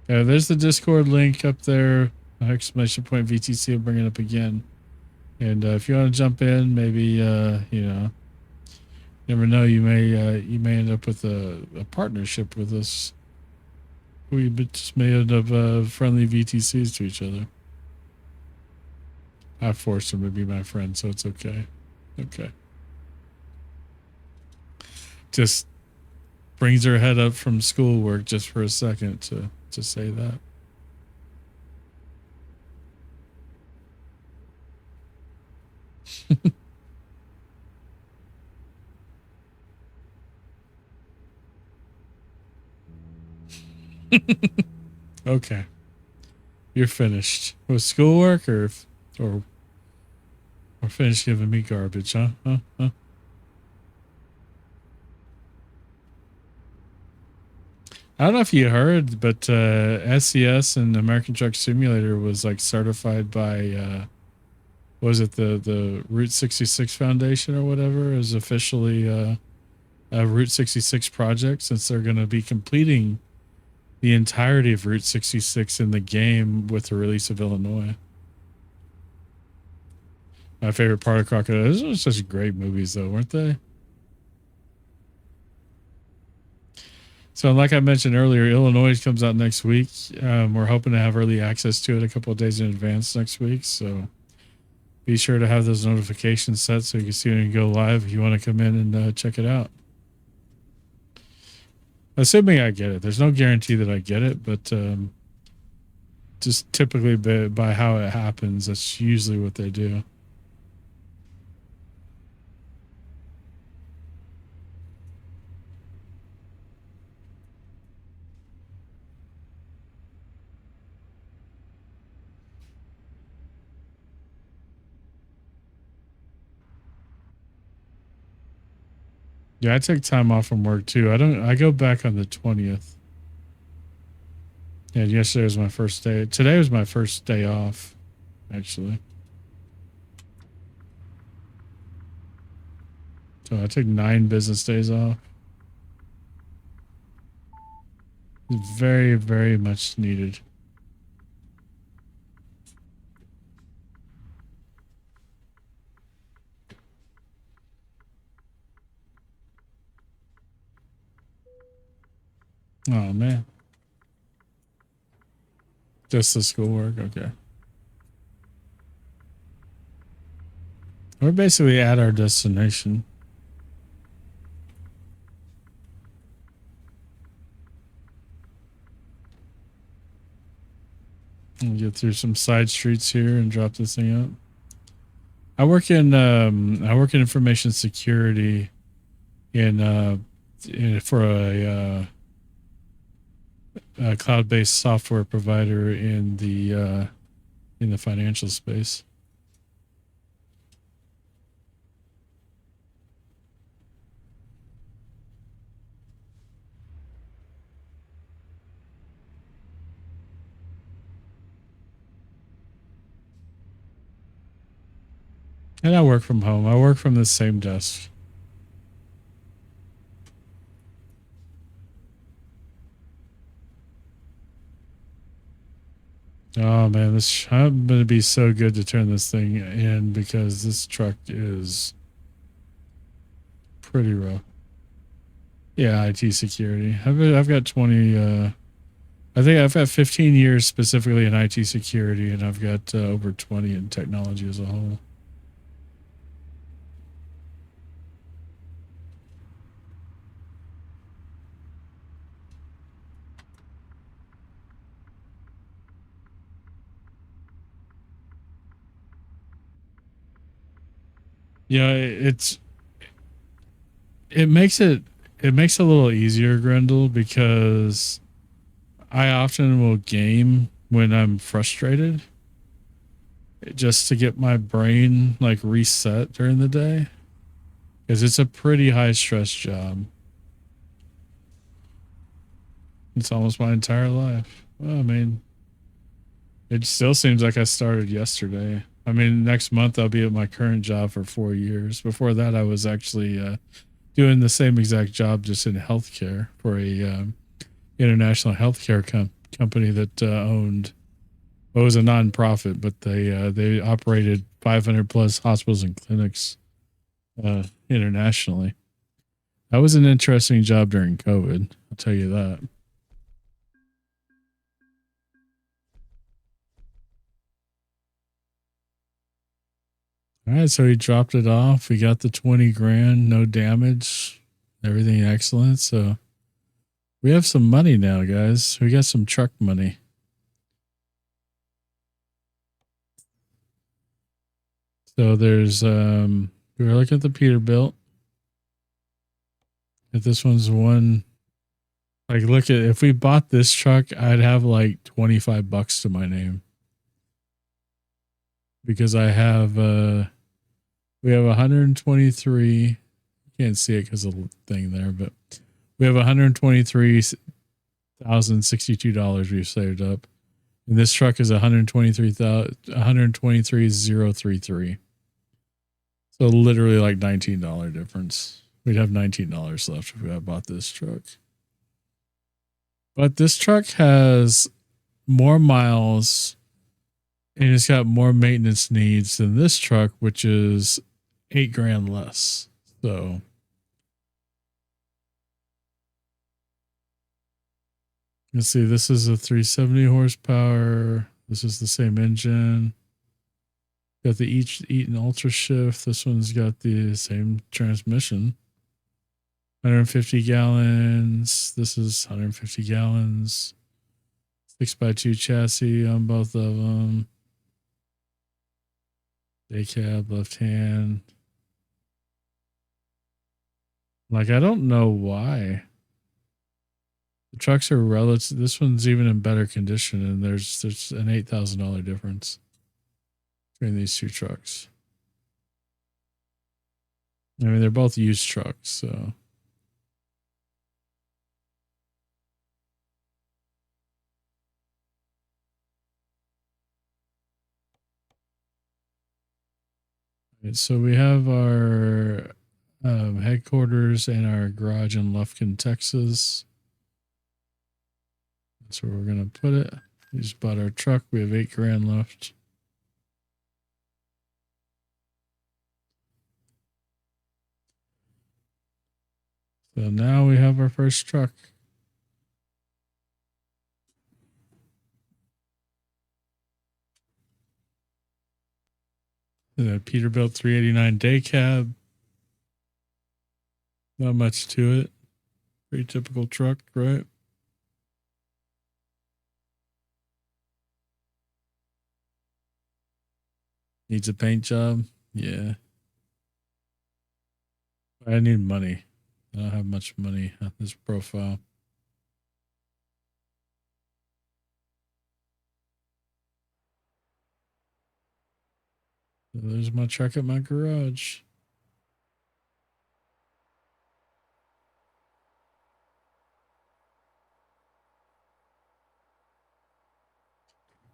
Yeah, there's the Discord link up there. Exclamation point VTC. I'll bring it up again. And if you want to jump in, maybe you know, never know. You may end up with a partnership with us. We just may end up friendly VTCs to each other. I forced him to be my friend, so it's okay. Okay. Just brings her head up from schoolwork just for a second to say that. Okay. You're finished with schoolwork or finished giving me garbage, huh? Huh? I don't know if you heard, but SCS and American Truck Simulator was like certified by was it the Route 66 Foundation or whatever, is officially a Route 66 project, since they're going to be completing the entirety of Route 66 in the game with the release of Illinois. My favorite part of Crocodile. Those were such great movies, though, weren't they? So, like I mentioned earlier, Illinois comes out next week. We're hoping to have early access to it a couple of days in advance next week. So, be sure to have those notifications set so you can see when you go live if you want to come in and check it out. Assuming I get it. There's no guarantee that I get it, but just typically by how it happens, that's usually what they do. Yeah, I take time off from work too. I go back on the 20th. And yesterday was my first day. Today was my first day off, actually. So I took 9 business days off. It's very, very much needed. Oh, man. Just the schoolwork? Okay. We're basically at our destination. We'll get through some side streets here and drop this thing up. I work in information security for a cloud-based software provider in the financial space. And I work from home. I work from the same desk. Oh man, I'm gonna be so good to turn this thing in because this truck is pretty rough. Yeah, IT security. I've got 20. I think I've got 15 years specifically in IT security, and I've got over 20 in technology as a whole. Yeah, it makes it a little easier, Grendel, because I often will game when I'm frustrated just to get my brain like reset during the day, because it's a pretty high stress job. It's almost my entire life. Well, I mean, it still seems like I started yesterday. I mean, next month I'll be at my current job for 4 years. Before that, I was actually doing the same exact job, just in healthcare for a international healthcare company that owned. Well, it was a nonprofit, but they operated 500 plus hospitals and clinics internationally. That was an interesting job during COVID. I'll tell you that. All right, so he dropped it off. We got the 20 grand, no damage, everything excellent. So we have some money now, guys. We got some truck money. So there's we're looking at the Peterbilt. If this one's one, like, look at, if we bought this truck, I'd have like $25 to my name, because I have we have 123. Can't see it because of the thing there, but we have $123,062 we've saved up, and this truck is 123,033. So literally like $19 difference. We'd have $19 left if we had bought this truck. But this truck has more miles and it's got more maintenance needs than this truck, which is $8 grand less. So let's see, this is a 370 horsepower. This is the same engine. Got the Eaton Ultra Shift. This one's got the same transmission. 150 gallons. This is 150 gallons. 6x2 chassis on both of them. Day cab, left hand. Like, I don't know why. The trucks are relative. This one's even in better condition, and there's an $8,000 difference between these two trucks. I mean, they're both used trucks, so. Right, so we have our headquarters and our garage in Lufkin, Texas. That's where we're going to put it. We just bought our truck. We have $8 grand left. So now we have our first truck. The Peterbilt 389 day cab. Not much to it. Pretty typical truck, right? Needs a paint job. Yeah. I need money. I don't have much money on this profile. So there's my truck at my garage.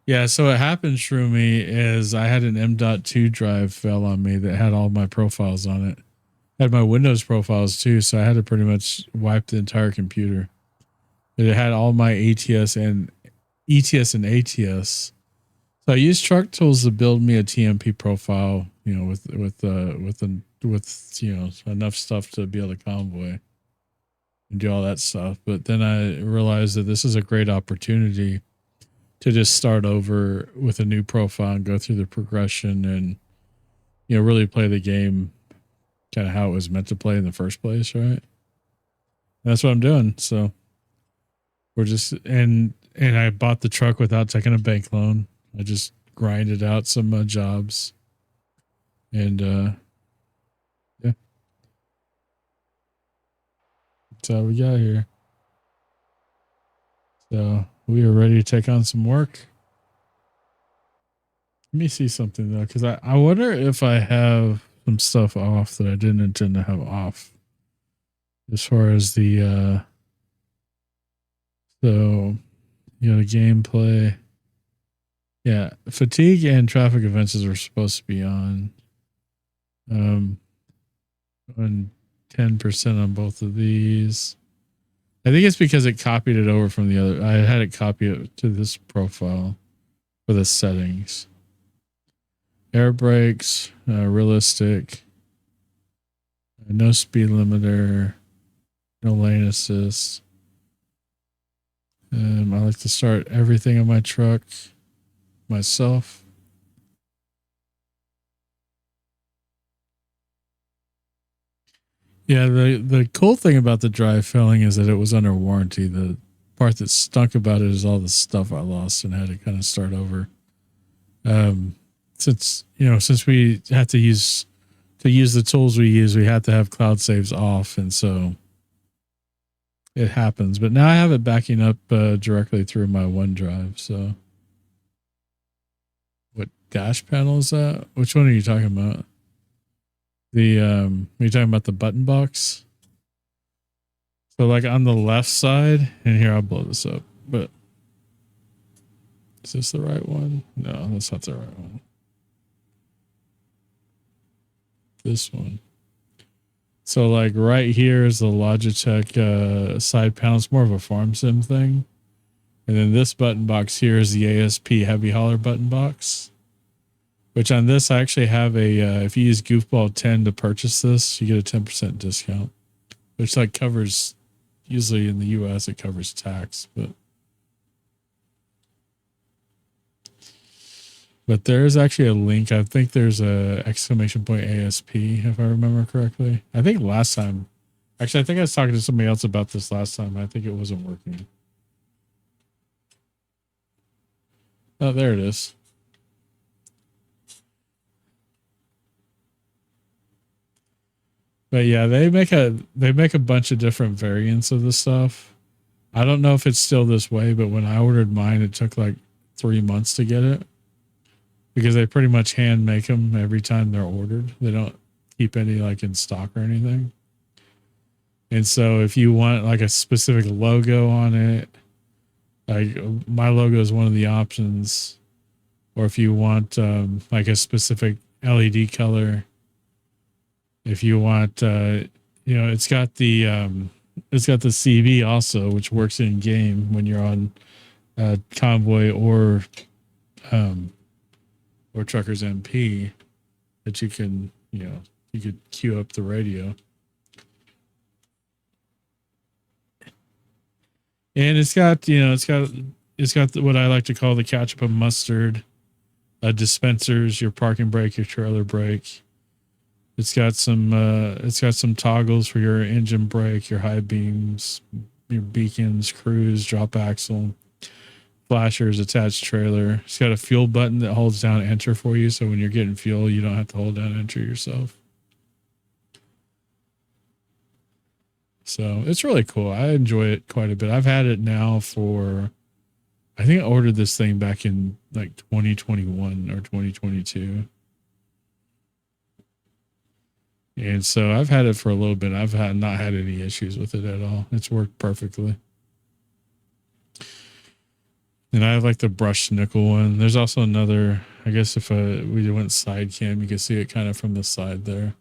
Yeah, so what happened, Shroomy, is I had an M.2 drive fell on me that had all my profiles on it. Had my Windows profiles too, so I had to pretty much wipe the entire computer. But it had all my ATS and ETS and ATS. So I used Truck Tools to build me a TMP profile, you know, with you know, enough stuff to be able to convoy and do all that stuff. But then I realized that this is a great opportunity to just start over with a new profile and go through the progression and, you know, really play the game kind of how it was meant to play in the first place, right? And that's what I'm doing. So we're just and I bought the truck without taking a bank loan. I just grinded out some jobs, and yeah. That's all we got here. So we are ready to take on some work. Let me see something though, because I wonder if I have some stuff off that I didn't intend to have off. As far as the so the gameplay. Yeah, fatigue and traffic events are supposed to be on. On 10% on both of these. I think it's because it copied it over from the other. I had it copy it to this profile for the settings. Air brakes, realistic, no speed limiter, no lane assist. I like to start everything on my truck myself. Yeah, the cool thing about the drive failing is that it was under warranty. The part that stunk about it is all the stuff I lost and had to kind of start over. Since we had to use the tools we use, we had to have cloud saves off, and so it happens. But now I have it backing up directly through my OneDrive. So, what dash panel is that? Which one are you talking about? Are you talking about the button box? So like on the left side, and here I'll blow this up, but is this the right one? No, that's not the right one. This one. So like right here is the Logitech side panel. It's more of a farm sim thing. And then this button box here is the ASP heavy hauler button box. Which on this, I actually have if you use Goofball 10 to purchase this, you get a 10% discount. Which like covers, usually in the US, it covers tax. But there is actually a link. I think there's a exclamation point ASP, if I remember correctly. I think last time, actually, I think I was talking to somebody else about this last time. I think it wasn't working. Oh, there it is. But yeah, they make a bunch of different variants of this stuff. I don't know if it's still this way, but when I ordered mine, it took like 3 months to get it because they pretty much hand make them every time they're ordered. They don't keep any like in stock or anything. And so if you want like a specific logo on it, like my logo is one of the options, or if you want like a specific LED color. If you want, it's got the CV also, which works in game when you're on Convoy or Truckers MP, that you can, you could queue up the radio. And it's got what I like to call the ketchup and mustard dispensers, your parking brake, your trailer brake. It's got some toggles for your engine brake, your high beams, your beacons, cruise, drop axle, flashers, attached trailer. It's got a fuel button that holds down enter for you, so when you're getting fuel, you don't have to hold down enter yourself. So it's really cool. I enjoy it quite a bit. I've had it now for, I think I ordered this thing back in like 2021 or 2022. And so I've had it for a little bit. I've not had any issues with it at all. It's worked perfectly. And I have like the brushed nickel one. There's also another, I guess if we went side cam, you can see it kind of from the side there.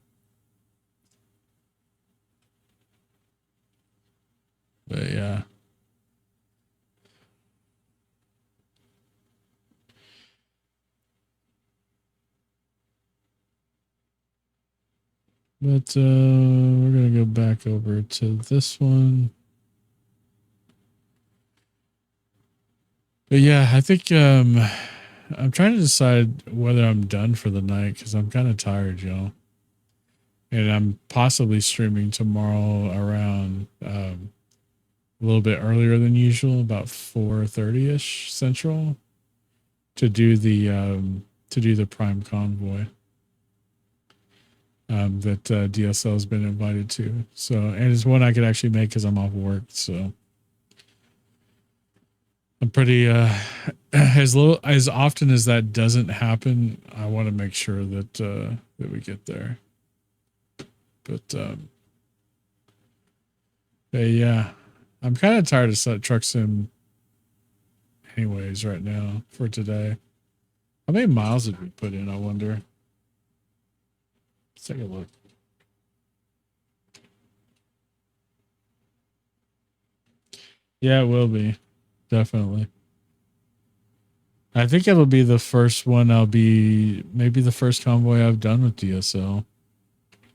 But yeah. But we're going to go back over to this one. But yeah, I think I'm trying to decide whether I'm done for the night because I'm kind of tired, y'all. And I'm possibly streaming tomorrow around a little bit earlier than usual, about 4:30ish Central, to do the Prime Convoy. that DSL has been invited to. So, and it's one I could actually make because I'm off work. So I'm pretty as often as that doesn't happen, I want to make sure that that we get there. But yeah, I'm kind of tired of truck sim anyways right now for today. How many miles did we put in, I wonder? Let's take a look. Yeah, it will be. Definitely. I think it'll be the first one maybe the first convoy I've done with DSL,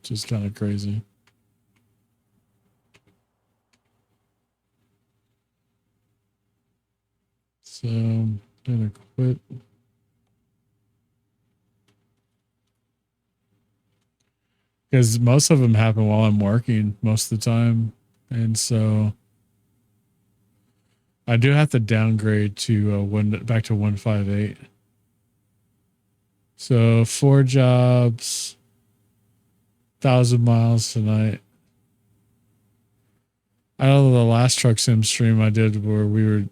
which is kind of crazy. So I'm gonna quit. Because most of them happen while I'm working most of the time. And so I do have to downgrade to back to 158. So 4 jobs, 1,000 miles tonight. I know the last truck sim stream I did where we were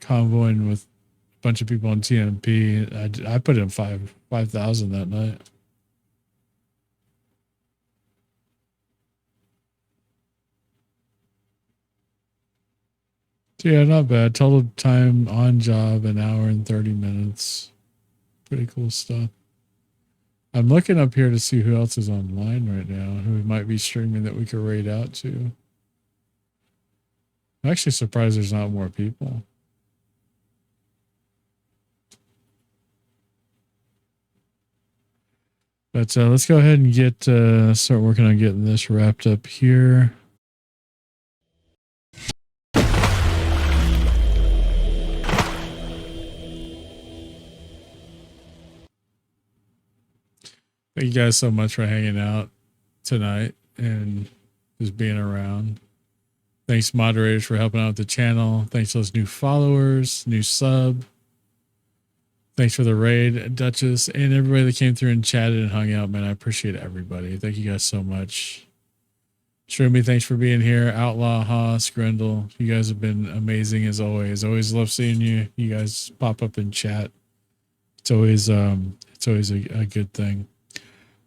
convoying with a bunch of people on TMP. I put in 5,000 that night. Yeah, not bad. Total time on job, 1 hour and 30 minutes. Pretty cool stuff. I'm looking up here to see who else is online right now, who might be streaming that we could raid out to. I'm actually surprised there's not more people. But let's go ahead and start working on getting this wrapped up here. Thank you guys so much for hanging out tonight and just being around. Thanks, moderators, for helping out with the channel. Thanks to those new followers, new sub. Thanks for the raid, Duchess, and everybody that came through and chatted and hung out, man. I appreciate everybody. Thank you guys so much. Shroomy, thanks for being here. Outlaw, Haas, Grendel, you guys have been amazing as always. Always love seeing you. You guys pop up in chat. It's always a good thing.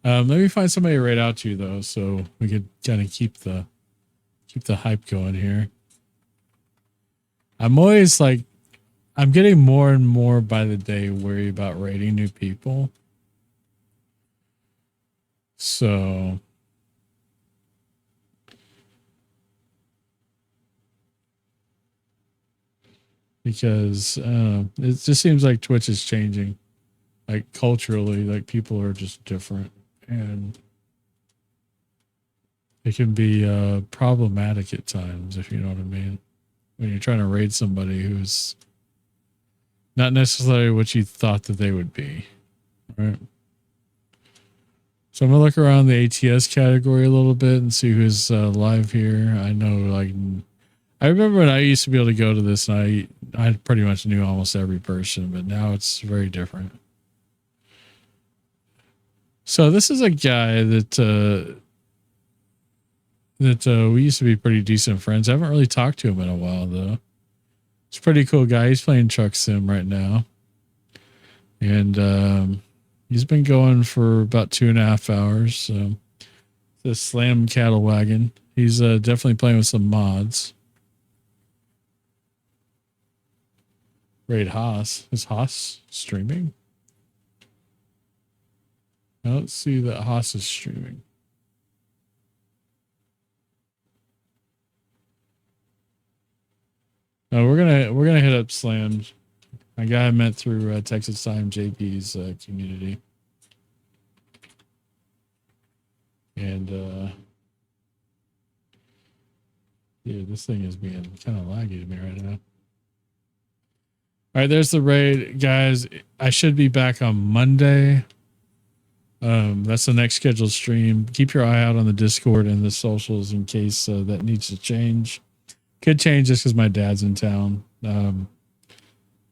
Let me find somebody to raid out to, though, so we could kind of keep the hype going here. I'm always like, I'm getting more and more by the day worried about raiding new people. So because it just seems like Twitch is changing, like culturally, like people are just different, and it can be problematic at times, if you know what I mean, when you're trying to raid somebody who's not necessarily what you thought that they would be, right? So I'm gonna look around the ATS category a little bit and see who's live here. I know, like, I remember when I used to be able to go to this and I pretty much knew almost every person, but now it's very different. So this is a guy that we used to be pretty decent friends. I haven't really talked to him in a while, though. It's a pretty cool guy. He's playing Truck Sim right now. And he's been going for about 2.5 hours. So the Slam Cattle Wagon. He's definitely playing with some mods. Raid Haas. Is Haas streaming? I don't see that Haas is streaming. No, we're gonna hit up Slam. A guy I met through Texas Time JP's community, and yeah, this thing is being kind of laggy to me right now. All right, there's the raid, guys. I should be back on Monday. That's the next scheduled stream. Keep your eye out on the Discord and the socials in case that needs to change. Could change just because my dad's in town.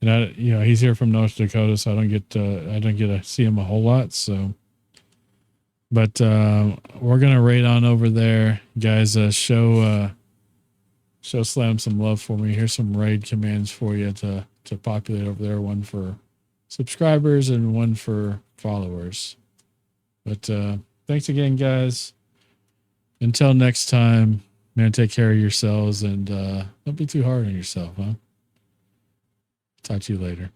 And he's here from North Dakota, so I don't get to see him a whole lot. So, but we're gonna raid on over there, guys. Show Slam some love for me. Here's some raid commands for you to populate over there. One for subscribers and one for followers. But thanks again, guys. Until next time, man, take care of yourselves and don't be too hard on yourself, huh? Talk to you later.